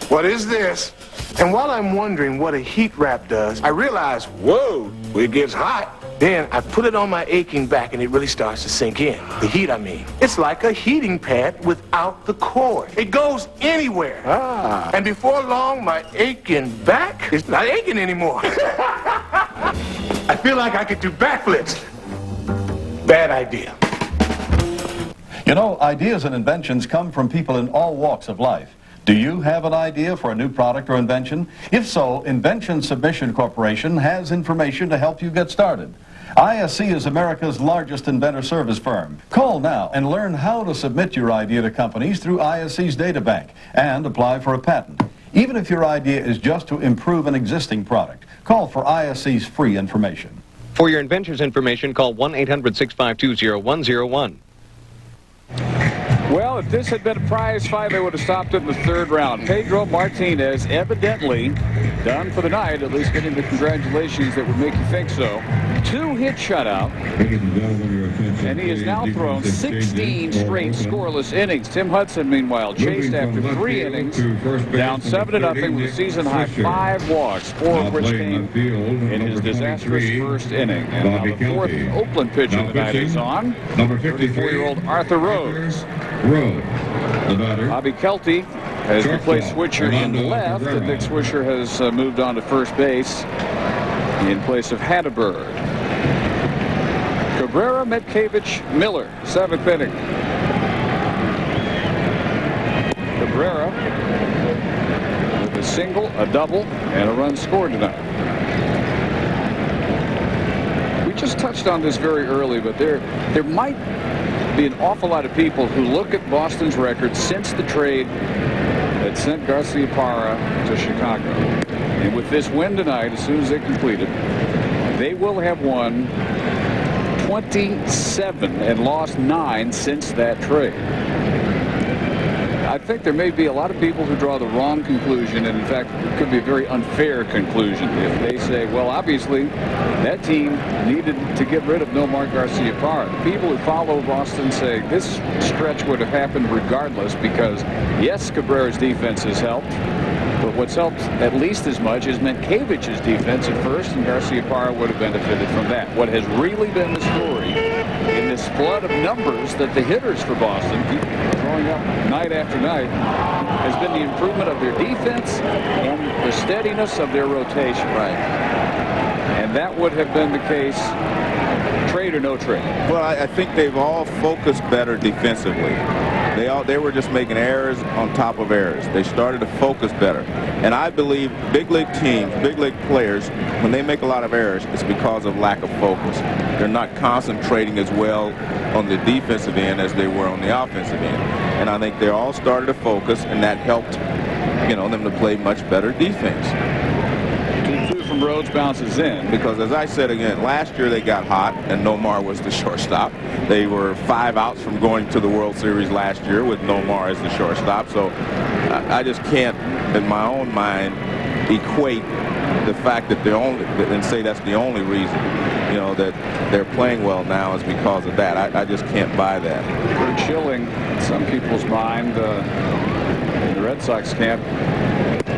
what is this? And while I'm wondering what a heat wrap does, I realize, whoa, it gets hot. Then I put it on my aching back and it really starts to sink in. The heat, I mean. It's like a heating pad without the cord. It goes anywhere. And before long, my aching back is not aching anymore. I feel like I could do backflips. Bad idea. You know, ideas and inventions come from people in all walks of life. Do you have an idea for a new product or invention? If so, Invention Submission Corporation has information to help you get started. ISC is America's largest inventor service firm. Call now and learn how to submit your idea to companies through ISC's data bank and apply for a patent. Even if your idea is just to improve an existing product, call for ISC's free information. For your inventor's information, call 1-800-652-0101. Well, if this had been a prize fight, they would have stopped it in the 3rd round. Pedro Martinez evidently done for the night, at least getting the congratulations that would make you think so. 2-hit shutout. And he has now thrown 16 straight scoreless innings. Tim Hudson, meanwhile, chased after 3 innings, down 7-0 with a season-high 5 walks, 4 of which came in his disastrous first inning. And now the 4th Oakland pitcher of the night is on, 34-year-old Arthur Rose. Bobby Kelty has replaced Swisher in left, and Nick Swisher has moved on to first base in place of Hatteberg. Cabrera, Metcavich, Miller, 7th inning. Cabrera with a single, a double, and a run scored tonight. We just touched on this very early, but there might be an awful lot of people who look at Boston's record since the trade that sent Garcia Parra to Chicago. And with this win tonight, as soon as they complete it, they will have won 27 and lost 9 since that trade. I think there may be a lot of people who draw the wrong conclusion, and in fact, it could be a very unfair conclusion if they say, well, obviously, that team needed to get rid of Nomar Garciaparra. The people who follow Boston say this stretch would have happened regardless because, yes, Cabrera's defense has helped, but what's helped at least as much is Mentkevich's defense at first, and Garciaparra would have benefited from that. What has really been the story in this flood of numbers that the hitters for Boston keep throwing up night after night has been the improvement of their defense and the steadiness of their rotation. Right. And that would have been the case, trade or no trade. Well, I think they've all focused better defensively. They were just making errors on top of errors. They started to focus better. And I believe big league teams, big league players, when they make a lot of errors, it's because of lack of focus. They're not concentrating as well on the defensive end as they were on the offensive end. And I think they all started to focus, and that helped, them to play much better defense. 2-2 from Rhodes bounces in. Because as I said again, last year they got hot and Nomar was the shortstop. They were 5 outs from going to the World Series last year with Nomar as the shortstop. So I just can't, in my own mind, equate the fact that and say that's the only reason, that they're playing well now is because of that. I just can't buy that. Curt Schilling, in some people's mind, in the Red Sox camp,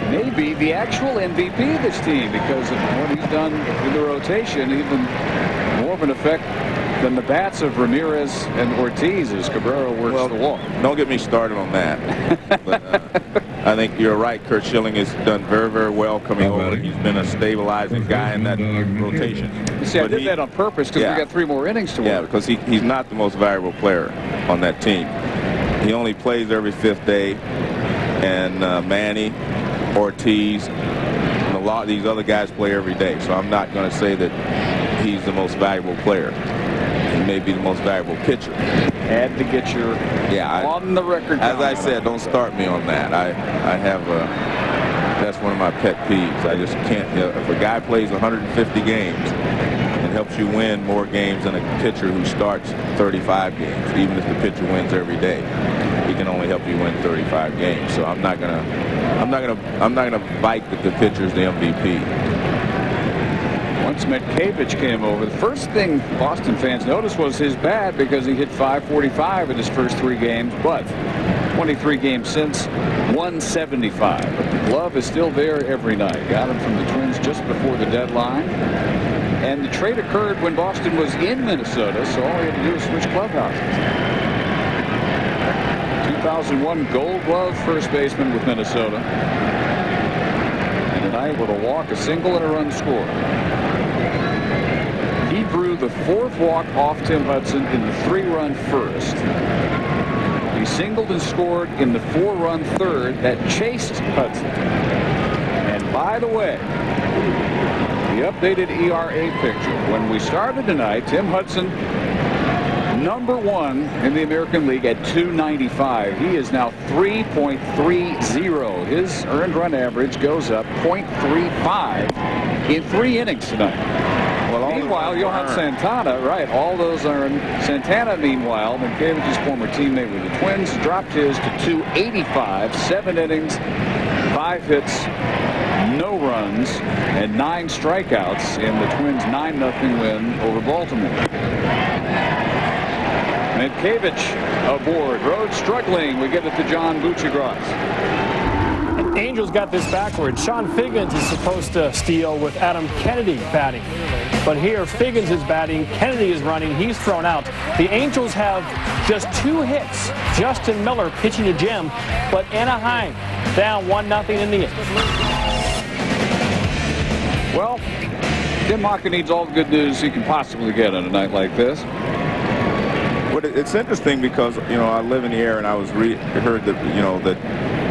maybe the actual MVP of this team because of what he's done in the rotation, even more of an effect than the bats of Ramirez and Ortiz as Cabrera works the wall. Don't get me started on that. But, I think you're right. Curt Schilling has done very, very well coming over. He's been a stabilizing guy in that rotation. You see, I did that on purpose because we got 3 more innings to work. Yeah, because he's not the most valuable player on that team. He only plays every 5th day, and Manny, Ortiz, and a lot of these other guys play every day. So I'm not going to say that he's the most valuable player. He may be the most valuable pitcher. Had to get your on the record. As I said, don't start me on that. I have that's one of my pet peeves. I just can't. If a guy plays 150 games and helps you win more games than a pitcher who starts 35 games, even if the pitcher wins every day, he can only help you win 35 games. So I'm not gonna bite that the pitcher's the MVP. Once Mentkevich came over, the first thing Boston fans noticed was his bat because he hit .545 in his first 3 games, but 23 games since, 175. But the glove is still there every night. Got him from the Twins just before the deadline. And the trade occurred when Boston was in Minnesota, so all he had to do was switch clubhouses. 2001 Gold Glove first baseman with Minnesota. And tonight with a walk, a single, and a run scored. He drew the 4th walk off Tim Hudson in the 3-run first. He singled and scored in the 4-run third that chased Hudson. And by the way, the updated ERA picture. When we started tonight, Tim Hudson, #1 in the American League at 295. He is now 3.30. His earned run average goes up 0.35 in 3 innings tonight. Well, meanwhile, Johan Santana, right, all those earned. Santana, meanwhile, Mentkevich's former teammate with the Twins, dropped his to 285, 7 innings, 5 hits, no runs, and 9 strikeouts in the Twins' 9-0 win over Baltimore. Mentkevich aboard. Rhodes struggling. We get it to John Buccigross. Angels got this backwards. Sean Figgins is supposed to steal with Adam Kennedy batting. But here, Figgins is batting, Kennedy is running, he's thrown out. The Angels have just 2 hits. Justin Miller pitching to Jim, but Anaheim down 1-0 in the inning. Well, Tim Maka needs all the good news he can possibly get on a night like this. Well, it's interesting because, I live in the area and I heard that, that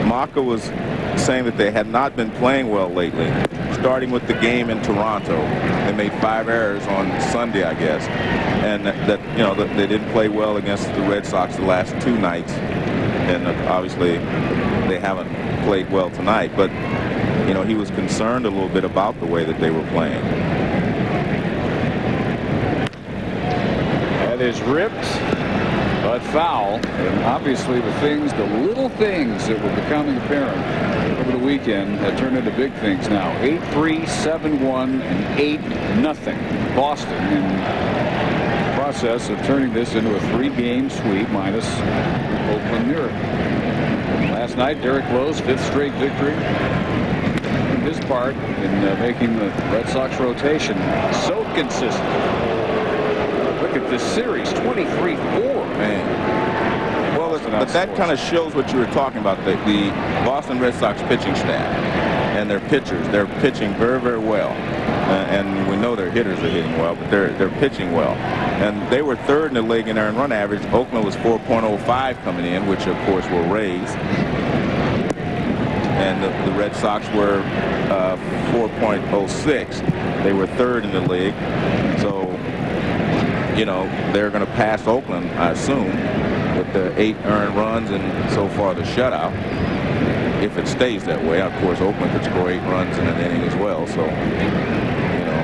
Maka was saying that they had not been playing well lately, starting with the game in Toronto. They made 5 errors on Sunday, I guess, and that that they didn't play well against the Red Sox the last 2 nights, and obviously they haven't played well tonight. But he was concerned a little bit about the way that they were playing. That is ripped But foul, and obviously the little things that were becoming apparent over the weekend have turned into big things now. 8-3, 7-1, and 8-0. Boston in the process of turning this into a 3-game sweep minus Oakland Miracle. Last night, Derek Lowe's 5th straight victory. His part in making the Red Sox rotation so consistent. Look at this series, 23-4. Man. Well, but that kind of shows what you were talking about, the Boston Red Sox pitching staff and their pitchers. They're pitching very, very well. And we know their hitters are hitting well, but they're pitching well. And they were 3rd in the league in earned run average. Oakland was 4.05 coming in, which of course will raise. And the Red Sox were 4.06. They were 3rd in the league. So, you know, they're going to pass Oakland, I assume, with the 8 earned runs and so far the shutout. If it stays that way, of course, Oakland could score 8 runs in an inning as well. So, you know,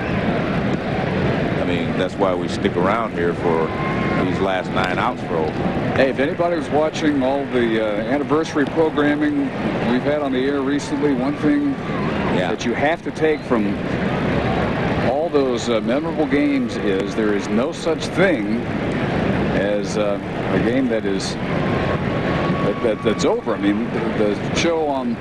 I mean, that's why we stick around here for these last 9 outs for Oakland. Hey, if anybody was watching all the anniversary programming we've had on the air recently, one thing that you have to take from all those memorable games is there is no such thing as a game that is that's over. I mean, the show on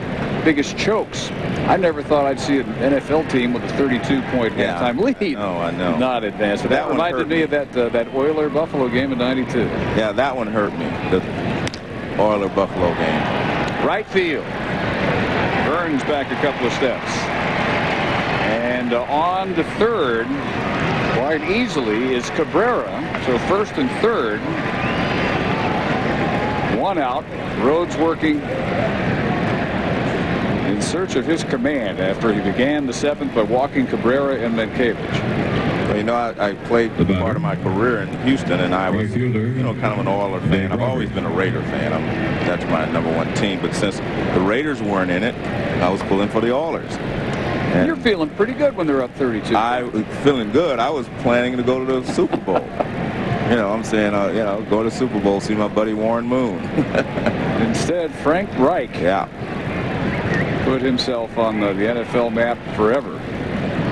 Biggest Chokes, I never thought I'd see an NFL team with a 32-point halftime lead. Oh, I know. Not advanced. But that reminded me of that Oiler-Buffalo game in '92. Yeah, that one hurt me, the Oiler-Buffalo game. Right field. Burns back a couple of steps. And on to third, quite easily, is Cabrera. So 1st and 3rd. 1 out. Rhodes working in search of his command after he began the 7th by walking Cabrera and then Cavage. Well, you know, I played part of my career in Houston, and I was, you know, kind of an Oiler fan. I've always been a Raider fan. That's my #1 team. But since the Raiders weren't in it, I was pulling for the Oilers. And you're feeling pretty good when they're up 32. I was feeling good. I was planning to go to the Super Bowl. You know, I'm saying, you know, go to the Super Bowl, see my buddy Warren Moon. Instead, Frank Reich put himself on the NFL map forever.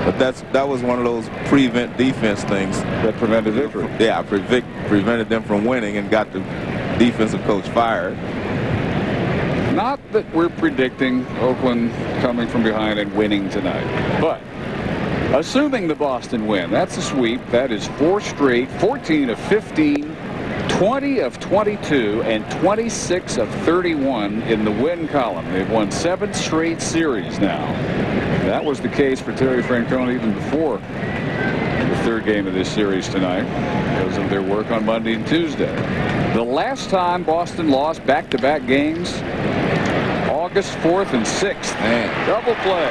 But that was one of those prevent defense things that prevented victory. Yeah, prevented them from winning and got the defensive coach fired. Not that we're predicting Oakland coming from behind and winning tonight, but assuming the Boston win, that's a sweep. That is 4 straight, 14 of 15, 20 of 22, and 26 of 31 in the win column. They've won 7 straight series now. That was the case for Terry Francona even before the 3rd game of this series tonight because of their work on Monday and Tuesday. The last time Boston lost back-to-back games, August 4th and 6th. Man. Double play.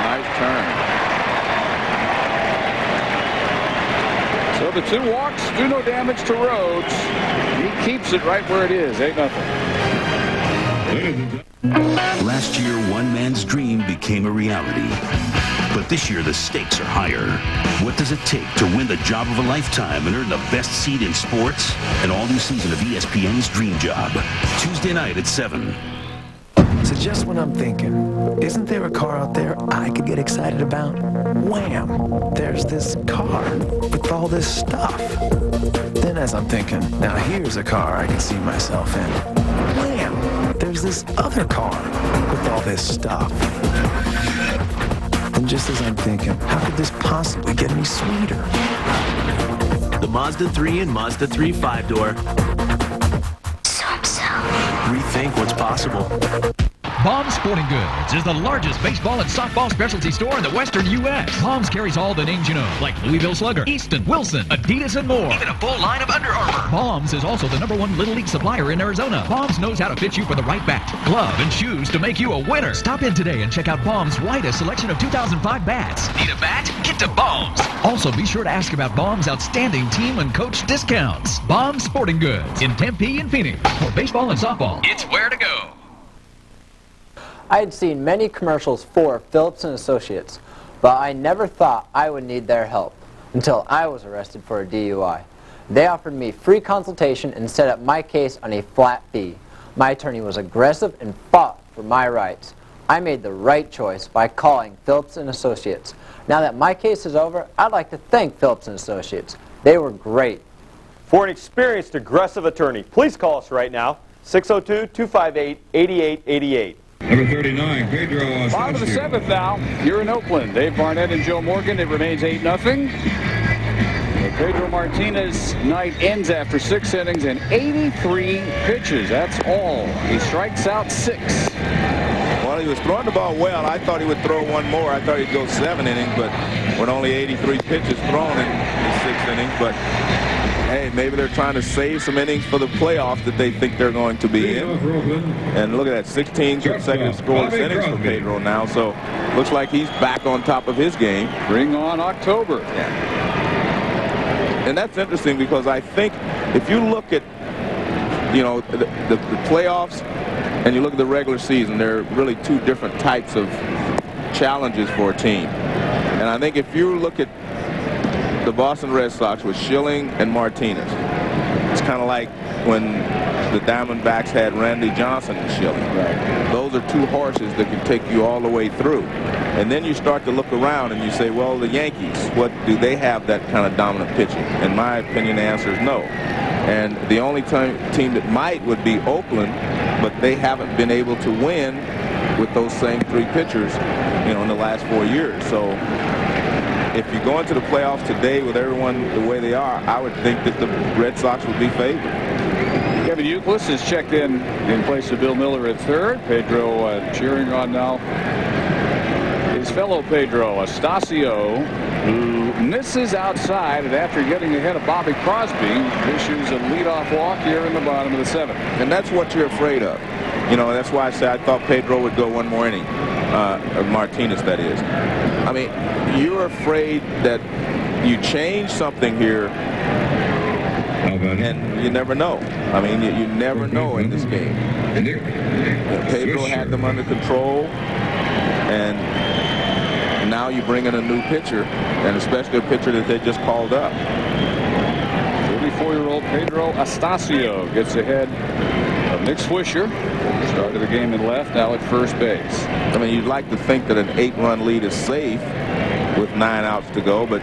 Nice turn. So the 2 walks do no damage to Rhodes. He keeps it right where it is, 8-0. Last year, one man's dream became a reality. But this year, the stakes are higher. What does it take to win the job of a lifetime and earn the best seat in sports? An all-new season of ESPN's Dream Job. Tuesday night at 7. So just when I'm thinking, isn't there a car out there I could get excited about? Wham! There's this car with all this stuff. Then as I'm thinking, now here's a car I can see myself in. Wham! There's this other car with all this stuff. And just as I'm thinking, how could this possibly get any sweeter? The Mazda 3 and Mazda 3 5-door. Rethink what's possible. Baum's Sporting Goods is the largest baseball and softball specialty store in the western U.S. Baum's carries all the names you know, like Louisville Slugger, Easton, Wilson, Adidas, and more. Even a full line of Under Armour. Baum's is also the #1 Little League supplier in Arizona. Baum's knows how to fit you for the right bat, glove, and shoes to make you a winner. Stop in today and check out Baum's widest selection of 2005 bats. Need a bat? Get to Baum's. Also, be sure to ask about Baum's outstanding team and coach discounts. Baum's Sporting Goods in Tempe and Phoenix. For baseball and softball, it's where to go. I had seen many commercials for Phillips & Associates, but I never thought I would need their help until I was arrested for a DUI. They offered me free consultation and set up my case on a flat fee. My attorney was aggressive and fought for my rights. I made the right choice by calling Phillips & Associates. Now that my case is over, I'd like to thank Phillips & Associates. They were great. For an experienced, aggressive attorney, please call us right now, 602-258-8888. Number 39, Pedro. Bottom of the seventh now. Here in Oakland. Dave Barnett and Joe Morgan. It remains 8-0. Pedro Martinez night ends after 6 innings and 83 pitches. That's all. He strikes out 6. Well, he was throwing the ball well. I thought he would throw one more. I thought he'd go 7 innings, but with only 83 pitches thrown in the 6th inning. But hey, maybe they're trying to save some innings for the playoffs that they think they're going to be in. And look at that, 16 consecutive scoreless innings for Pedro now. So looks like he's back on top of his game. Bring on October. Yeah. And that's interesting because I think if you look at, you know, the playoffs and you look at the regular season, there are really two different types of challenges for a team. And I think if you look at the Boston Red Sox with Schilling and Martinez, it's kind of like when the Diamondbacks had Randy Johnson and Schilling. Right. Those are two horses that can take you all the way through. And then you start to look around and you say, well, the Yankees, what do they have that kind of dominant pitching? In my opinion, the answer is no. And the only team that might would be Oakland, but they haven't been able to win with those same 3 pitchers, you know, in the last 4 years. So if you go into the playoffs today with everyone the way they are, I would think that the Red Sox would be favored. Kevin Youkilis is checked in place of Bill Miller at third. Pedro cheering on now his fellow Pedro Astacio, who misses outside, and after getting ahead of Bobby Crosby, issues a leadoff walk here in the bottom of the 7th. And that's what you're afraid of. You know, that's why I said I thought Pedro would go one more inning. Martinez, that is. I mean, you're afraid that you change something here, and you never know. I mean, you never know in this game. Pedro had them under control, and now you bring in a new pitcher, and especially a pitcher that they just called up. 34-year-old Pedro Astacio gets ahead of Nick Swisher. Started the game in left, now at first base. I mean, you'd like to think that an 8-run lead is safe with 9 outs to go, but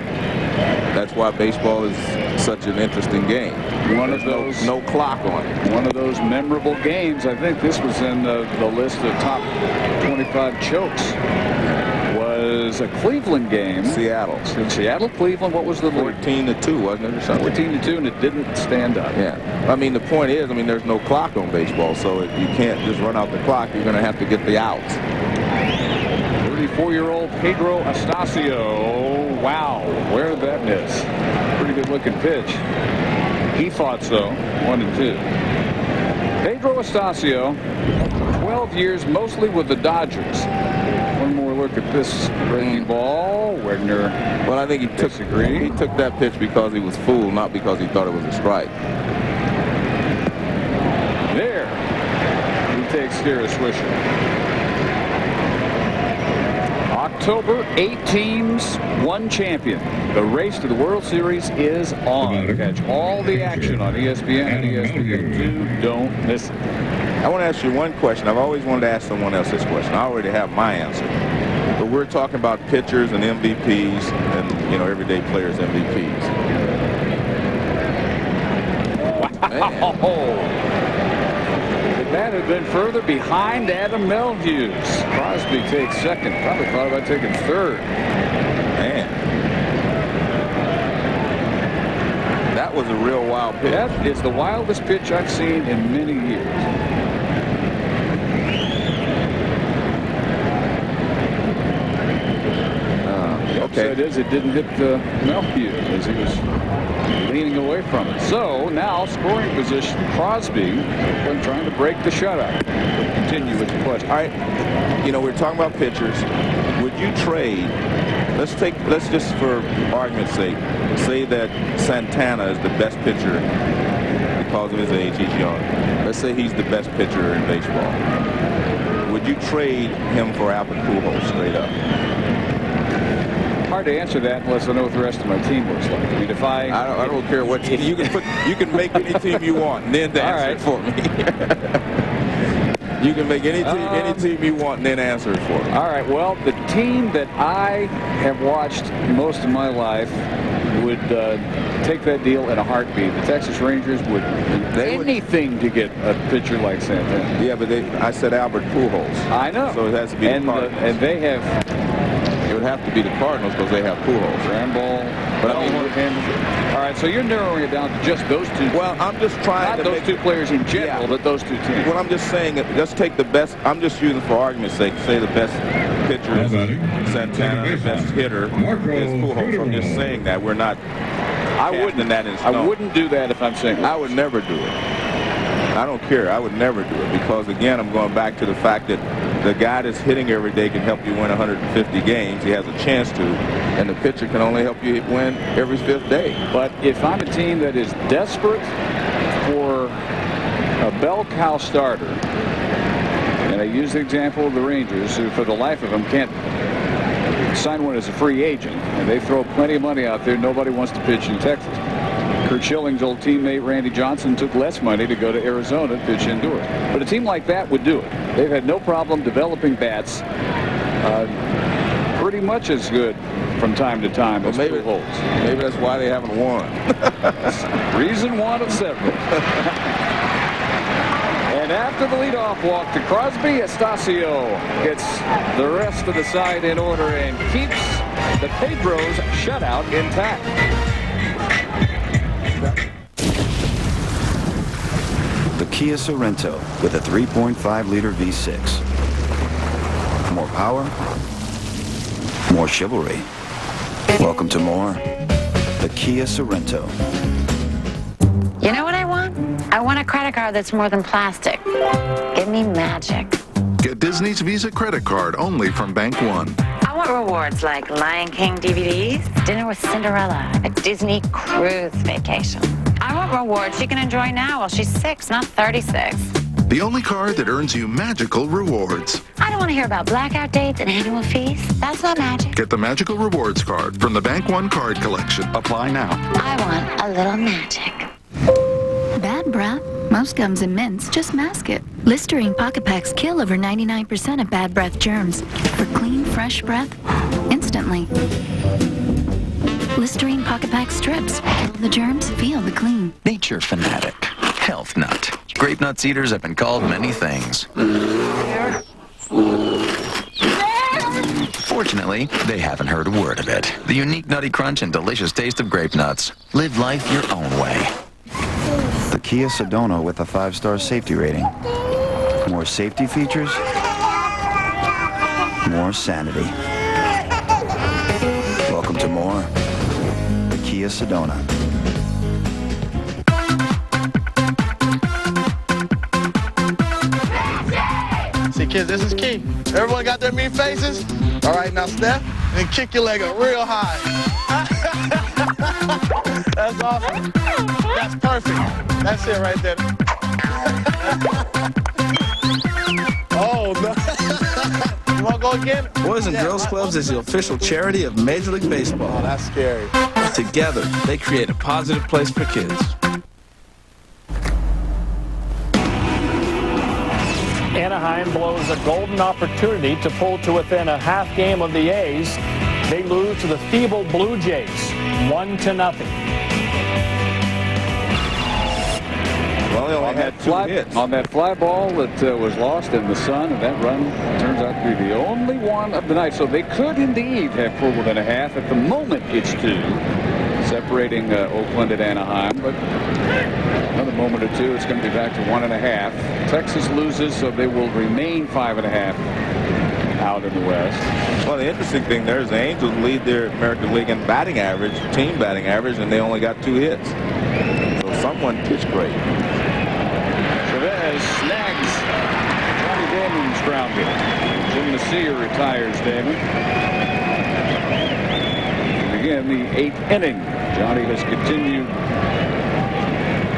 that's why baseball is such an interesting game. One of those, no clock on it. One of those memorable games. I think this was in the list of top 25 chokes. Was a Cleveland game. Seattle. Seattle, Cleveland. What was the lead? 14-2, wasn't it, or something? 14-2, and it didn't stand up. Yeah. I mean, the point is, I mean, there's no clock on baseball, so if you can't just run out the clock, you're going to have to get the outs. 34-year-old Pedro Astacio. Wow, where did that miss? Pretty good-looking pitch. He thought so. 1-2. Pedro Astacio, 12 years mostly with the Dodgers. One more look at this breaking ball. Wegner. Well, I think he took that pitch because he was fooled, not because he thought it was a strike. There. He takes care of Swisher. October, 8 teams, 1 champion. The race to the World Series is on. Catch all the action on ESPN and ESPN2. Don't miss it. I want to ask you one question. I've always wanted to ask someone else this question. I already have my answer. But we're talking about pitchers and MVPs and, you know, everyday players MVPs. Wow. If that had been further behind Adam Melhuse. Crosby takes second. Probably thought about taking third. Man. That was a real wild pitch. That is the wildest pitch I've seen in many years. Okay. It is. It didn't hit Melhuse as he was leaning away from it. So now scoring position. Crosby trying to break the shutout. Continue with the question. All right. You know, we're talking about pitchers. Would you trade? Let's just for argument's sake say that Santana is the best pitcher because of his age. He's young. Let's say he's the best pitcher in baseball. Would you trade him for Albert Pujols straight up? hard to answer that unless I know what the rest of my team looks like. I mean, if I don't care what you can make any team you want, and then answer it for me. You can make any team you want and then answer it for me. All right, well, the team that I have watched most of my life would take that deal in a heartbeat. The Texas Rangers would do anything to get a pitcher like Santana. Yeah, but I said Albert Pujols. I know. So it has to be the Cardinals. And they have... It would have to be the Cardinals because they have Pujols. Ramball. But I mean, all right, so you're narrowing it down to just those two. Well, I'm just trying to make those two players in general, but those two teams. Well, I'm just saying, let's take the best. I'm just using for argument's sake. Say the best pitcher is Santana, the best hitter is Pujols. I'm just saying that we're not. I wouldn't do that if I'm saying. I would never do it. I don't care. I would never do it because again, I'm going back to the fact that the guy that's hitting every day can help you win 150 games. He has a chance to, and the pitcher can only help you win every 5th day. But if I'm a team that is desperate for a bell cow starter, and I use the example of the Rangers, who for the life of them can't sign one as a free agent, and they throw plenty of money out there, nobody wants to pitch in Texas. Kurt Schilling's old teammate Randy Johnson took less money to go to Arizona to pitch indoors. But a team like that would do it. They've had no problem developing bats pretty much as good from time to time as Pujols. Maybe that's why they haven't won. Reason one of several. And after the leadoff walk to Crosby, Estacio gets the rest of the side in order and keeps the Pedro's shutout intact. The Kia Sorento with a 3.5-liter V6. More power, more chivalry. Welcome to more. The Kia Sorento. You know what I want? I want a credit card that's more than plastic. Give me magic. Get Disney's Visa credit card only from Bank One. I want rewards like Lion King DVDs, dinner with Cinderella, a Disney cruise vacation. I want rewards she can enjoy now while she's 6, not 36. The only card that earns you magical rewards. I don't want to hear about blackout dates and annual fees. That's not magic. Get the Magical Rewards card from the Bank One card collection. Apply now. I want a little magic. Bad breath? Most gums and mints just mask it. Listerine Pocket Packs kill over 99% of bad breath germs for clean, fresh breath instantly. Listerine Pocket Pack strips. Kill the germs, feel the clean. Nature fanatic. Health nut. Grape nuts eaters have been called many things. Fortunately, they haven't heard a word of it. The unique nutty crunch and delicious taste of grape nuts. Live life your own way. The Kia Sedona with a 5-star safety rating. More safety features, more sanity. Welcome to more. The Kia Sedona. See, kids, this is key. Everyone got their mean faces? All right, now step and kick your leg up real high. That's awesome. That's perfect. That's it right there. Oh, no. You want to go again? Boys and Girls Clubs is the official charity of Major League Baseball. Oh, that's scary. Together, they create a positive place for kids. Anaheim blows a golden opportunity to pull to within a half game of the A's. They lose to the feeble Blue Jays, 1-0. Well, they only had 2 hits. On that fly ball that was lost in the sun, and that run turns out to be the only one of the night. So they could indeed have pulled within a half. At the moment, it's 2, separating Oakland and Anaheim. But another moment or 2, it's going to be back to 1.5. Texas loses, so they will remain 5.5 out in the West. Well, the interesting thing there is the Angels lead their American League in batting average, team batting average, and they only got 2 hits. So someone pitched great. Chavez snags Johnny Damon's ground hit. Jim Messier retires Damon. And again, the 8th inning. Johnny has continued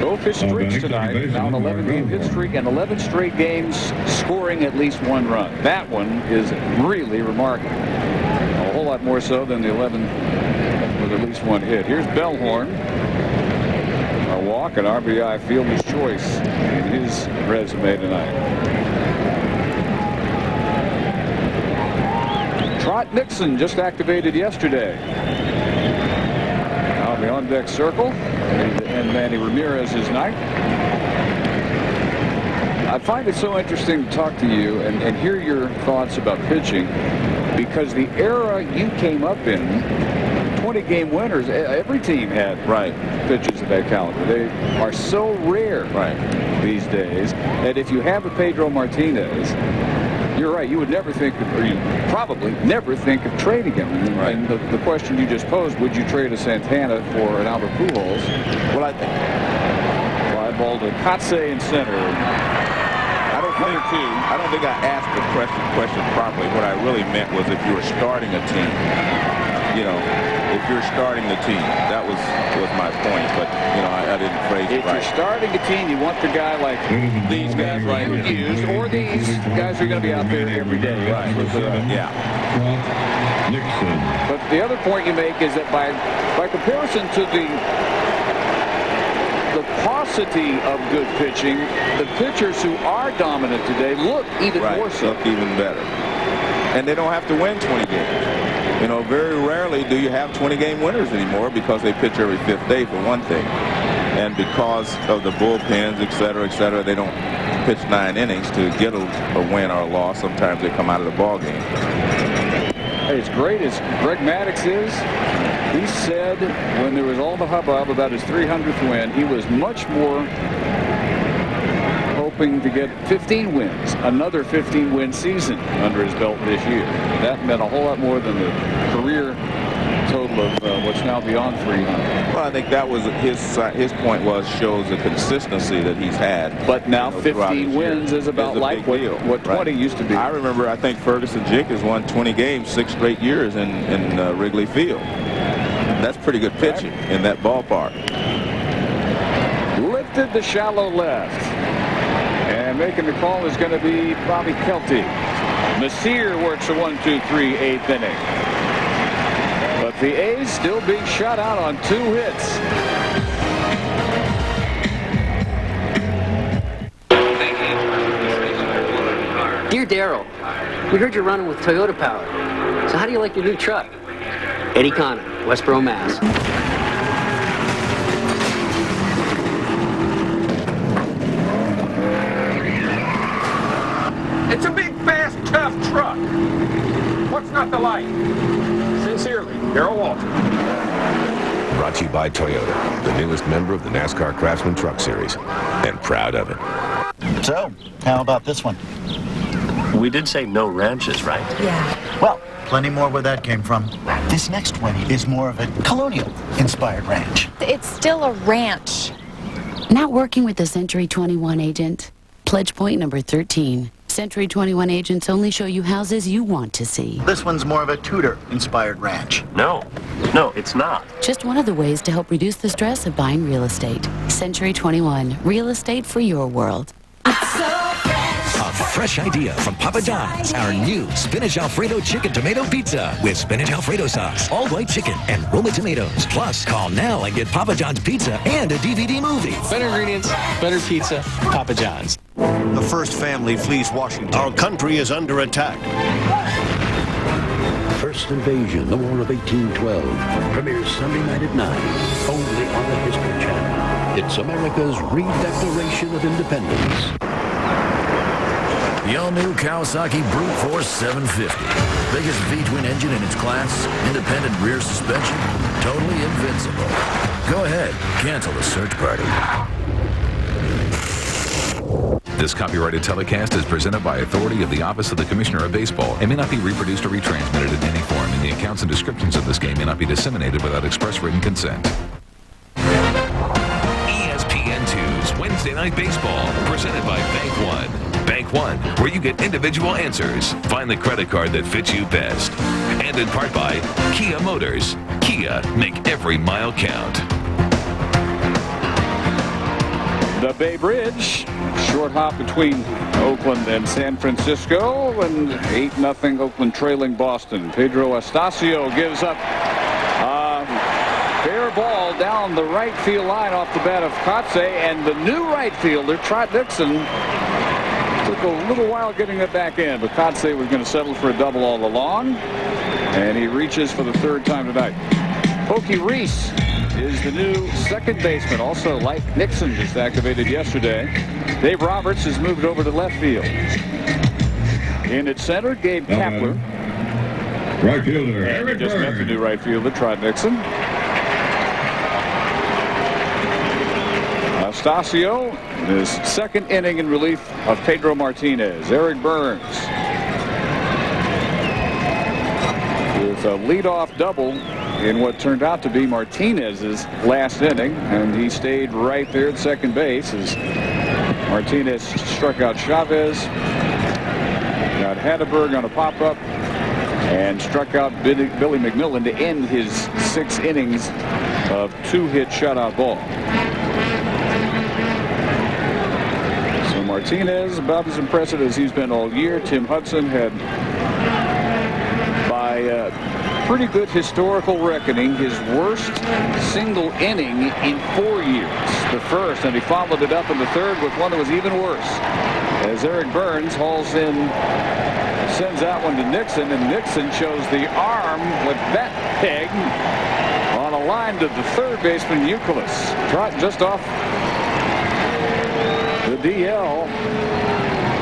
both his streaks tonight. Now an 11-game hit streak and 11 straight games scoring at least 1 run. That one is really remarkable. A whole lot lot more so than the 11 with at least one hit. Here's Bellhorn. A walk, an RBI, fielder's choice in his resume tonight. Trot Nixon just activated yesterday. Now the on-deck circle, and Manny Ramirez is ninth. I find it so interesting to talk to you and hear your thoughts about pitching, because the era you came up in, 20-game winners, every team had pitchers of that caliber. They are so rare these days that if you have a Pedro Martinez, you're right, you would never think of, or you probably never think of trading him. And the question you just posed, would you trade a Santana for an Albert Pujols? Well, I think fly ball to Kotze in center. I don't think I asked the question properly. What I really meant was if you were starting a team, if you're starting the team, that was my point. But I didn't phrase it right. If you're starting a team, you want the guy like these guys who used, or these guys who are going to be out there every day. Yeah. But the other point you make is that by comparison to the paucity of good pitching, the pitchers who are dominant today look even more so. Look even better. And they don't have to win 20 games. Very rarely do you have 20-game winners anymore because they pitch every 5th day for one thing. And because of the bullpens, et cetera, they don't pitch 9 innings to get a win or a loss. Sometimes they come out of the ball game. As great as Greg Maddux is, he said when there was all the hubbub about his 300th win, he was much more hoping to get 15 wins, another 15-win season under his belt this year. That meant a whole lot more than the career total of what's now beyond 300. Well, I think that was his point shows the consistency that he's had. But now 15 wins is about like what 20 used to be. I remember, I think Ferguson Jenkins won 20 games 6 straight years in Wrigley Field. That's pretty good pitching in that ballpark. Lifted the shallow left. And making the call is going to be Bobby Kelty. Messier works a 1-2-3 8th inning. But the A's still being shut out on 2 hits. Dear Darryl, we heard you're running with Toyota Power. So how do you like your new truck? Eddie Connor, Westboro, Mass. It's a big, fast, tough truck. What's not to like? Sincerely, Darryl Walter. Brought to you by Toyota, the newest member of the NASCAR Craftsman Truck Series, and proud of it. So, how about this one? We did say no ranches, right? Yeah. Well, plenty more where that came from. This next one is more of a colonial-inspired ranch. It's still a ranch. Not working with the Century 21 agent. Pledge point number 13. Century 21 agents only show you houses you want to see. This one's more of a Tudor-inspired ranch. No, it's not. Just one of the ways to help reduce the stress of buying real estate. Century 21, real estate for your world. A fresh idea from Papa John's. Our new Spinach Alfredo Chicken Tomato Pizza with spinach Alfredo sauce, all white chicken, and Roma tomatoes. Plus, call now and get Papa John's pizza and a DVD movie. Better ingredients, better pizza, Papa John's. The first family flees Washington. Our country is under attack. First Invasion, the War of 1812. Premieres Sunday night at 9, only on the History Channel. It's America's re-declaration of independence. The all-new Kawasaki Brute Force 750. Biggest V-twin engine in its class, independent rear suspension, totally invincible. Go ahead, cancel the search party. This copyrighted telecast is presented by authority of the Office of the Commissioner of Baseball and may not be reproduced or retransmitted in any form, and the accounts and descriptions of this game may not be disseminated without express written consent. ESPN2's Wednesday Night Baseball, presented by Bank One. Bank One, where you get individual answers. Find the credit card that fits you best. And in part by Kia Motors. Kia, make every mile count. the Bay Bridge. Short hop between Oakland and San Francisco, and 8-0 Oakland trailing Boston. Pedro Astacio gives up a fair ball down the right field line off the bat of Kotze, and the new right fielder, Trot Dixon, took a little while getting it back in, but Kotze was going to settle for a double all along, and he reaches for the third time tonight. Pokey Reese is the new second baseman. Also, like Nixon, just activated yesterday. Dave Roberts has moved over to left field. In at center, Gabe Kapler. Right fielder, Eric just met the new right fielder, Trot Nixon. Astacio, his second inning in relief of Pedro Martinez. Eric Burns with a leadoff double in what turned out to be Martinez's last inning, and he stayed right there at second base as Martinez struck out Chavez, got Hatteberg on a pop-up, and struck out Billy McMillan to end his 6 innings of 2-hit shutout ball. So Martinez about as impressive as he's been all year. Tim Hudson had, by pretty good historical reckoning, his worst single inning in 4 years. The first, and he followed it up in the third with one that was even worse, as Eric Burns hauls in, sends that one to Nixon, and Nixon shows the arm with that peg on a line to the third baseman Euclid. Trot just off the DL,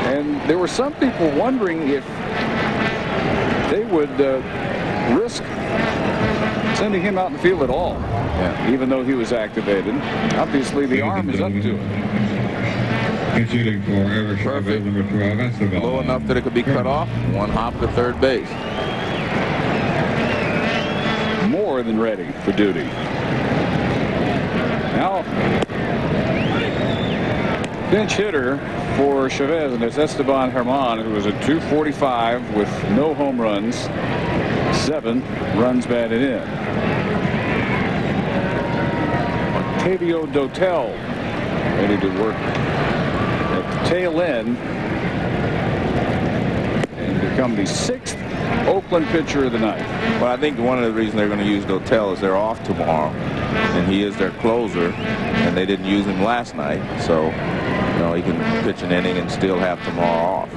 and there were some people wondering if they would risk sending him out in the field at all, even though he was activated. Obviously, the arm is up to it. Shooting for Eric Chavez, number 12, Esteban. Low enough that it could be cut off. One hop to third base. More than ready for duty. Now, pinch hitter for Chavez, and it's Esteban Herman, who was at .245 with no home runs, 7 runs batted in. Octavio Dotel ready to work at the tail end and become the 6th Oakland pitcher of the night. Well, I think one of the reasons they're going to use Dotel is they're off tomorrow, and he is their closer, and they didn't use him last night, so you know, he can pitch an inning and still have tomorrow off.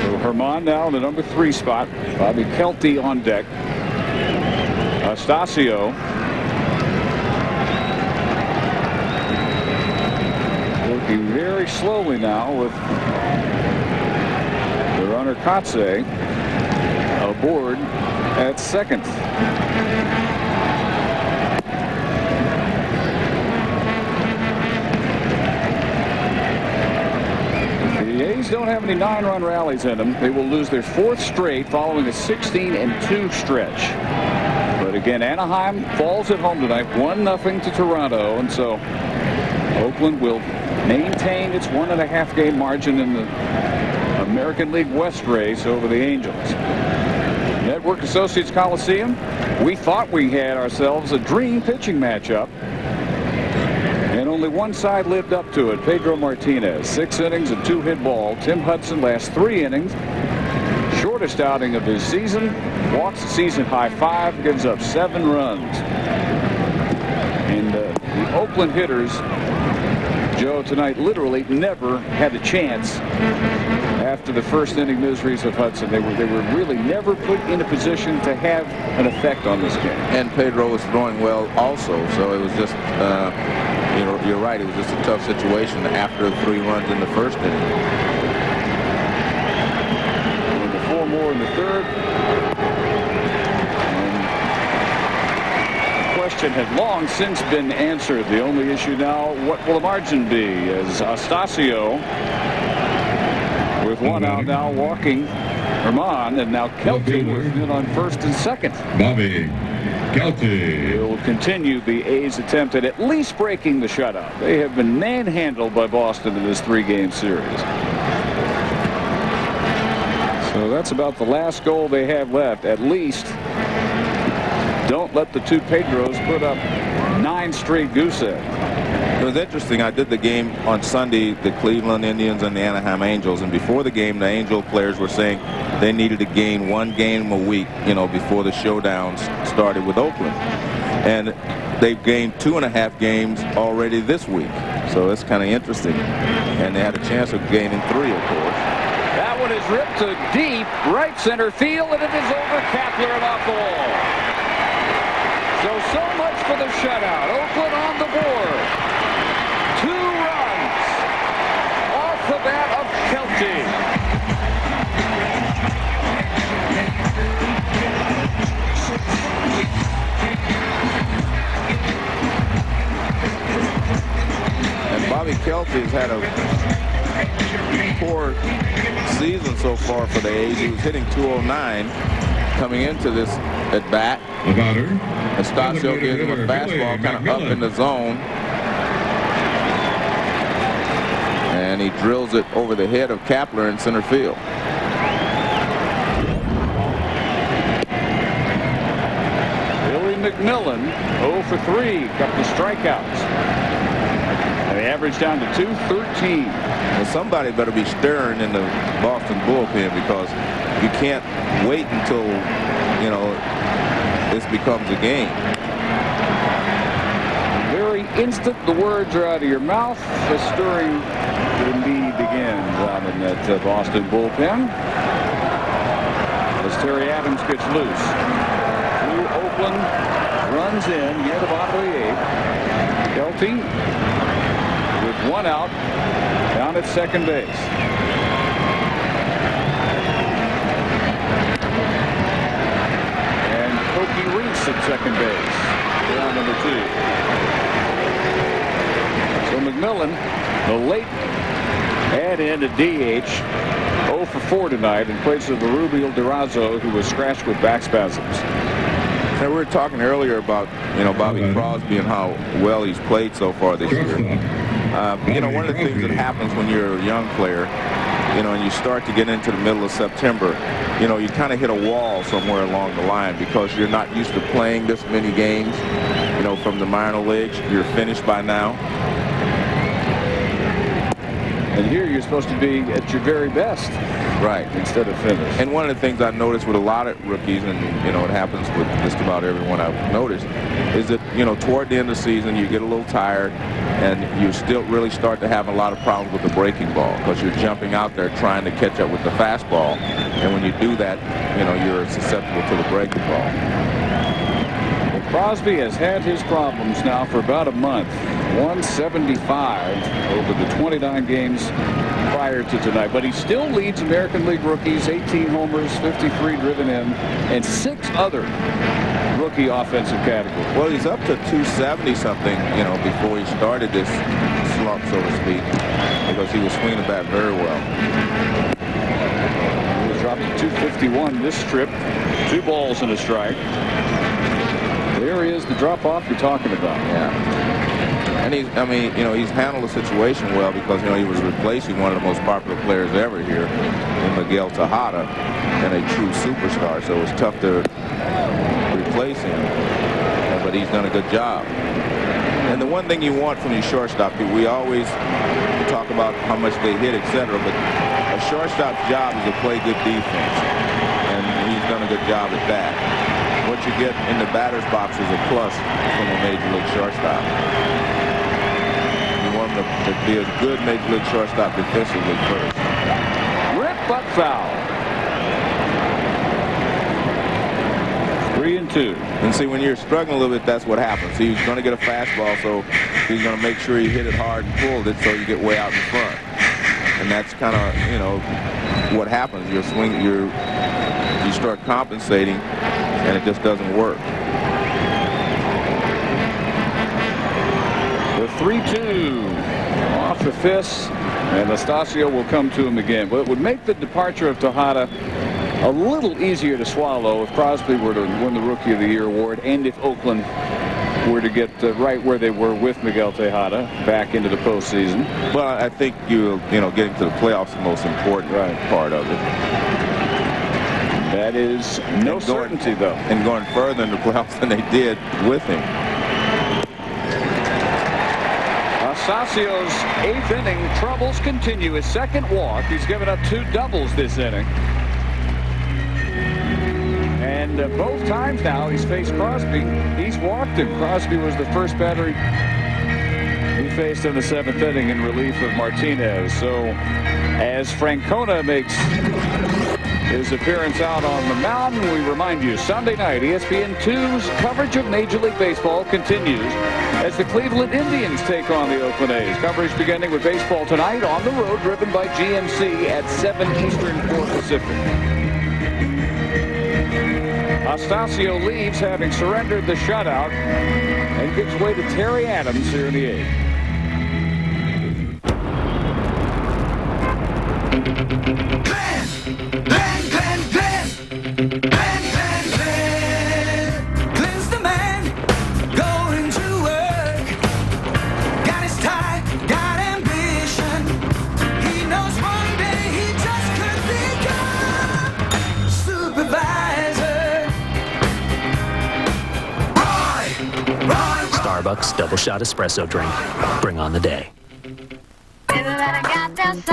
So Herman now in the number 3 spot. Bobby Kelty on deck. Astacio working very slowly now with the runner Kotze aboard at second. The A's don't have any 9-run rallies in them. They will lose their 4th straight following a 16-2 stretch. But again, Anaheim falls at home tonight, 1-0 to Toronto, and so Oakland will maintain its 1.5 game margin in the American League West race over the Angels. Network Associates Coliseum, we thought we had ourselves a dream pitching matchup, and only one side lived up to it. Pedro Martinez, 6 innings and 2-hit ball. Tim Hudson, last 3 innings, shortest outing of his season, walks a season high 5, gives up 7 runs. And the Oakland hitters, Joe, tonight literally never had a chance after the first inning miseries of Hudson. They were really never put in a position to have an effect on this game. And Pedro was throwing well also, so it was just, you know, you're right, it was just a tough situation after 3 runs in the first inning. And 4 more in the third. And the question had long since been answered. The only issue now, what will the margin be? As Astacio, with 1 out now, walking Herman, and now Kelty was in on 1st and 2nd. Bobby Kelty will continue the A's attempt at least breaking the shutout. They have been manhandled by Boston in this 3-game series. So that's about the last goal they have left. At least don't let the two Pedros put up 9 straight goose eggs. It was interesting. I did the game on Sunday, the Cleveland Indians and the Anaheim Angels, and before the game, the Angel players were saying they needed to gain 1 game a week, before the showdowns started with Oakland. And they've gained 2.5 games already this week. So it's kind of interesting. And they had a chance of gaining 3, of course. That one is ripped to deep right center field, and it is over Kapler and off the wall. So much for the shutout. Oakland on the board. 2 runs off the bat of Kelty. And Bobby Kelty has had a poor season so far for the A's. He was hitting .209 coming into this at bat. The batter. Estacio gives him a fastball kind of up in the zone. And he drills it over the head of Kapler in center field. Billy McMillan, 0 for 3, couple of strikeouts. And they average down to .213. Well, somebody better be stirring in the Boston bullpen, because you can't wait until, this becomes a game. Very instant, the words are out of your mouth. The stirring indeed begins out in that Boston bullpen. As Terry Adams gets loose. Through Oakland, runs in near the bottom of the 8th. Kelty with 1 out down at second base. And Koki Reese at second base. Round number 2. So McMillan, the late add-in to DH, 0 for 4 tonight in place of Rubio Durazo, who was scratched with back spasms. And we were talking earlier about, Bobby Crosby and how well he's played so far this year. One of the things that happens when you're a young player, and you start to get into the middle of September, you kind of hit a wall somewhere along the line, because you're not used to playing this many games, from the minor leagues. You're finished by now. And here you're supposed to be at your very best. Right. Instead of finished. And one of the things I've noticed with a lot of rookies, and, it happens with just about everyone I've noticed, is that, toward the end of the season, you get a little tired, and you still really start to have a lot of problems with the breaking ball, because you're jumping out there trying to catch up with the fastball. And when you do that, you're susceptible to the breaking ball. Crosby has had his problems now for about a month. 175 over the 29 games prior to tonight. But he still leads American League rookies, 18 homers, 53 driven in, and 6 other rookie offensive categories. Well, he's up to 270-something, before he started this slump, so to speak, because he was swinging the bat very well. He was dropped to 251 this trip. 2 balls and a strike. There is the drop-off you're talking about. Yeah. And he's handled the situation well, because, he was replacing one of the most popular players ever here in Miguel Tejada, and a true superstar. So it was tough to replace him, but he's done a good job. And the one thing you want from your shortstop, we always talk about how much they hit, etc., but a shortstop's job is to play good defense, and he's done a good job at that. What you get in the batter's box is a plus from a Major League shortstop. You want him to be a good Major League shortstop defensively first. Rip, but foul. 3-2. And see, when you're struggling a little bit, that's what happens. He's going to get a fastball, so he's going to make sure he hit it hard and pulled it, so you get way out in front. And that's kind of, what happens. You start compensating, and it just doesn't work. The 3-2 off the fist, and Estacio will come to him again. But it would make the departure of Tejada a little easier to swallow if Crosby were to win the Rookie of the Year award, and if Oakland were to get right where they were with Miguel Tejada back into the postseason. Well, I think getting to the playoffs is the most important part of it. That is no certainty, though. And going further in the playoffs than they did with him. Astasio's 8th inning troubles continue. His second walk. He's given up 2 doubles this inning. And both times now he's faced Crosby. He's walked him. Crosby was the first batter he faced in the 7th inning in relief of Martinez. So as Francona makes his appearance out on the mound, we remind you, Sunday night, ESPN2's coverage of Major League Baseball continues as the Cleveland Indians take on the Oakland A's. Coverage beginning with baseball tonight on the road, driven by GMC at 7 Eastern, 4 Pacific. Astasio leaves, having surrendered the shutout, and gives way to Terry Adams here in the 8th. Glenn's the man going to work. Got his tie, got ambition. He knows one day he just could become supervisor. Starbucks double shot espresso drink. Bring on the day.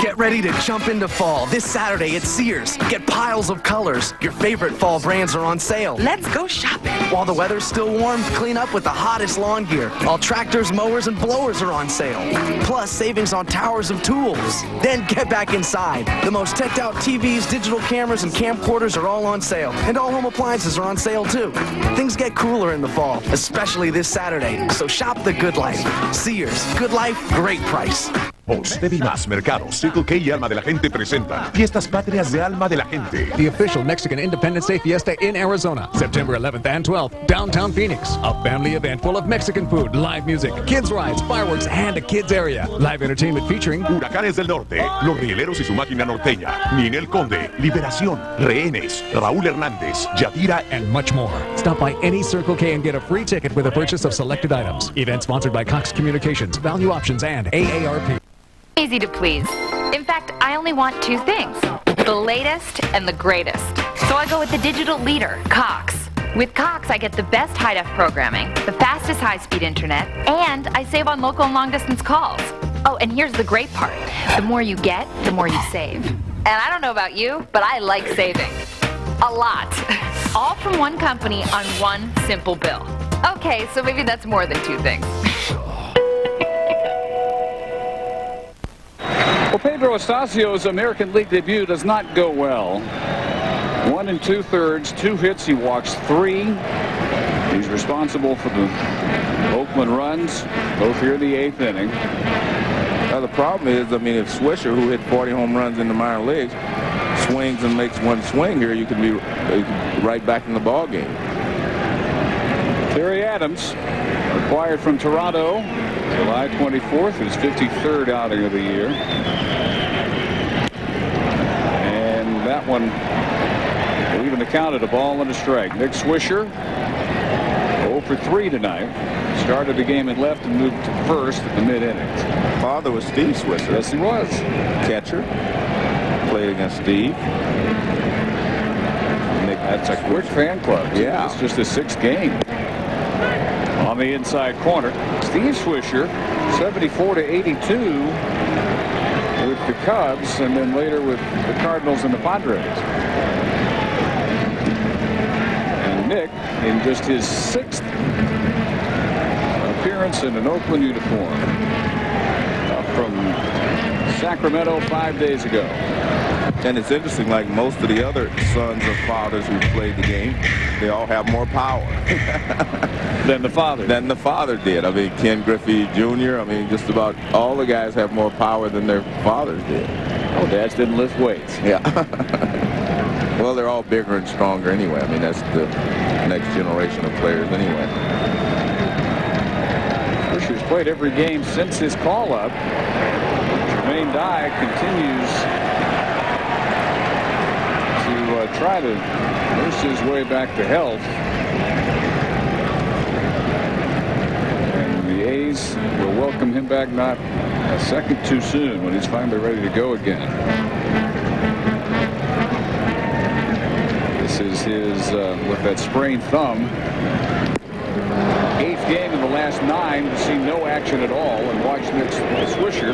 Get ready to jump into fall this Saturday at Sears. Get piles of colors. Your favorite fall brands are on sale. Let's go shopping. While the weather's still warm, clean up with the hottest lawn gear. All tractors, mowers, and blowers are on sale. Plus, savings on towers of tools. Then get back inside. The most teched out TVs, digital cameras, and camcorders are all on sale. And all home appliances are on sale too. Things get cooler in the fall, especially this Saturday. So shop the good life. Sears. Good life, great price. Usted y Más Mercados, Circle K y Alma de la Gente presentan Fiestas Patrias de Alma de la Gente. The official Mexican Independence Day Fiesta in Arizona, September 11th and 12th, downtown Phoenix. A family event full of Mexican food, live music, kids rides, fireworks, and a kids area. Live entertainment featuring Huracanes del Norte, Los Rieleros y su máquina norteña, Ninel Conde, Liberación, Rehenes, Raúl Hernández, Yadira, and much more. Stop by any Circle K and get a free ticket with a purchase of selected items. Event sponsored by Cox Communications, Value Options, and AARP. Easy to please. In fact, I only want 2 things. The latest and the greatest. So I go with the digital leader, Cox. With Cox, I get the best high-def programming, the fastest high-speed internet, and I save on local and long-distance calls. Oh, and here's the great part. The more you get, the more you save. And I don't know about you, but I like saving. A lot. All from one company on one simple bill. Okay, so maybe that's more than 2 things. Well, Pedro Astasio's American League debut does not go well. 1 2/3, 2 hits. He walks 3. He's responsible for the Oakland runs, both here in the 8th inning. Now, the problem is, I mean, if Swisher, who hit 40 home runs in the minor leagues, swings and makes one swing here, you can be right back in the ball game. Terry Adams, acquired from Toronto, July 24th, his 53rd outing of the year. And that one, leaving the count at a ball and a strike. Nick Swisher, 0 for 3 tonight. Started the game in left and moved to first at the mid-innings. Father was Steve Swisher. Yes, he was. Catcher. Played against Steve. Nick, that's a quick fan club. Yeah. It's just his 6th game. On the inside corner, Steve Swisher, 74-82 with the Cubs, and then later with the Cardinals and the Padres. And Nick, in just his 6th appearance in an Oakland uniform, from Sacramento 5 days ago. And it's interesting, like most of the other sons of fathers who played the game, they all have more power than the father. Than the father did. I mean, Ken Griffey Jr., I mean, just about all the guys have more power than their fathers did. Oh, dads didn't lift weights. Yeah. Well, they're all bigger and stronger anyway. I mean, that's the next generation of players anyway. Swisher's played every game since his call-up. Jermaine Dye continues to try to nurse his way back to health. And the A's will welcome him back not a second too soon when he's finally ready to go again. This is his, with that sprained thumb, 8th game in the last 9 to see no action at all. And watch Nick Swisher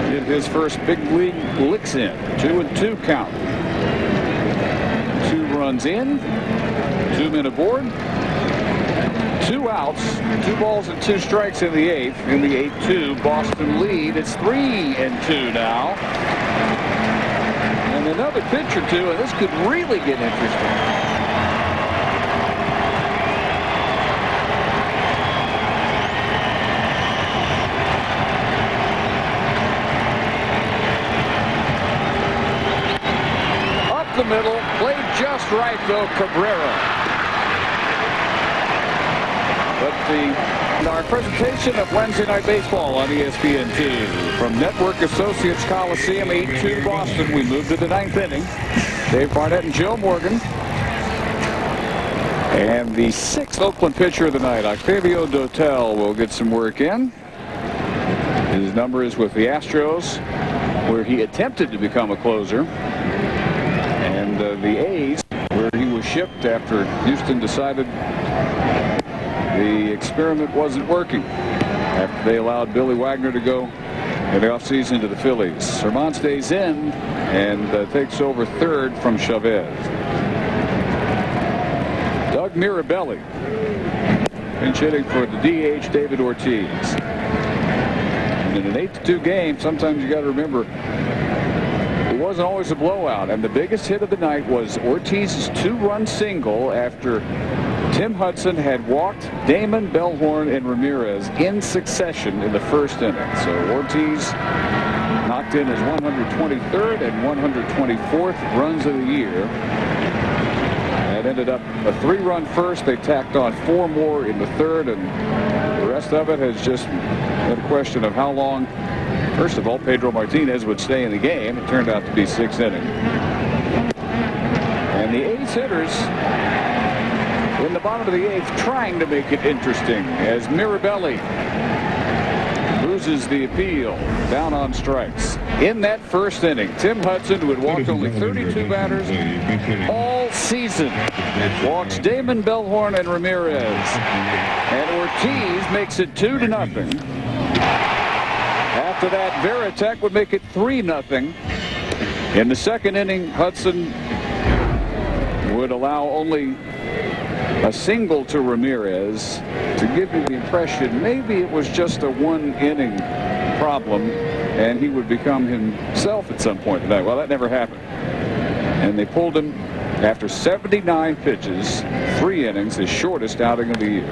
get his first big league licks in. 2-2 count. 2 runs in, 2 men aboard, 2 outs, 2 balls and 2 strikes in the 8th. In the 8-2 Boston lead. It's 3-2 now. And another pitch or two, and this could really get interesting. The middle, played just right though, Cabrera. But our presentation of Wednesday Night Baseball on ESPN2 from Network Associates Coliseum, 8-2 Boston. We move to the 9th inning. Dave Barnett and Joe Morgan. And the 6th Oakland pitcher of the night, Octavio Dotel, will get some work in. His number is with the Astros, where he attempted to become a closer. And the A's, where he was shipped after Houston decided the experiment wasn't working after they allowed Billy Wagner to go in the offseason to the Phillies. Sermon stays in and takes over 3rd from Chavez. Doug Mirabelli pinch hitting for the DH David Ortiz. And in an 8-2 game, sometimes you got to remember it wasn't always a blowout, and the biggest hit of the night was Ortiz's 2-run single after Tim Hudson had walked Damon, Bellhorn, and Ramirez in succession in the 1st inning. So Ortiz knocked in his 123rd and 124th runs of the year. That ended up a 3-run first. They tacked on 4 more in the 3rd, and the rest of it has just been a question of how long. First of all, Pedro Martinez would stay in the game. It turned out to be 6th inning. And the A's hitters in the bottom of the 8th trying to make it interesting as Mirabelli loses the appeal down on strikes. In that 1st inning, Tim Hudson, who had walked only 32 batters all season, walks Damon, Bellhorn, and Ramirez. And Ortiz makes it 2-0. After that, Veritek would make it 3-0. In the 2nd inning, Hudson would allow only a single to Ramirez to give you the impression maybe it was just a 1-inning problem and he would become himself at some point tonight. Well, that never happened. And they pulled him after 79 pitches, 3 innings, his shortest outing of the year.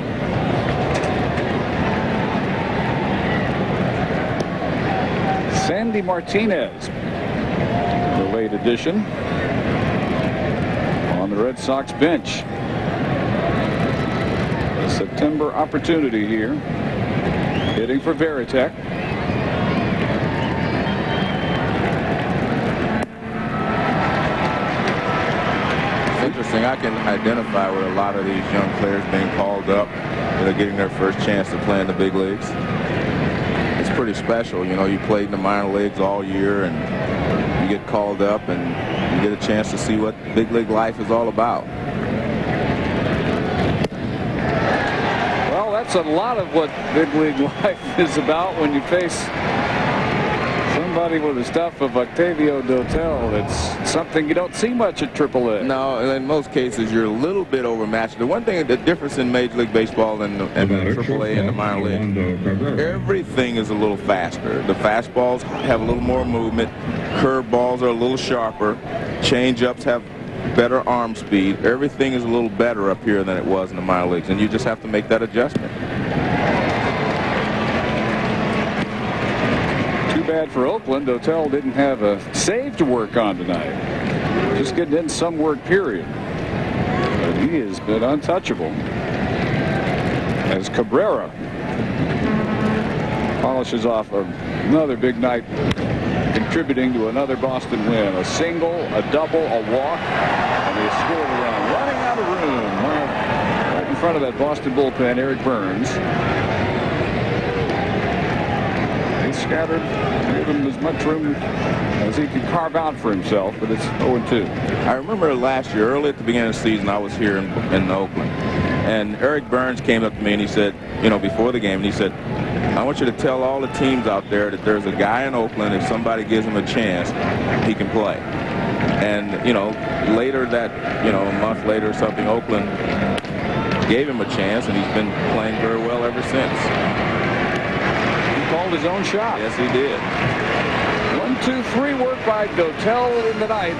Sandy Martinez, the late addition on the Red Sox bench. A September opportunity here, hitting for Veritek. It's interesting. I can identify with a lot of these young players being called up that are getting their first chance to play in the big leagues. It's pretty special. You know, you played in the minor leagues all year and you get called up and you get a chance to see what big league life is all about. Well, that's a lot of what big league life is about when you face somebody with the stuff of Octavio Dotel. It's something you don't see much at AAA. No, in most cases you're a little bit overmatched. The one thing, the difference in Major League Baseball and the AAA and the minor league, everything is a little faster. The fastballs have a little more movement. Curveballs are a little sharper. Change-ups have better arm speed. Everything is a little better up here than it was in the minor leagues, and you just have to make that adjustment. Too bad for Oakland. Dotel didn't have a save to work on tonight. Just getting in some work, period. But he has been untouchable. As Cabrera polishes off another big night, contributing to another Boston win. A single, a double, a walk, and they scored a run. Running out of room. Right in front of that Boston bullpen, Eric Burns. They scattered, gave him as much room as he could carve out for himself, but it's 0-2. I remember last year, early at the beginning of the season, I was here in Oakland, and Eric Burns came up to me and he said, before the game, and he said, I want you to tell all the teams out there that there's a guy in Oakland, if somebody gives him a chance, he can play. And, later that, a month later or something, Oakland gave him a chance, and he's been playing very well ever since. He called his own shot. Yes, he did. 1-2-3 work by Dotel in the ninth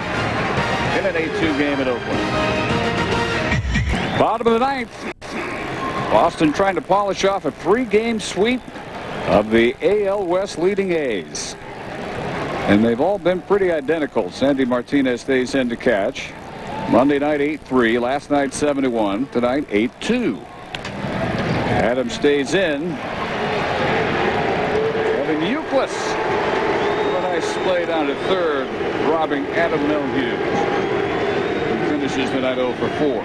in an 8-2 game at Oakland. Bottom of the ninth. Boston trying to polish off a 3-game sweep of the AL West leading A's. And they've all been pretty identical. Sandy Martinez stays in to catch. Monday night 8-3, last night 7-1, tonight 8-2. Adams stays in. Kevin Youkilis with a nice play down to third, robbing Adam Melhuse, who finishes the night 0 for 4.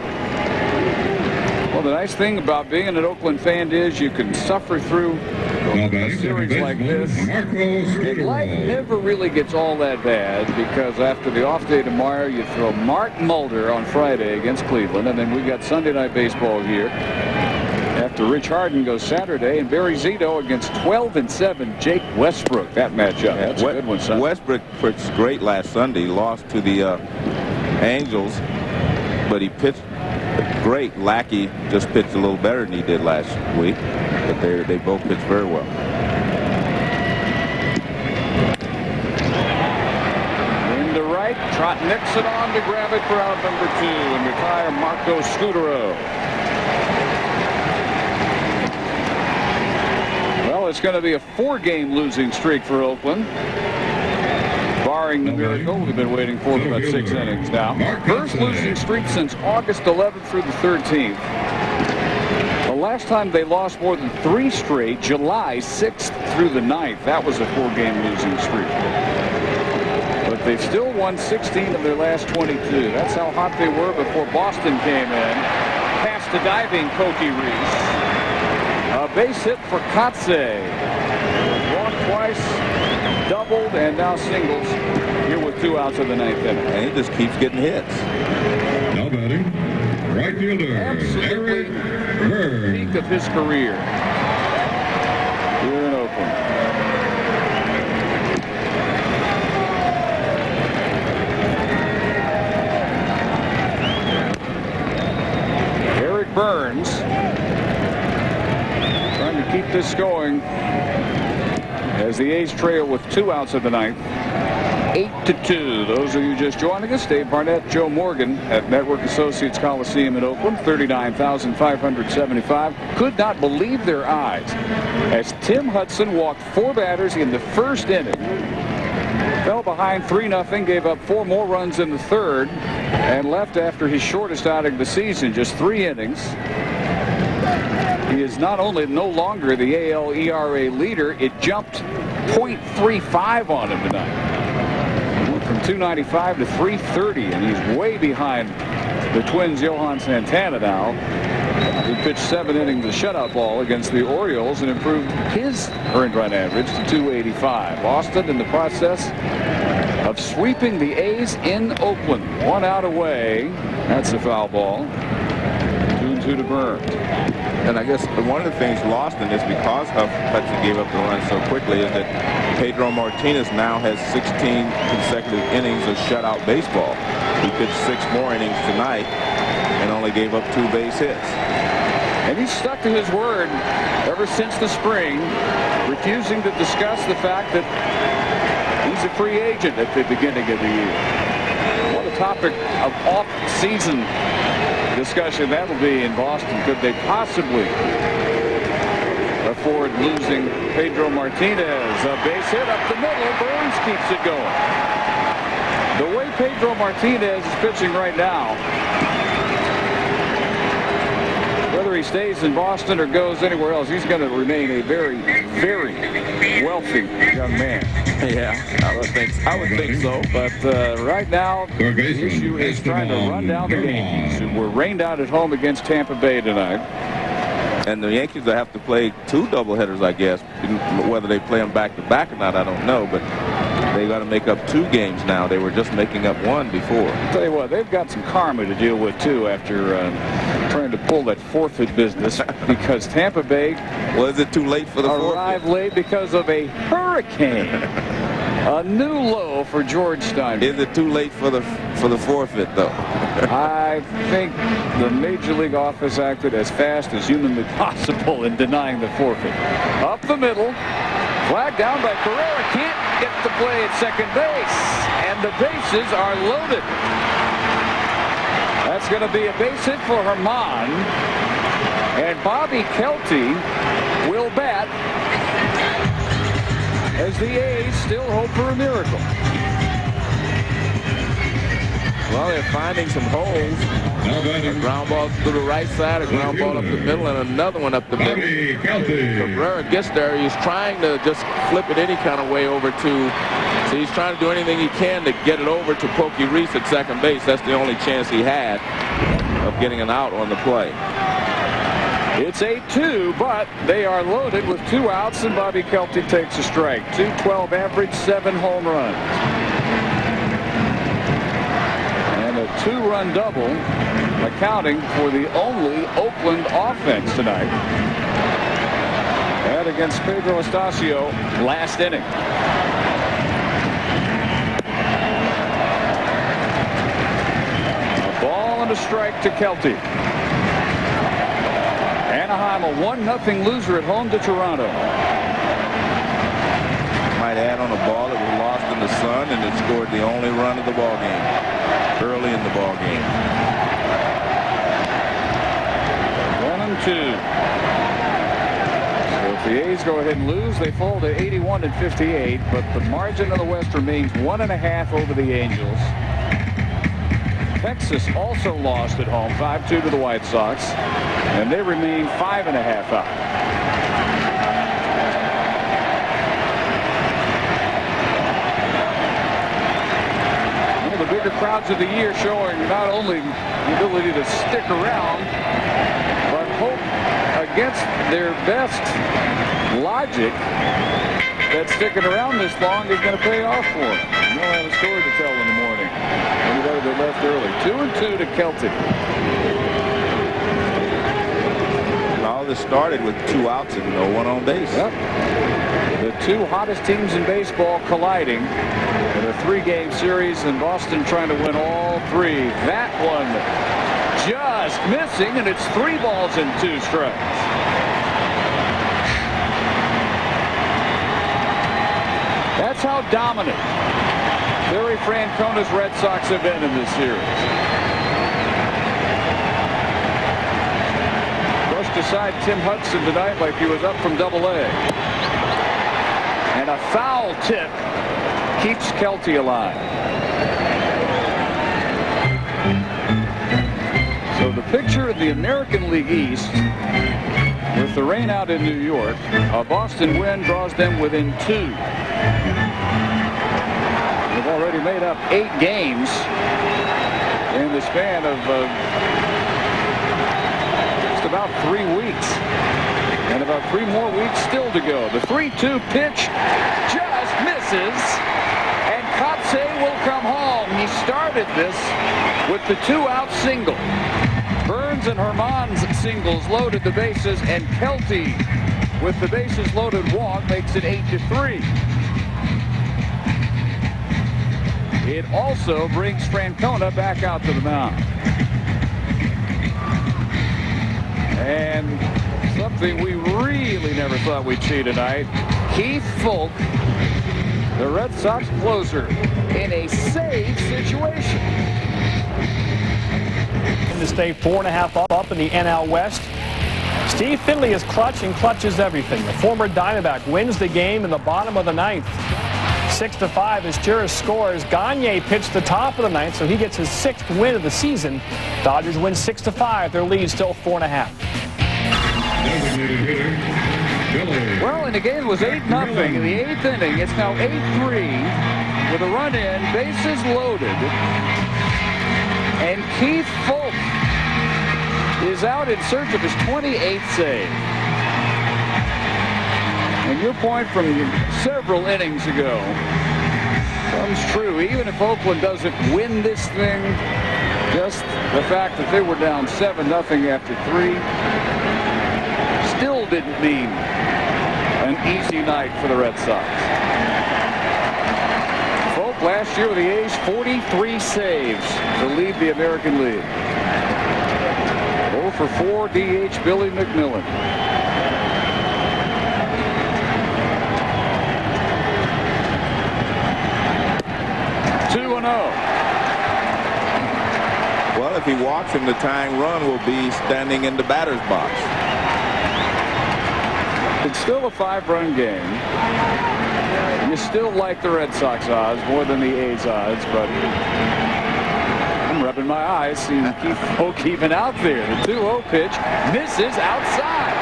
Well, the nice thing about being an Oakland fan is you can suffer through a series like this. And life never really gets all that bad, because after the off day tomorrow, you throw Mark Mulder on Friday against Cleveland, and then we got Sunday Night Baseball here. After Rich Harden goes Saturday, and Barry Zito against 12-7 Jake Westbrook. That matchup. That's a good one, son. Westbrook pitched great last Sunday. Lost to the Angels, but he pitched great. Lackey just pitched a little better than he did last week, but they both pitched very well. Into right, Trot Nixon on to grab it for out number 2 and retire Marco Scutaro. Well, it's going to be a 4-game losing streak for Oakland. Barring the miracle we've been waiting for about 6 innings now. First losing streak since August 11th through the 13th. The last time they lost more than 3 straight, July 6th through the 9th. That was a 4-game losing streak. But they've still won 16 of their last 22. That's how hot they were before Boston came in. Past the diving Cokie Reese. A base hit for Kotze. Walked twice, doubled, and now singles here with 2 outs of the 9th inning. And he just keeps getting hits. Now batting, right fielder, Absolutely peak of his career here in Oakland. Eric Burns trying to keep this going as the A's trail with 2 outs of the 9th. 8-2. Those of you just joining us, Dave Barnett, Joe Morgan at Network Associates Coliseum in Oakland. 39,575 could not believe their eyes as Tim Hudson walked 4 batters in the first inning. Fell behind 3-0, gave up 4 more runs in the third, and left after his shortest outing of the season, just 3 innings. He is not only no longer the AL ERA leader, it jumped .35 on him tonight. Went from 295 to 330, and he's way behind the Twins' Johan Santana now. He pitched 7 innings of shutout ball against the Orioles and improved his earned run average to 285. Boston in the process of sweeping the A's in Oakland. 1 out away. That's a foul ball. 2-2 to Burns. And I guess one of the things lost in this, because Hudson gave up the run so quickly, is that Pedro Martinez now has 16 consecutive innings of shutout baseball. He pitched 6 more innings tonight and only gave up 2 base hits. And he's stuck to his word ever since the spring, refusing to discuss the fact that he's a free agent at the beginning of the year. What a topic of off-season discussion that'll be in Boston. Could they possibly afford losing Pedro Martinez? A base hit up the middle. Burns keeps it going. The way Pedro Martinez is pitching right now, whether he stays in Boston or goes anywhere else, he's going to remain a very, very wealthy young man. Yeah, I would think so. But right now, the issue is trying to run down the Yankees, who were rained out at home against Tampa Bay tonight. And the Yankees will have to play 2 doubleheaders, I guess. Whether they play them back-to-back or not, I don't know. But they got to make up 2 games now. They were just making up 1 before. I'll tell you what, they've got some karma to deal with, too, after trying to pull that forfeit business because Tampa Bay was it too late for the arrived late because of a hurricane. A new low for George Steinbrenner. Is it too late for the forfeit, though? I think the Major League office acted as fast as humanly possible in denying the forfeit. Up the middle, flag down by Carrera. Can't get the play at second base, and the bases are loaded. That's going to be a base hit for Herman, and Bobby Kelty will bat as the A's still hope for a miracle. Well, they're finding some holes. A ground ball to the right side, a ground ball up the middle, and another one up the middle. Cabrera gets there. He's trying to just flip it any kind of way over to. So he's trying to do anything he can to get it over to Pokey Reese at second base. That's the only chance he had of getting an out on the play. It's 8-2, but they are loaded with 2 outs, and Bobby Kelty takes a strike. 212 average, 7 home runs. And a 2-run double, accounting for the only Oakland offense tonight. And against Pedro Estacio last inning. A ball and a strike to Kelty. Anaheim a 1-0 loser at home to Toronto. Might add on a ball that was lost in the sun, and it scored the only run of the ball game early in the ball game. 1-2. So if the A's go ahead and lose, they fall to 81-58, but the margin of the West remains 1.5 over the Angels. Texas also lost at home, 5-2 to the White Sox, and they remain 5.5 out. One of the bigger crowds of the year, showing not only the ability to stick around, but hope against their best logic that sticking around this long is going to pay off for them. They'll have a story to tell in the morning. Anybody that left early. 2-2 to Kelty. All this started with 2 outs and no one on base. Yep. The 2 hottest teams in baseball colliding in a 3-game series, and Boston trying to win all 3. That one just missing, and it's 3 balls and 2 strikes. That's how dominant Terry Francona's Red Sox have been in this series. Brushed aside Tim Hudson tonight like he was up from Double-A. And a foul tip keeps Kelty alive. So the picture of the American League East, with the rain out in New York, a Boston win draws them within 2. They've already made up 8 games in the span of just about 3 weeks. And about 3 more weeks still to go. The 3-2 pitch just misses. And Kotsay will come home. He started this with the 2-out single. Burns and Herman's singles loaded the bases, and Kelty with the bases loaded walk makes it 8-3. It also brings Francona back out to the mound. And something we really never thought we'd see tonight, Keith Folk, the Red Sox closer, in a save situation. To stay 4.5 up in the NL West. Steve Finley is clutch and clutches everything. The former Diamondback wins the game in the bottom of the 9th. 6-5 as Juris scores. Gagne pitched the top of the 9th, so he gets his 6th win of the season. Dodgers win 6-5. Their lead still 4.5. Well, and the game was 8-0 in the 8th inning. It's now 8-3 with a run in, bases loaded. And Keith Folk is out in search of his 28th save. And your point from several innings ago comes true. Even if Oakland doesn't win this thing, just the fact that they were down 7-0 after 3 still didn't mean an easy night for the Red Sox. Folk last year with the A's, 43 saves to lead the American League. 0 for 4 DH Billy McMillan. Well, if he walks him, the tying run will be standing in the batter's box. It's still a 5-run game. You still like the Red Sox odds more than the A's odds, but I'm rubbing my eyes seeing Keith Folk even out there. The 2-0 pitch misses outside.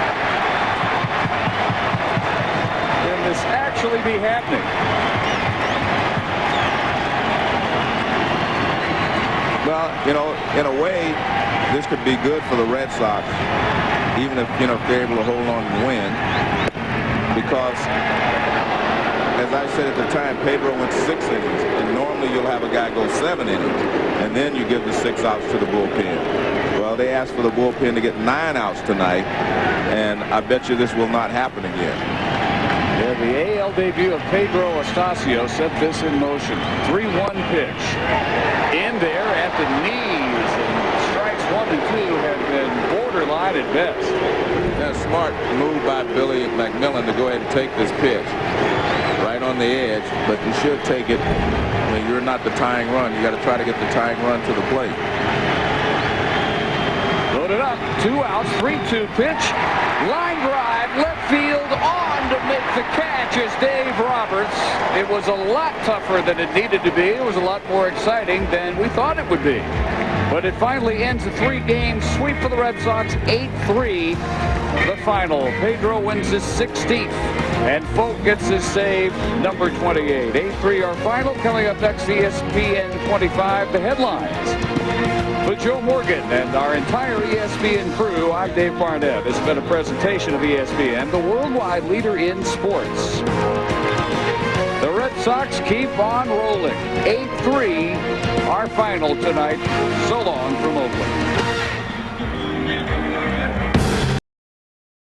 Can this actually be happening? Well, you know, in a way, this could be good for the Red Sox, even if, if they're able to hold on and win. Because, as I said at the time, Pedro went 6 innings, and normally you'll have a guy go 7 innings, and then you give the 6 outs to the bullpen. Well, they asked for the bullpen to get 9 outs tonight, and I bet you this will not happen again. Yeah, the AL debut of Pedro Astacio set this in motion. 3-1 pitch. In there at the knees, and strikes 1 and 2 have been borderline at best. That's a smart move by Billy McMillan to go ahead and take this pitch right on the edge, but you should take it. I mean, you're not the tying run. You got to try to get the tying run to the plate. Loaded up, 2 outs, 3-2 pitch, line drive, left field, on to make the catch is Dave Roberts. It was a lot tougher than it needed to be. It was a lot more exciting than we thought it would be. But it finally ends a 3-game sweep for the Red Sox, 8-3 the final. Pedro wins his 16th, and Folk gets his save, number 28. 8-3 our final. Coming up next, ESPN 25, the headlines. For Joe Morgan and our entire ESPN crew, I'm Dave Barnett. This has been a presentation of ESPN, the worldwide leader in sports. The Red Sox keep on rolling. 8-3, our final tonight. So long from Oakland.